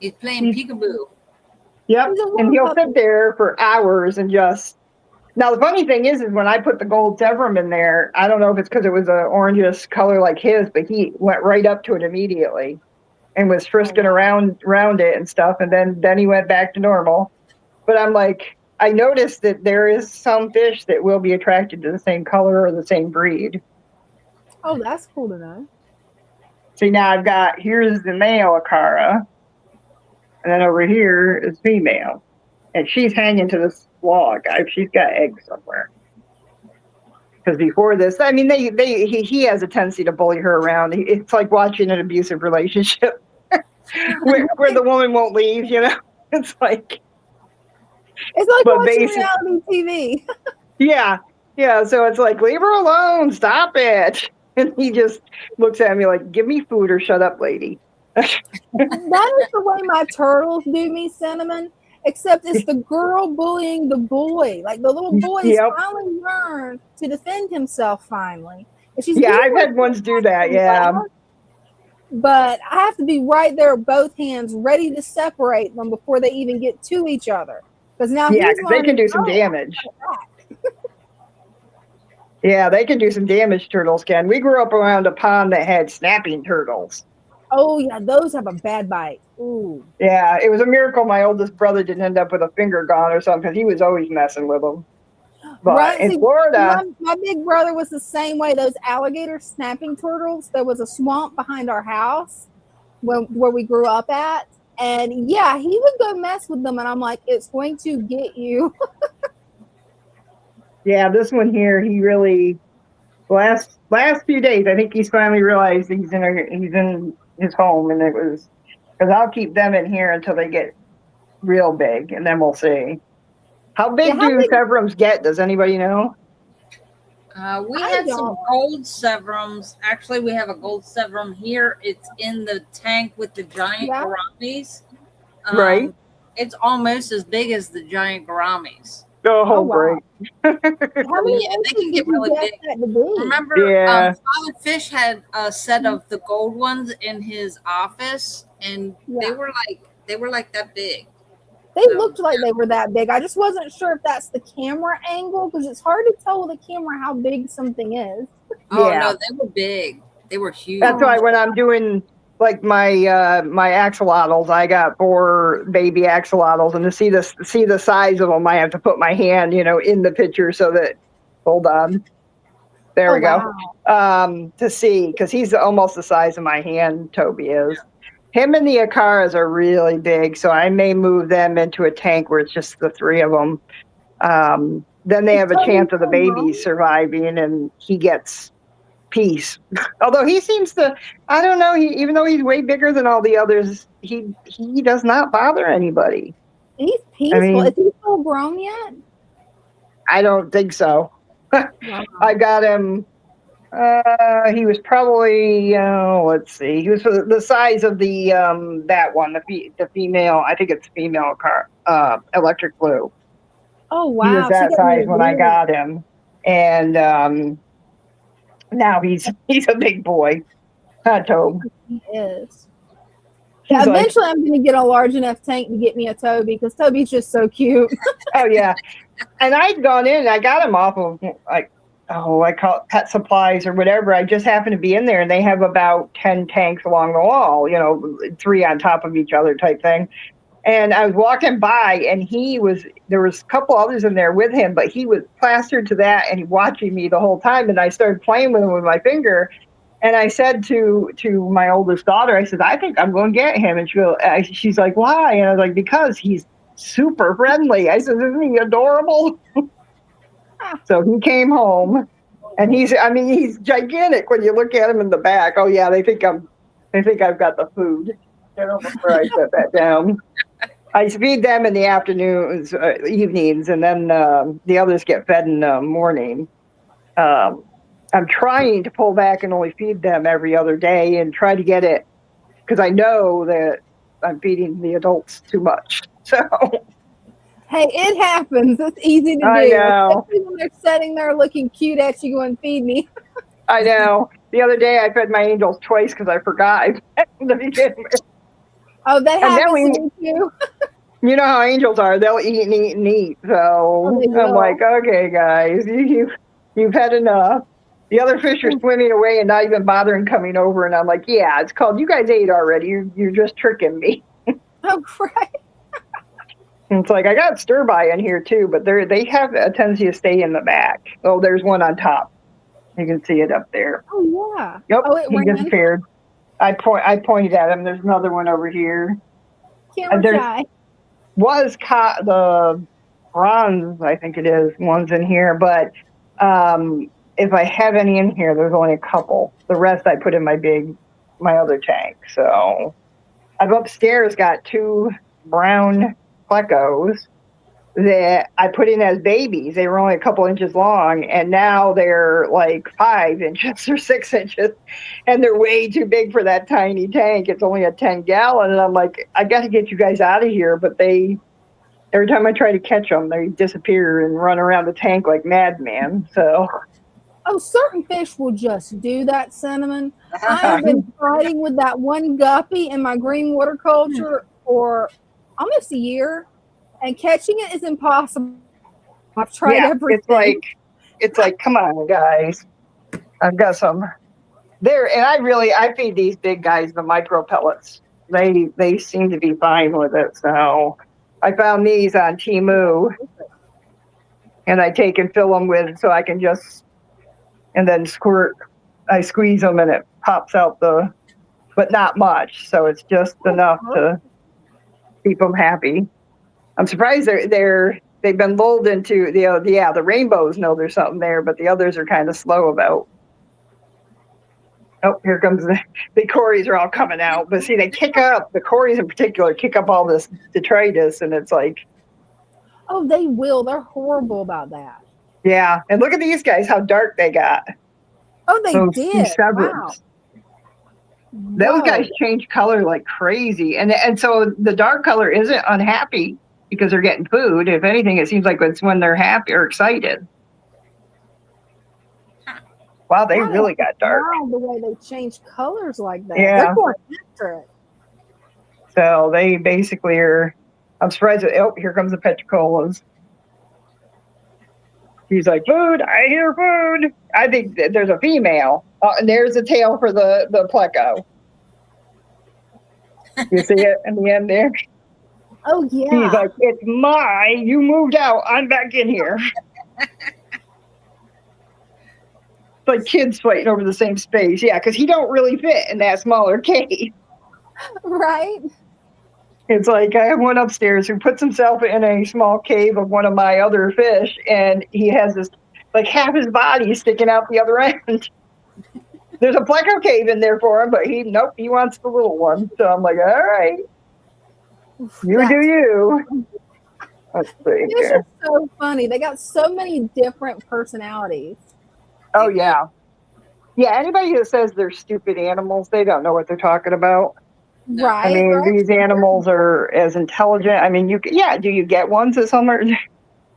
He's playing peekaboo. Yep. He's a And he'll little sit there for hours and just. Now, the funny thing is when I put the gold severum in there, I don't know if it's because it was an orangish color like his, but he went right up to it immediately and was frisking around it and stuff. And then he went back to normal. But I'm like, I noticed that there is some fish that will be attracted to the same color or the same breed. Oh, that's cool to know. See, now here's the male Akara, and then over here is female. And she's hanging to this log. She's got eggs somewhere. Because before this, I mean, he has a tendency to bully her around. It's like watching an abusive relationship where the woman won't leave, It's like... It's like But watching reality TV. Yeah. So it's like, leave her alone. Stop it. And he just looks at me like, give me food or shut up, lady. That is the way my turtles do me, Cinnamon. Except it's the girl bullying the boy. Like the little boy's finally learned to defend himself finally. And she's I've had ones do that. Yeah. But I have to be right there with both hands ready to separate them before they even get to each other. Because now they can do some damage. Yeah, they can do some damage, turtles can. We grew up around a pond that had snapping turtles. Oh, yeah, those have a bad bite. Ooh. Yeah, it was a miracle my oldest brother didn't end up with a finger gone or something because he was always messing with them. But right, in Florida... My big brother was the same way. Those alligator snapping turtles, there was a swamp behind our house where we grew up at. And yeah, he would go mess with them, and I'm like, it's going to get you. Yeah, this one here, he really last few days, I think he's finally realized he's in his home, and it was because I'll keep them in here until they get real big, and then we'll see. How big do severums get? Does anybody know? We had some gold severums. Actually, we have a gold severum here. It's in the tank with the giant gouramis. Right. It's almost as big as the giant gouramis. Oh, great. How many they can get really big. Remember, Father Fish had a set of the gold ones in his office, and they were like that big. They looked like they were that big. I just wasn't sure if that's the camera angle because it's hard to tell with a camera how big something is. Oh no, they were big. They were huge. That's why when I'm doing like my axolotls. I got 4 baby axolotls, and to see the size of them, I have to put my hand, in the picture so that. Hold on. There we go. Wow. To see, because he's almost the size of my hand. Toby is. Him and the Akaras are really big, so I may move them into a tank where it's just the 3 of them. Then they have a chance of the babies surviving, and he gets peace. Although he seems to, I don't know, even though he's way bigger than all the others, he does not bother anybody. He's peaceful. Is he full grown yet? I don't think so. Wow. I got him. He was probably let's see. He was the size of the that one, the female. I think it's female car, electric blue. Oh wow. He was that size when I got him, and now he's a big boy. Tobe. He is. Yeah, eventually, I'm going to get a large enough tank to get me a Toby because Toby's just so cute. Oh yeah, and I'd gone in and I got him off of I call it Pet Supplies or whatever. I just happened to be in there, and they have about 10 tanks along the wall, 3 on top of each other type thing. And I was walking by, and there was a couple others in there with him, but he was plastered to that, and he watching me the whole time. And I started playing with him with my finger. And I said to my oldest daughter, I said, I think I'm going to get him. And she's like, why? And I was like, because he's super friendly. I said, isn't he adorable? So he came home, and he's gigantic when you look at him in the back. Oh yeah, they think I've got the food. I don't know where I set that down. I feed them in the afternoons, evenings, and then the others get fed in the morning. I'm trying to pull back and only feed them every other day and try to get it, because I know that I'm feeding the adults too much. So, hey, it happens. It's easy to do. I know. Especially when they're sitting there looking cute at you going, feed me. I know. The other day I fed my angels twice because I forgot. Oh, that happens to me too. You know how angels are. They'll eat and eat and eat. So I'm like, okay, guys, you've had enough. The other fish are swimming away and not even bothering coming over. And I'm like, yeah, it's called, you guys ate already. You're just tricking me. Oh, great. And it's like, I got stir by in here too, but they have a tendency to stay in the back. Oh, there's one on top. You can see it up there. Oh, yeah. Yep, Oh, he disappeared. I pointed at him. There's another one over here. There was the bronze, I think it is, one's in here, but if I have any in here, there's only a couple. The rest I put in my other tank. So I've upstairs got 2 brown plecos that I put in as babies. They were only a couple inches long, and now they're like 5 inches or 6 inches, and they're way too big for that tiny tank. It's only a 10-gallon, and I'm like, I got to get you guys out of here. But every time I try to catch them, they disappear and run around the tank like madmen. So. Oh, certain fish will just do that, Cinnamon. I have been fighting with that one guppy in my green water culture for almost a year, and catching it is impossible. I've tried everything. It's like, come on, guys. I've got some there, and I feed these big guys the micro pellets. They seem to be fine with it. So I found these on Temu, and I take and fill them with, so I can just. And then I squeeze them and it pops out but not much. So it's just enough to keep them happy. I'm surprised they've been lulled into the rainbows know there's something there, but the others are kind of slow about. Oh, here comes the cories are all coming out. But see, they kick up, the cories in particular, kick up all this detritus, and it's like. Oh, they will. They're horrible about that. Yeah, and look at these guys, how dark they got. Oh, they did. Wow. Those guys change color like crazy. And so the dark color isn't unhappy because they're getting food. If anything, it seems like it's when they're happy or excited. Wow, they really got dark. Wow, the way they change colors like that. Yeah. They're going after it. So they basically are, I'm surprised here comes the petricolas. He's like, food, I hear food. I think there's a female. And there's a tail for the pleco. You see it in the end there? Oh He's yeah. like, it's mine. You moved out. I'm back in here. It's like kids fighting over the same space. Yeah, because he don't really fit in that smaller cave. Right. It's like I have one upstairs who puts himself in a small cave of one of my other fish, and he has this like half his body sticking out the other end. There's a pleco cave in there for him, but he wants the little one. So I'm like, all right, you do you. Let's see It's here. just so funny. They got so many different personalities. Oh yeah. Yeah, anybody that says they're stupid animals, they don't know what they're talking about. Right. I mean, right? these animals are as intelligent. I mean, do you get ones that some are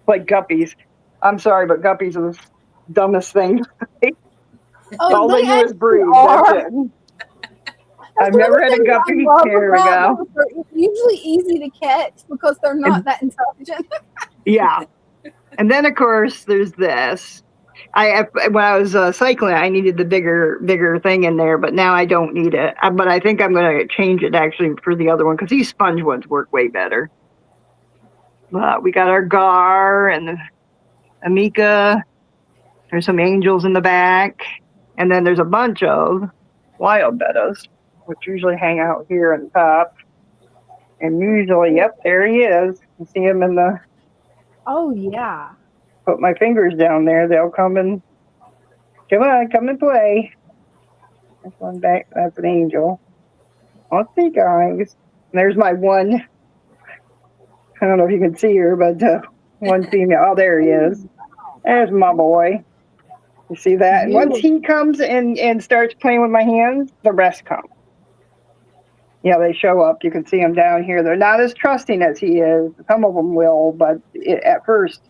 like guppies? I'm sorry, but guppies are the dumbest thing. Oh, All they do is actually breathe. are. That's it. I've That's one of never the had a things I guppy. love Here we about go. them. They're usually easy to catch because they're not that intelligent. Yeah. And then, of course, there's this. When I was cycling, I needed the bigger thing in there, but now I don't need it. But I think I'm going to change it actually for the other one because these sponge ones work way better. We got our Gar and the Amika. There's some angels in the back. And then there's a bunch of wild bettas, which usually hang out here on top. And usually, yep, there he is. You see him in the, Oh yeah. put my fingers down there. They'll come and play. There's one back. That's an angel. Let's see, guys. There's my one. I don't know if you can see her, but one female. Oh, there he is. There's my boy. You see that? And once he comes and starts playing with my hands, the rest come. Yeah, they show up. You can see them down here. They're not as trusting as he is. Some of them will, but at first.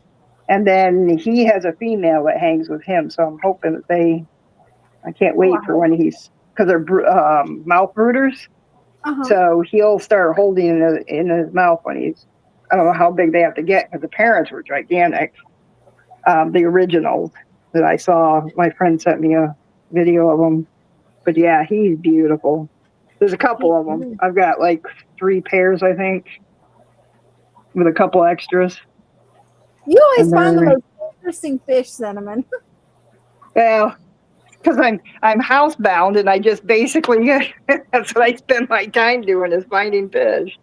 And then he has a female that hangs with him. So I'm hoping that I can't wait for when because they're mouth brooders. Uh-huh. So he'll start holding in his mouth when I don't know how big they have to get because the parents were gigantic. The originals that I saw, my friend sent me a video of them. But yeah, he's beautiful. There's a couple of them. I've got like 3 pairs, I think, with a couple extras. You always find the most interesting fish, Cinnamon. Well, because I'm housebound and I just basically that's what I spend my time doing is finding fish.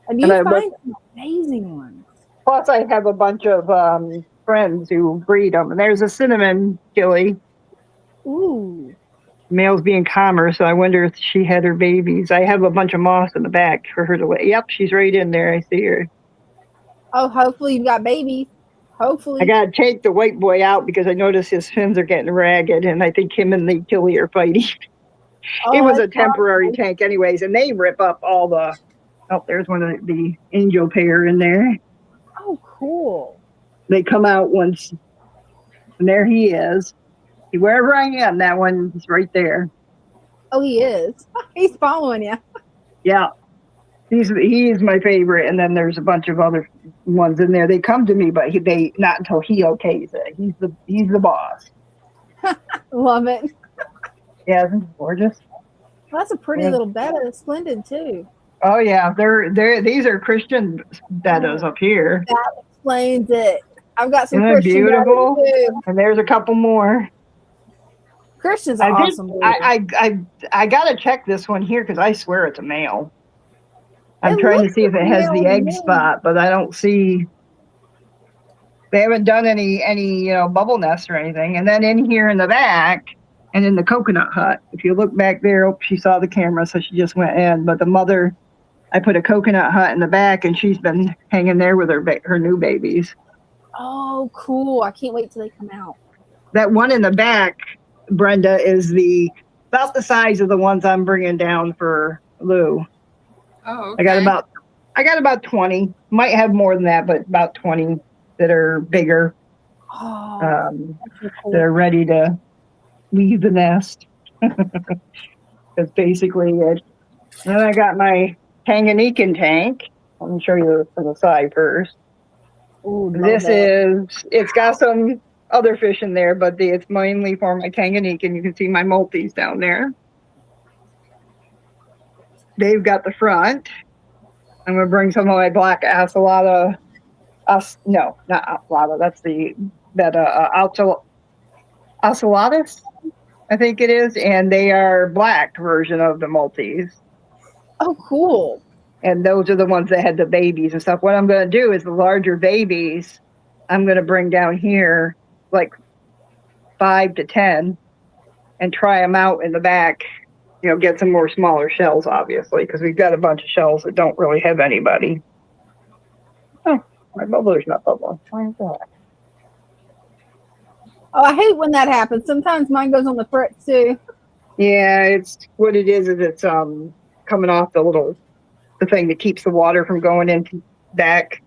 And you find some amazing ones. Plus, I have a bunch of friends who breed them, and there's a cinnamon chili. Ooh. Males being calmer, so I wonder if she had her babies. I have a bunch of moss in the back for her to lay. Yep, she's right in there. I see her. Oh, hopefully you've got babies. Hopefully. I gotta take the white boy out because I notice his fins are getting ragged, and I think him and the chili are fighting. It was a temporary tank, anyways, and they rip up all the. Oh, there's one of the angel pair in there. Oh, cool. They come out once, and there he is. Wherever I am, that one is right there. Oh, he is. He's following you. Yeah. He's my favorite, and then there's a bunch of other ones in there. They come to me, but they not until he okays it. He's the boss. Love it. Yeah, isn't it gorgeous? Well, that's a pretty little betta. Splendid too. Oh yeah, these are Christian bettas up here. That explains it. I've got some Isn't Christian beautiful? bettas too. And there's a couple more. Christians are awesome. I gotta check this one here because I swear it's a male. I'm trying to see if it has the egg spot, but I don't see. They haven't done any bubble nests or anything. And then in here in the back and in the coconut hut, if you look back there, she saw the camera, so she just went in. But the mother, I put a coconut hut in the back, and she's been hanging there with her new babies. Oh, cool! I can't wait till they come out. That one in the back, Brenda, is about the size of the ones I'm bringing down for Lou. Oh, okay. I got about 20. Might have more than that, but about 20 that are bigger. Oh, that are ready to leave the nest. That's basically it. Then I got my Tanganyikan tank. Let me show you from the side first. Ooh, it's got some other fish in there, but it's mainly for my Tanganyikan. You can see my multis down there. they've got the front. I'm going to bring some of my black ocelota. No, not ocelota. That's the ocelotus, I think it is, and they are black version of the Maltese. Oh, cool. And those are the ones that had the babies and stuff. What I'm going to do is the larger babies, I'm going to bring down here like 5 to 10 and try them out in the back. You know, get some more smaller shells, obviously, because we've got a bunch of shells that don't really have anybody. Oh, my bubbler's not bubbling. Why is that? Oh, I hate when that happens. Sometimes mine goes on the fritz too. Yeah, it's what it is it's coming off the thing that keeps the water from going into back.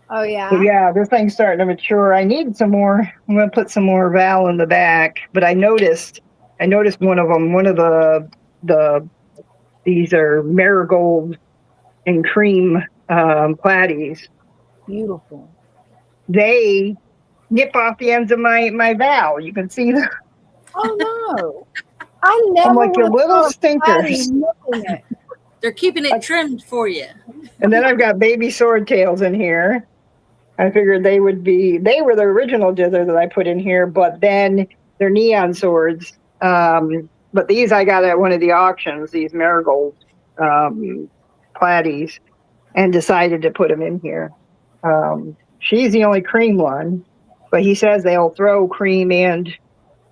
Oh yeah. But yeah, this thing's starting to mature. I need some more. I'm gonna put some more Val in the back. But I noticed one of them. One of these are marigold and cream platies. Beautiful. They nip off the ends of my Val. You can see them. Oh no! I never. I'm like, the would've little thought stinkers. nipping it. They're keeping it trimmed for you. And then I've got baby swordtails in here. I figured they were the original dither that I put in here, but then they're neon swords. But these I got at one of the auctions, these marigold platies, and decided to put them in here. She's the only cream one, but he says they'll throw cream and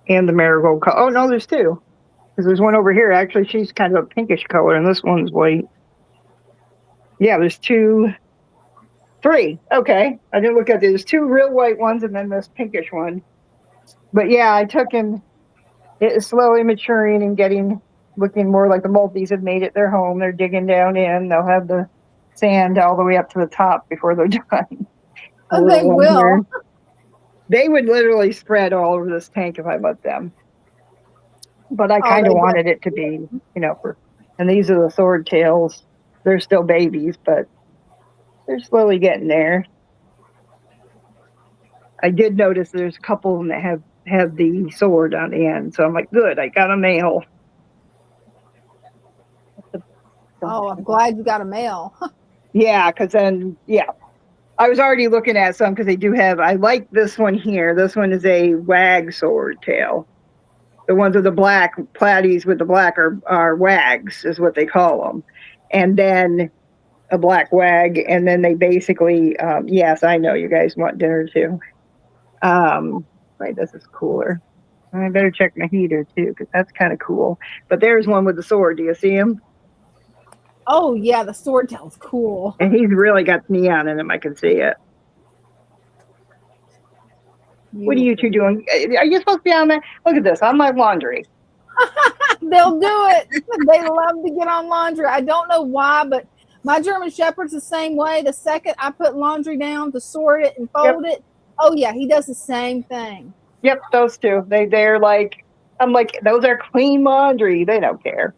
the marigold color. Oh no, there's two. Because there's one over here. Actually, she's kind of a pinkish color, and this one's white. Yeah, there's 3. Okay, I didn't look at it. There's 2 real white ones, and then this pinkish one. But yeah, I took him. It is slowly maturing and looking more like the Maltese have made it their home. They're digging down in. They'll have the sand all the way up to the top before they're done. Oh, they will. Here. They would literally spread all over this tank if I let them. But I kind of wanted it to be, and these are the sword tails. They're still babies, but they're slowly getting there. I did notice there's a couple of them that have the sword on the end. So I'm like, good, I got a male. Oh, I'm glad you got a male. Yeah, because then, I was already looking at some because they do have, I like this one here. This one is a wag sword tail. The ones with the black platies with the black are wags, is what they call them. And then a black wag, and then they basically, yes, I know you guys want dinner too. Right, this is cooler. I better check my heater too, because that's kind of cool. But there's one with the sword. Do you see him? Oh yeah, the sword tail's cool. And he's really got neon in him. I can see it. Beautiful. What are you two doing? Are you supposed to be on that? Look at this, on my laundry. They'll do it. They love to get on laundry. I don't know why, but my German Shepherd's the same way. The second I put laundry down to sort it and fold it, oh yeah, he does the same thing. Yep, those two. They're like, I'm like, those are clean laundry. They don't care.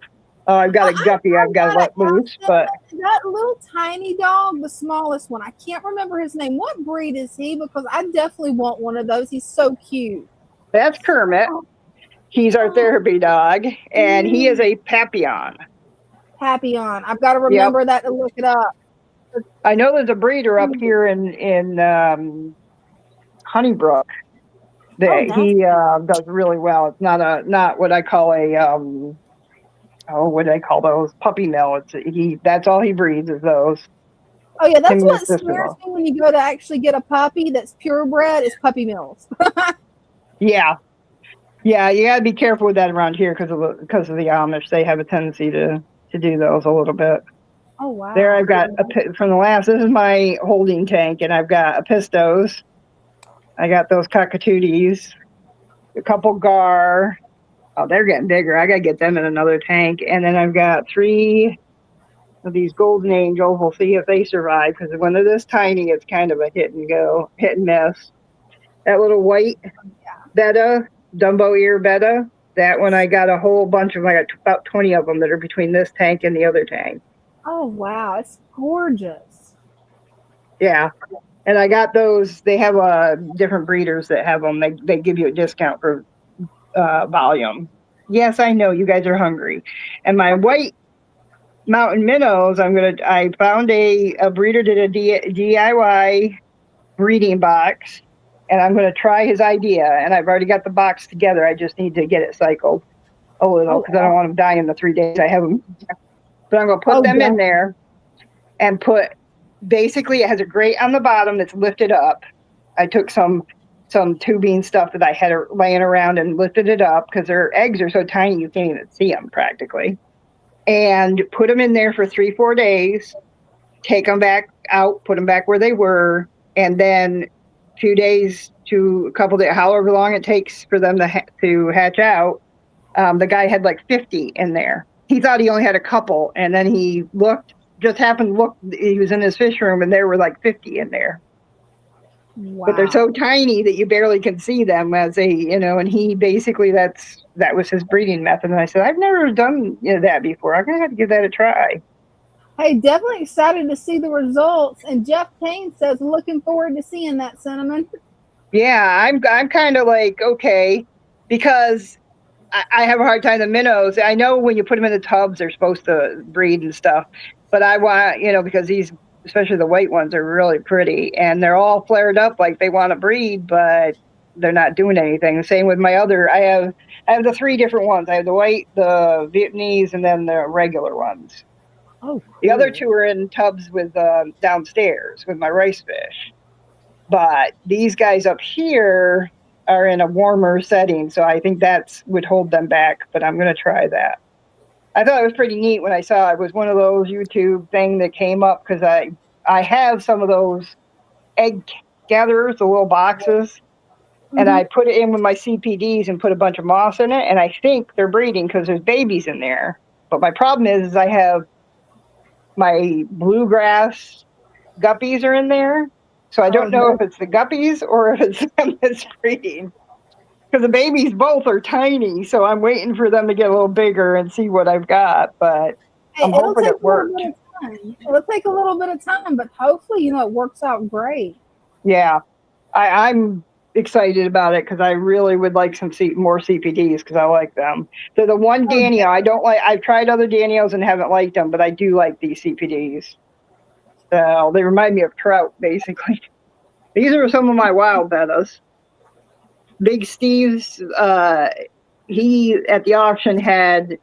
Oh, I've got a guppy I've got to let loose, but that little tiny dog, the smallest one, I can't remember his name. What breed is he? Because I definitely want one of those. He's so cute. That's Kermit. He's our therapy dog, and he is a Papillon. Papillon. I've got to remember that to look it up. I know there's a breeder up here in Honeybrook that he does really well. It's not what I call a what do I call those? Puppy mill. That's all he breeds is those. Oh yeah, that's what scares me when you go to actually get a puppy that's purebred is puppy mills. Yeah, you gotta be careful with that around here because of the Amish. They have a tendency to do those a little bit. Oh wow! There, I've got from the last. This is my holding tank, and I've got Apistos. I got those cockatooties, a couple gar. Oh, they're getting bigger. I gotta get them in another tank, and then I've got 3 of these golden angels. We'll see if they survive because when they're this tiny, it's kind of a hit and miss. That little white betta, Dumbo ear betta. That one I got a whole bunch of. I got about 20 of them that are between this tank and the other tank. Oh wow, it's gorgeous. Yeah, and I got those. They have different breeders that have them. They give you a discount for volume. Yes, I know you guys are hungry. And my white mountain minnows, I found a breeder did a DIY breeding box, and I'm going to try his idea. And I've already got the box together. I just need to get it cycled a little because I don't want them dying in the 3 days I have them. But I'm going to put them in there and basically it has a grate on the bottom that's lifted up. I took some tubing stuff that I had laying around and lifted it up because their eggs are so tiny you can't even see them practically. And put them in there for 3-4 days, take them back out, put them back where they were, and then a few days to a couple days, however long it takes for them to hatch out. The guy had like 50 in there. He thought he only had a couple, and then he happened to look, he was in his fish room, and there were like 50 in there. Wow. But they're so tiny that you barely can see them as and he basically that was his breeding method. And I said, I've never done that before. I'm going to have to give that a try. Hey, definitely excited to see the results. And Jeff Kane says, looking forward to seeing that, Cinnamon. Yeah, I'm kind of like, okay, because I have a hard time with the minnows. I know when you put them in the tubs, they're supposed to breed and stuff. But I want, because these, especially the white ones, are really pretty. And they're all flared up like they want to breed, but they're not doing anything. The same with my other. I have the 3 different ones. I have the white, the Vietnamese, and then the regular ones. Oh, cool. The other 2 are in tubs with downstairs with my rice fish. But these guys up here are in a warmer setting, so I think that would hold them back, but I'm going to try that. I thought it was pretty neat when I saw it. It was one of those YouTube thing that came up because I have some of those egg gatherers, the little boxes, and I put it in with my CPDs and put a bunch of moss in it, and I think they're breeding because there's babies in there. But my problem is I have my bluegrass guppies are in there. So I don't know if it's the guppies or if it's them that's breeding. Because the babies both are tiny. So I'm waiting for them to get a little bigger and see what I've got. But I'm hoping it works. It'll take a little bit of time, but hopefully, it works out great. Yeah. I'm excited about it because I really would like some more CPDs because I like them. So the one Danio I don't like, I've tried other Danios and haven't liked them, but I do like these CPDs. So they remind me of trout, basically. These are some of my wild bettas. Big Steve's, he at the auction had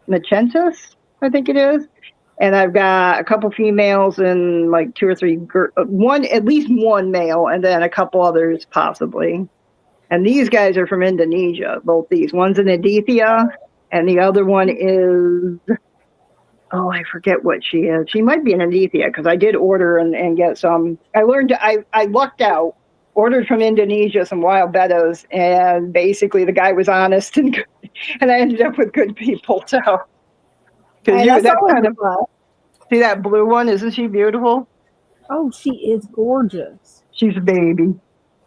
Machensis, I think it is. And I've got a couple females and like 2 or 3, at least one male, and then a couple others possibly. And these guys are from Indonesia, both these. One's an Aditya, and the other one is, I forget what she is. She might be an Aditya because I did order and get some. I lucked out, ordered from Indonesia some wild bettas, and basically the guy was honest and good, and I ended up with good people. So, because that's kind of see that blue one? Isn't she beautiful? Oh, she is gorgeous. She's a baby.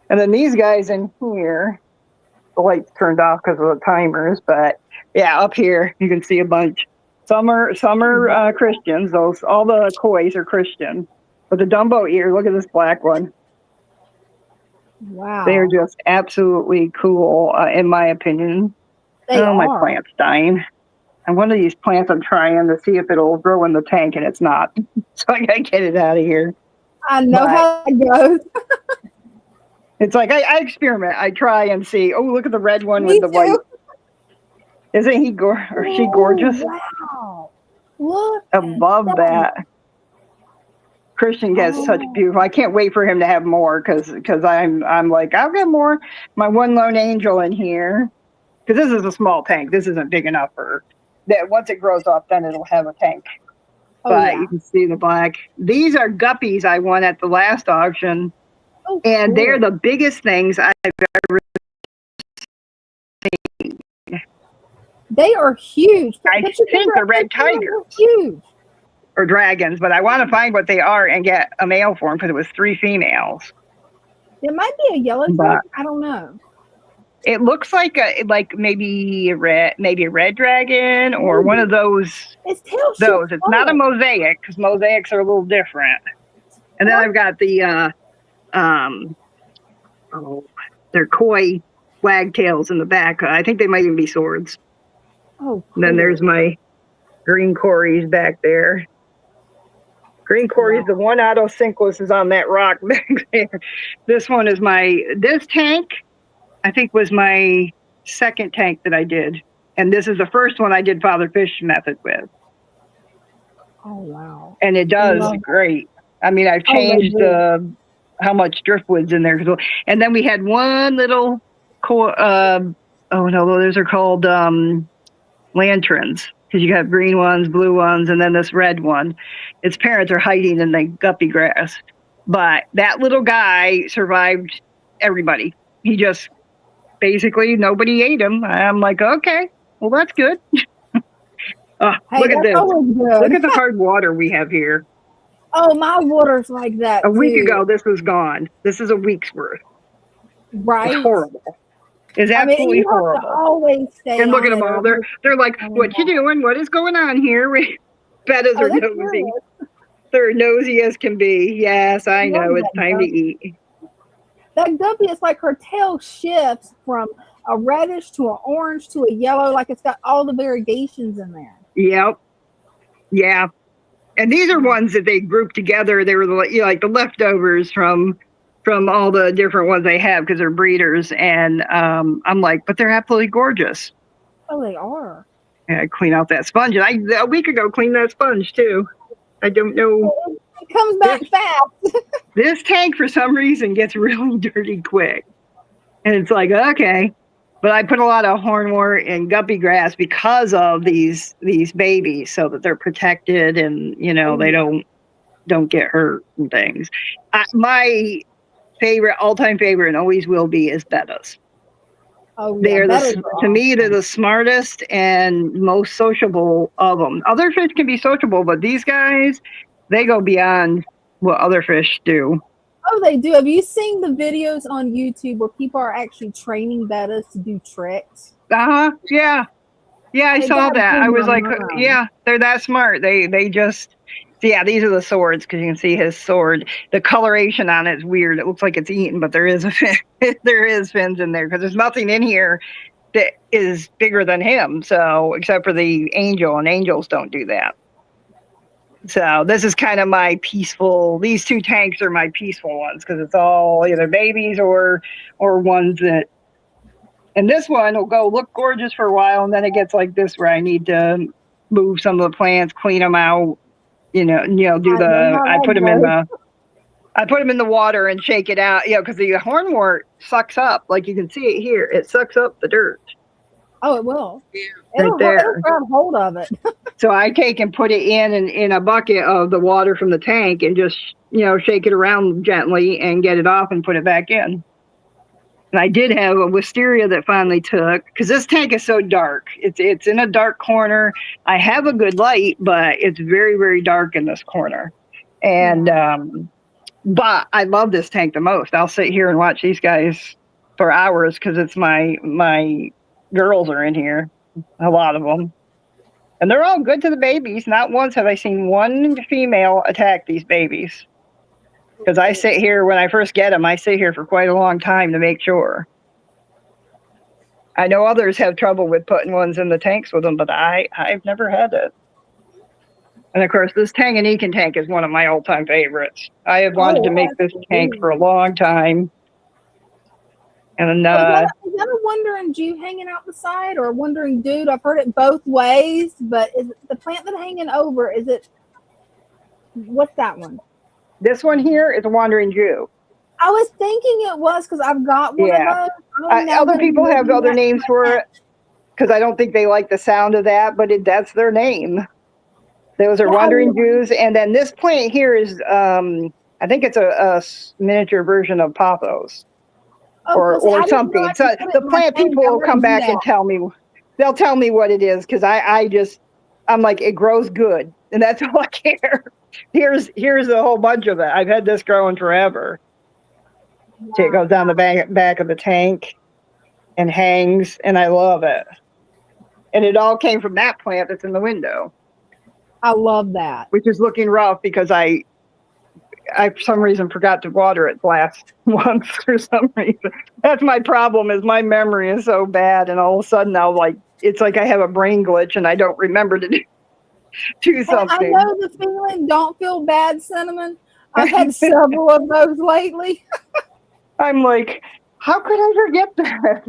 And then these guys in here, the lights turned off because of the timers, but yeah, up here you can see a bunch. Some are Christians. All the kois are Christian. But the Dumbo ear, look at this black one. Wow. They're just absolutely cool, in my opinion. My plant's dying. And one of these plants I'm trying to see if it'll grow in the tank, and it's not. So I gotta get it out of here. I know how it goes. It's like I experiment. I try and see. Oh, look at the red one with the white. Isn't he she gorgeous? Wow. Look. Above that. Christian gets such beautiful. I can't wait for him to have more because I'm like, I'll get more. My one lone angel in here. Because this is a small tank. This isn't big enough for that. Once it grows up, then it'll have a tank. But you can see the black. These are guppies I won at the last auction. And they're the biggest things I've ever seen. They are huge. I think they're red tigers. Huge. Or dragons, but I want to find what they are and get a male for them because it was 3 females. It might be a yellow dragon. I don't know. It looks like maybe a red dragon or one of those. It's those. It's not a mosaic because mosaics are a little different. And then I've got the they're koi wagtails in the back. I think they might even be swords. Oh, cool. And then there's my green Corey's back there. Green Corey's, the one autosynchronous is on that rock back there. This one is this tank, I think, was my second tank that I did. And this is the first one I did Father Fish method with. Oh, wow. And it does great. I mean, I've changed how much driftwood's in there. And then we had one little, those are called lanterns. Because you have green ones, blue ones, and then this red one. Its parents are hiding in the guppy grass. But that little guy survived everybody. He just, basically, nobody ate him. I'm like, okay, well, that's good. Look at this. Look at the hard water we have here. Oh, my water's like that. A week ago, this was gone. This is a week's worth. Right. It's horrible. It's absolutely horrible. Always stay and look at them all. They're like, what you doing? What is going on here? Bettas are nosy. They're nosy as can be. Yes, I know. It's time to eat. That guppy, it's like her tail shifts from a reddish to an orange to a yellow. Like it's got all the variegations in there. Yep. Yeah. And these are ones that they grouped together. They were like the leftovers from all the different ones they have because they're breeders. And I'm like, but they're absolutely gorgeous. Oh, they are. Yeah, I clean out that sponge. And a week ago, cleaned that sponge too. I don't know. It comes back fast. This tank, for some reason, gets really dirty quick. And it's like, okay. But I put a lot of hornwort and guppy grass because of these babies so that they're protected and, they don't get hurt and things. My all-time favorite and always will be is bettas. Oh, yeah, to me, they're the smartest and most sociable of them. Other fish can be sociable, but these guys, they go beyond what other fish do. Oh, they do. Have you seen the videos on YouTube where people are actually training bettas to do tricks? Yeah. Yeah, I saw that. I was like, yeah, they're that smart. They just, yeah, these are the swords because you can see his sword. The coloration on it is weird. It looks like it's eaten, but there is there is fins in there because there's nothing in here that is bigger than him. So except for the angel, and angels don't do that. So this is kind of my peaceful. These two tanks are my peaceful ones because it's all either babies or ones that. And this one will go look gorgeous for a while, and then it gets like this where I need to move some of the plants, clean them out. Do the. I put them in the water and shake it out. Because the hornwort sucks up, like you can see it here. It sucks up the dirt. Oh, it will. Yeah. It'll grab hold of it. So I take and put it in a bucket of the water from the tank and just, shake it around gently and get it off and put it back in. And I did have a wisteria that finally took, because this tank is so dark. It's in a dark corner. I have a good light, but it's very, very dark in this corner. And, but I love this tank the most. I'll sit here and watch these guys for hours because it's my girls are in here, a lot of them. And they're all good to the babies. Not once have I seen one female attack these babies. Because I sit here, when I first get them, I sit here for quite a long time to make sure. I know others have trouble with putting ones in the tanks with them, but I've never had it. And of course, this Tanganyika tank is one of my all-time favorites. I have wanted to make this tank for a long time. And is that a wandering Jew hanging out the side or a wandering dude? I've heard it both ways, but is it the plant that hanging over? What's that one? This one here is a wandering Jew. I was thinking it was because I've got one of those. Other people have other names for it because I don't think they like the sound of that, but that's their name. Those are wandering Jews. And then this plant here is, I think it's a miniature version of pothos. Or something. So the plant people will come back and tell me. They'll tell me what it is because I'm like, it grows good, and that's all I care. Here's a whole bunch of it. I've had this growing forever. Wow. So it goes down the back of the tank and hangs, and I love it. And it all came from that plant that's in the window. I love that. Which is looking rough because I for some reason forgot to water it last once for some reason. That's my problem, is my memory is so bad, and all of a sudden it's like I have a brain glitch and I don't remember to do. do I something. know the feeling. Don't feel bad, Cinnamon. I've had several of those lately. I'm like, how could I forget that?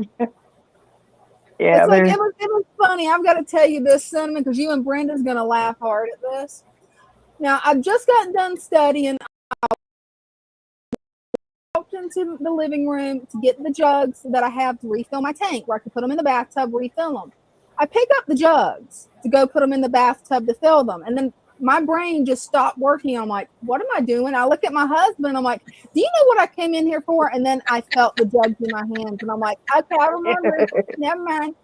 Yeah, It's like there's it was funny. I've got to tell you this, Cinnamon, because you and Brenda's gonna laugh hard at this. Now I've just gotten done studying. I walked into the living room to get the jugs that I have to refill my tank, where I can put them in the bathtub, refill them. I pick up the jugs to go put them in the bathtub to fill them, and then my brain just stopped working. I'm like, what am I doing? I look at my husband. I'm like, do you know what I came in here for? And then I felt the jugs in my hands, and I'm like, okay, I remember. Never mind.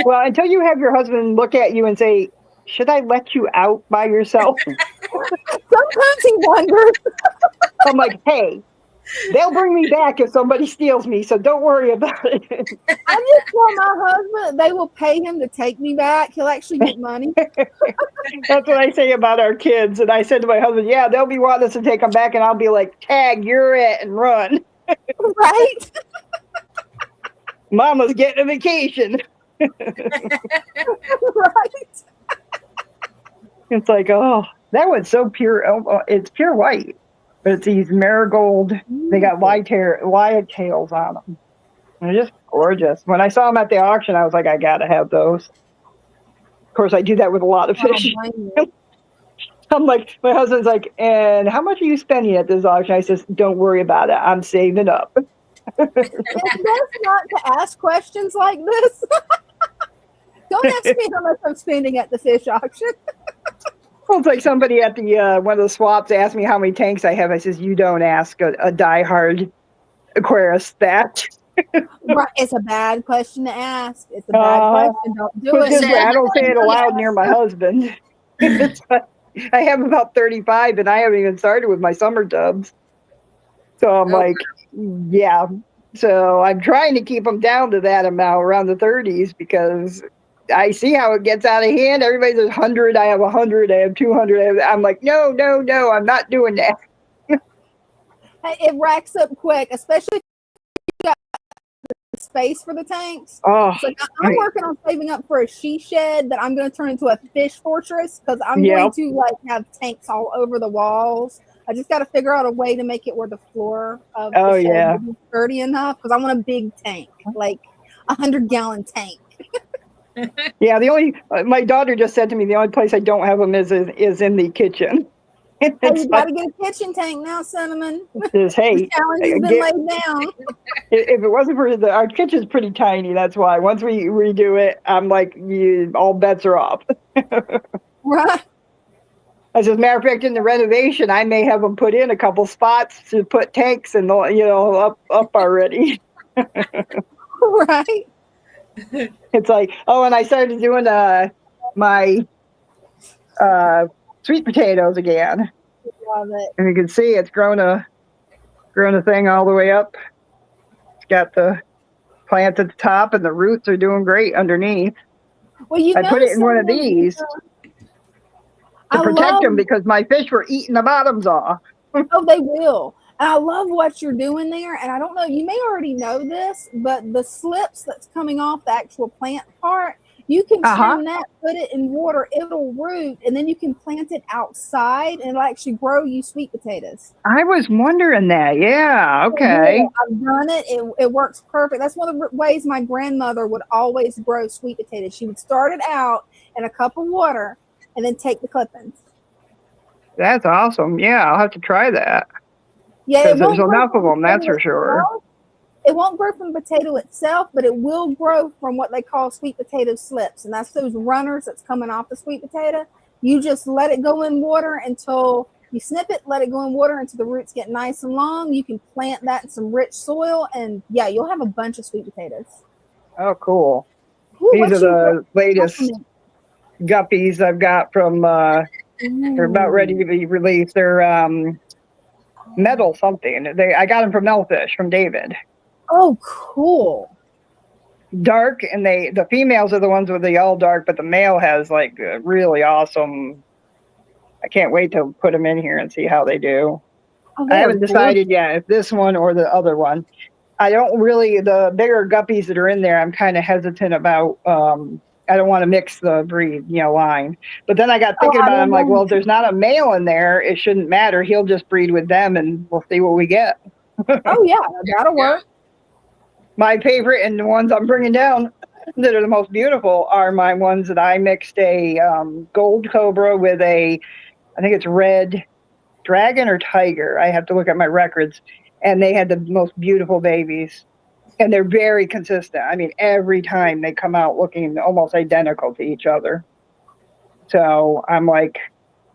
well, until you have your husband look at you and say, should I let you out by yourself? Sometimes he wonders. I'm like, hey, they'll bring me back if somebody steals me, so don't worry about it. I just tell my husband they will pay him to take me back. He'll actually get money. That's what I say about our kids. And I said to my husband, yeah, they'll be wanting us to take them back, and I'll be like, tag, you're it, and run. Right? Mama's getting a vacation. Right. It's like, oh, that one's so pure. Oh, it's pure white, but it's these marigold. They got wide tails on them. They're just gorgeous. When I saw them at the auction, I was like, I gotta have those. Of course, I do that with a lot of fish. I'm like, my husband's like, and how much are you spending at this auction? I says, don't worry about it. I'm saving up. It's best not to ask questions like this. Don't ask me how much I'm spending at the fish auction. Well, it's like somebody at the one of the swaps asked me how many tanks I have. I says, you don't ask a diehard aquarist that. Right. It's a bad question to ask. It's a bad question. Don't do it. I don't say it aloud near my husband. I have about 35, and I haven't even started with my summer tubs. So I'm like, yeah. So I'm trying to keep them down to that amount, around the 30s, because I see how it gets out of hand. Everybody says 100, I have 100, I have 200. I'm like, no, I'm not doing that. It racks up quick, especially if you got space for the tanks. Oh, so I'm working on saving up for a she shed that I'm going to turn into a fish fortress, because I'm going to like have tanks all over the walls. I just got to figure out a way to make it where the floor of the shed will be sturdy enough, because I want a big tank, like 100-gallon tank. Yeah, my daughter just said to me, the only place I don't have them is in the kitchen. Hey, you got to get a kitchen tank now, Cinnamon. Says, hey, the challenge has been laid down. If it wasn't for our kitchen's pretty tiny, that's why. Once we redo it, I'm like, all bets are off. Right. As a matter of fact, in the renovation, I may have them put in a couple spots to put tanks and up already. Right. It's like, and I started doing my sweet potatoes again. Love it. And you can see it's grown a thing all the way up. It's got the plant at the top, and the roots are doing great underneath. Well, I put it in one of these to protect them, because my fish were eating the bottoms off. Oh, they will. And I love what you're doing there. And I don't know, you may already know this, but the slips that's coming off the actual plant part, you can trim that, put it in water, it'll root, and then you can plant it outside, and it'll actually grow you sweet potatoes. I was wondering that. Yeah, okay. Yeah, I've done it. It works perfect. That's one of the ways my grandmother would always grow sweet potatoes. She would start it out in a cup of water and then take the clippings. That's awesome. Yeah, I'll have to try that. Yeah, there's enough of them, that's for sure. It won't grow from the potato itself, but it will grow from what they call sweet potato slips. And that's those runners that's coming off the sweet potato. You just let it go in water until you snip it, let it go in water until the roots get nice and long. You can plant that in some rich soil, and yeah, you'll have a bunch of sweet potatoes. Oh, cool. Ooh, these are the latest guppies I've got from, they're about ready to be released. They're metal something. I got them from Melfish, from David. Oh, cool. Dark, and the females are the ones with the all dark, but the male has like a really awesome. I can't wait to put them in here and see how they do. Oh, I haven't decided yet if this one or the other one. I don't really, the bigger guppies that are in there, I'm kind of hesitant about I don't want to mix the breed, line. But then I got thinking about it. I'm like, well, if there's not a male in there, it shouldn't matter. He'll just breed with them and we'll see what we get. Oh yeah, that'll work. My favorite and the ones I'm bringing down that are the most beautiful are my ones that I mixed a gold cobra with I think it's red dragon or tiger. I have to look at my records. And they had the most beautiful babies. And they're very consistent. I mean, every time they come out looking almost identical to each other. So I'm like,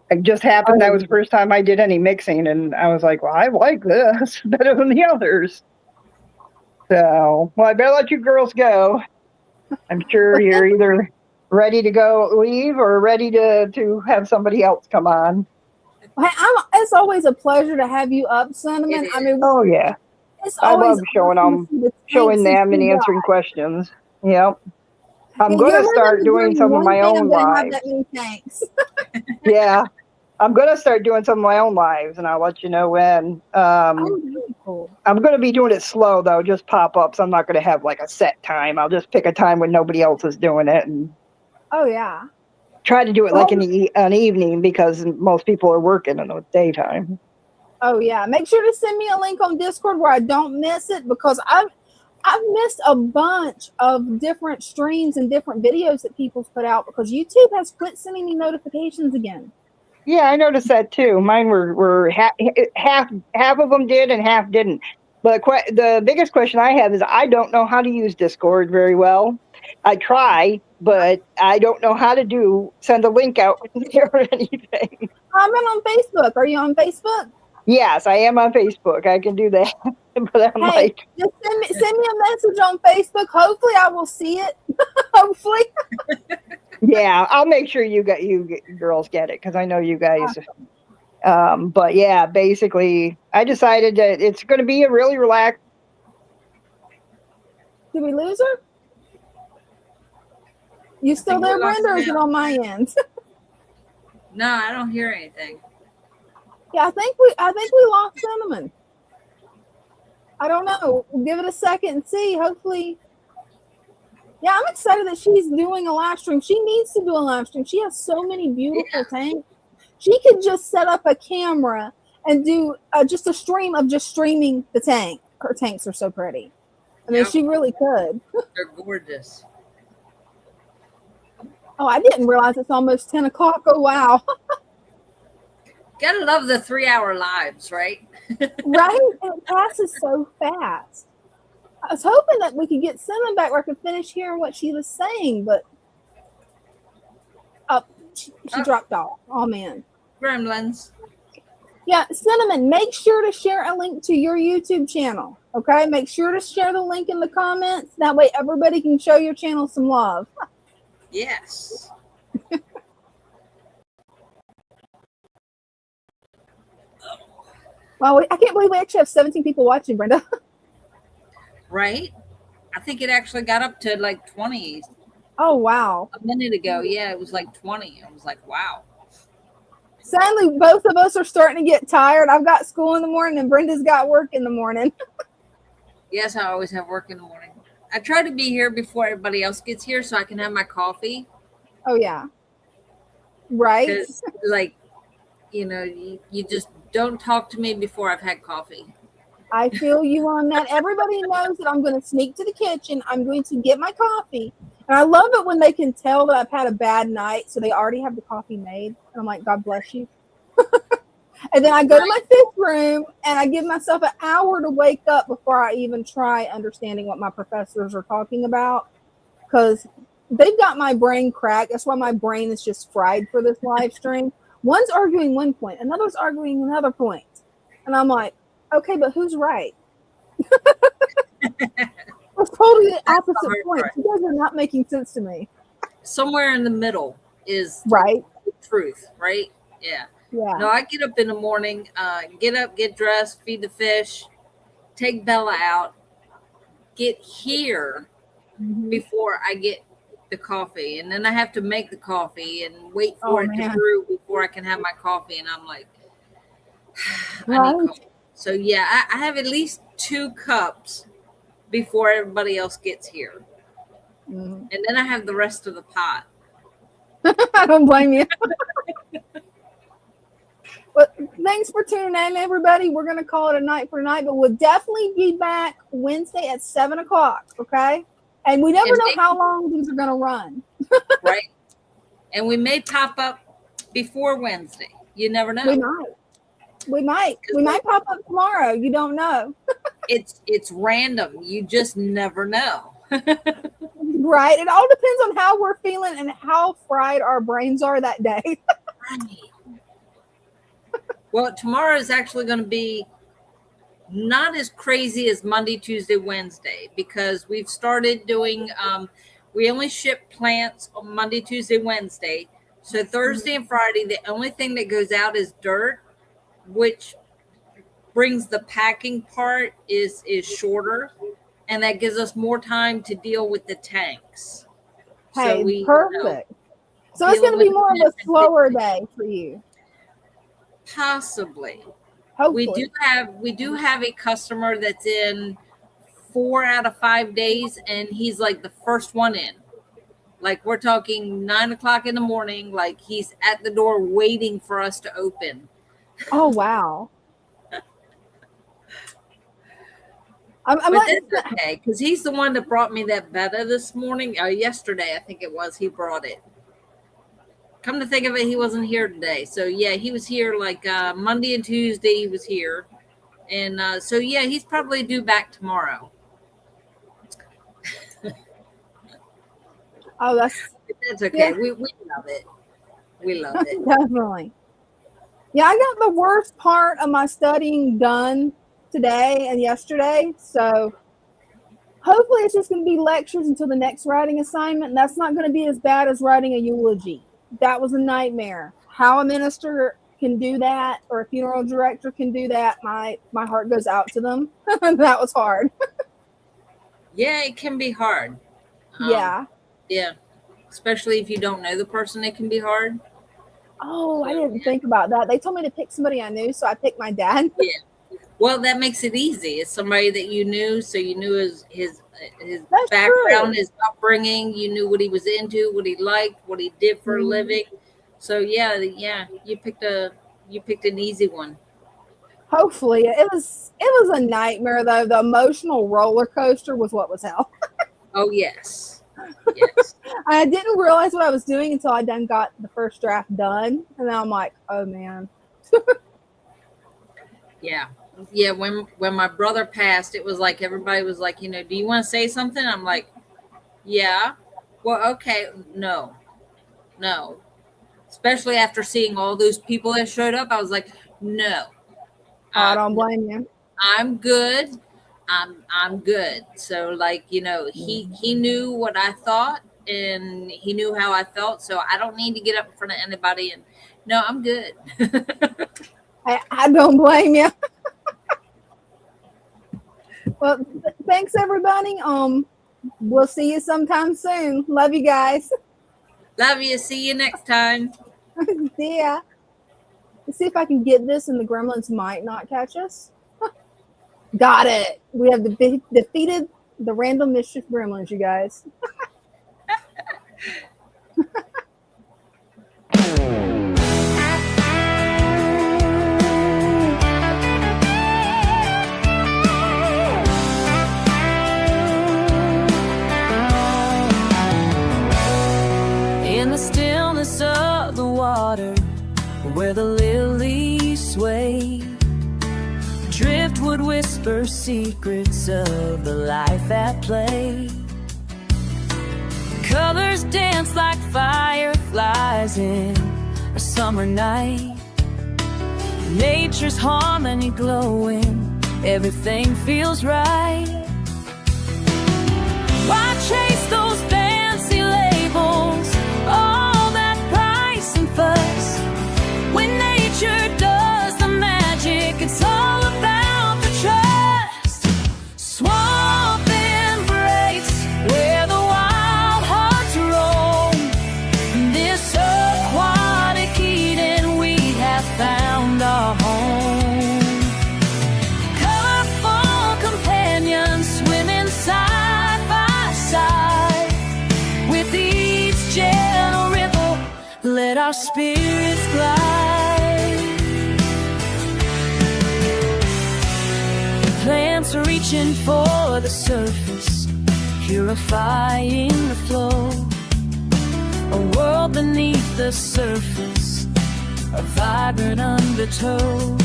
it just happened. That was the first time I did any mixing. And I was like, well, I like this better than the others. So, well, I better let you girls go. I'm sure you're either ready to go leave or ready to have somebody else come on. It's always a pleasure to have you up, Cinnamon. I mean, oh yeah, I love showing them and answering questions. Yep. I'm going to start doing some of my own lives. Yeah. I'm going to start doing some of my own lives, and I'll let you know when. Really cool. I'm going to be doing it slow, though, just pop-ups. I'm not going to have, like, a set time. I'll just pick a time when nobody else is doing it. And oh, yeah. Try to do it, like, in an evening, because most people are working in the daytime. Oh, yeah. Make sure to send me a link on Discord where I don't miss it, because I've missed a bunch of different streams and different videos that people's put out because YouTube has quit sending me notifications again. Yeah, I noticed that too. Mine were half of them did and half didn't. But the biggest question I have is I don't know how to use Discord very well. I try, but I don't know how to send a link out there or anything. I'm on Facebook. Are you on Facebook? Yes, I am on Facebook. I can do that. But I'm like, just send me a message on Facebook. Hopefully I will see it. Hopefully. Yeah, I'll make sure you girls get it because I know you guys. But yeah, basically, I decided that it's going to be a really relaxed. Did we lose her? You still there, Brenda, or is it on my end? No, I don't hear anything. Yeah, I think we lost Cinnamon. I don't know. We'll give it a second and see. Hopefully. Yeah, I'm excited that she's doing a live stream. She needs to do a live stream. She has so many beautiful tanks. She could just set up a camera and do just a stream of just streaming the tank. Her tanks are so pretty. I mean, she really could. They're gorgeous. Oh, I didn't realize it's almost 10 o'clock. Oh, wow. Gotta love the 3-hour lives, right? Right? It passes so fast. I was hoping that we could get Cinnamon back where I could finish hearing what she was saying, but she dropped off. Oh, man. Gremlins. Yeah, Cinnamon, make sure to share a link to your YouTube channel, okay? Make sure to share the link in the comments. That way everybody can show your channel some love. Yes. Well, I can't believe we actually have 17 people watching, Brenda. Right? I think it actually got up to like 20. Oh, wow. A minute ago, yeah, it was like 20. I was like, wow. Sadly, both of us are starting to get tired. I've got school in the morning and Brenda's got work in the morning. Yes, I always have work in the morning. I try to be here before everybody else gets here so I can have my coffee. Oh, yeah. Right? Like, you just don't talk to me before I've had coffee. I feel you on that. Everybody knows that I'm going to sneak to the kitchen. I'm going to get my coffee. And I love it when they can tell that I've had a bad night, so they already have the coffee made. And I'm like, God bless you. And then I go to my fifth room, and I give myself an hour to wake up before I even try understanding what my professors are talking about. Because they've got my brain cracked. That's why my brain is just fried for this live stream. One's arguing one point, another's arguing another point. And I'm like, okay, but who's right? It's totally the opposite point. You guys are not making sense to me. Somewhere in the middle is right. The truth, right? Yeah. Yeah. No, I get up in the morning, get up, get dressed, feed the fish, take Bella out, get here before I get the coffee. And then I have to make the coffee and wait for it to brew before I can have my coffee. And I'm like, I need coffee. So, yeah, I have at least 2 cups before everybody else gets here. Mhm. And then I have the rest of the pot. I don't blame you. But thanks for tuning in, everybody. We're going to call it a night for tonight, but we'll definitely be back Wednesday at 7 o'clock, okay? And we never know how long these are going to run. Right. And we may pop up before Wednesday. You never know. We might pop up tomorrow. You don't know. It's random. You just never know. Right. It all depends on how we're feeling and how fried our brains are that day. Well, tomorrow is actually going to be not as crazy as Monday, Tuesday, Wednesday, because we've started doing, we only ship plants on Monday, Tuesday, Wednesday. So Thursday and Friday, the only thing that goes out is dirt, which brings the packing part is shorter, and that gives us more time to deal with the tanks. Hey, perfect. So it's going to be more of a slower day for you. Possibly. Hopefully. We do have a customer that's in 4 out of 5 days, and he's like the first one in. Like we're talking 9 o'clock in the morning, like he's at the door waiting for us to open. Oh wow. But that's okay, because he's the one that brought me that betta this morning. Yesterday, I think it was. He brought it. Come to think of it, he wasn't here today. So yeah, he was here like Monday and Tuesday. He was here, and so yeah, he's probably due back tomorrow. Oh, that's okay. Yeah. We love it. We love it. Definitely. Yeah, I got the worst part of my studying done today and yesterday. So hopefully it's just going to be lectures until the next writing assignment. And that's not going to be as bad as writing a eulogy. That was a nightmare. How a minister can do that or a funeral director can do that, my heart goes out to them. That was hard. Yeah, it can be hard. Yeah. Yeah. Especially if you don't know the person, it can be hard. Oh, I didn't think about that. They told me to pick somebody I knew, so I picked my dad. Yeah. Well, that makes it easy. It's somebody that you knew, so you knew his That's background, true. his upbringing. You knew what he was into, what he liked, what he did for a living. So yeah, you picked an easy one. Hopefully, it was a nightmare though. The emotional roller coaster was what was hell. Oh yes. Yes. I didn't realize what I was doing until I got the first draft done, and then I'm like, oh man. Yeah. When my brother passed, it was like everybody was like, do you want to say something? I'm like, yeah. Well, okay, no. Especially after seeing all those people that showed up, I was like, no. I don't blame you. I'm good. I'm good. So like, he knew what I thought and he knew how I felt. So I don't need to get up in front of anybody and no, I'm good. I don't blame you. Well, thanks everybody. We'll see you sometime soon. Love you guys. Love you. See you next time. See ya. Let's see if I can get this and the gremlins might not catch us. Got it. We have defeated the Random Mischief gremlins, you guys. In the stillness of the water, where the lilies sway, driftwood whispers secrets of the life at play. Colors dance like fireflies in a summer night. Nature's harmony glowing, everything feels right. Why chase those fancy labels, all that price and fuss, when nature does the magic? It's all about the trust. Swamp embrace where the wild hearts roam. This aquatic Eden, we have found our home. Colorful companion, let our spirits glide. Plants are reaching for the surface, purifying the flow. A world beneath the surface, a vibrant undertow.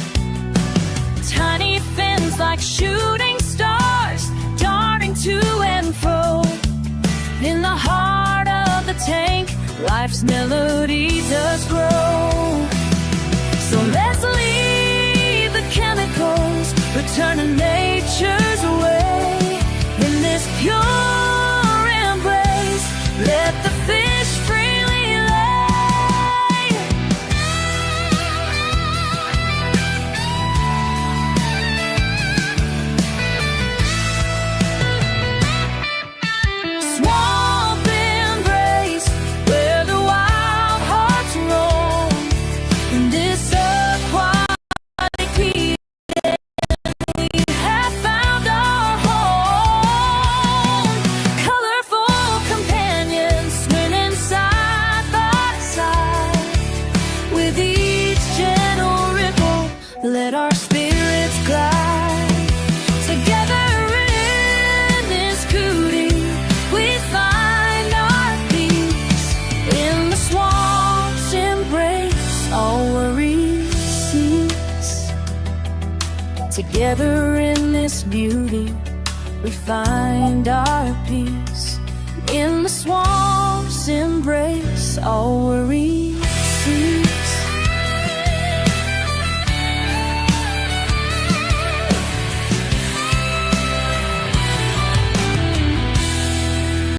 Tiny fins like shooting stars, darting to and fro. In the heart of the tank, life's melody does grow. So let's leave the chemicals, return to nature's way. In this pure embrace, let the fish freely lay. Swamp embrace, where the wild hearts roam. In this aquatic Eden, we have found our home. Colorful companions swimming side by side. With each gentle ripple, let our spirits glide. Together in this cootie, we find our peace. In the swamp's embrace, all worries cease. Together in this beauty, we find our peace. In the swamp's embrace, all worries cease.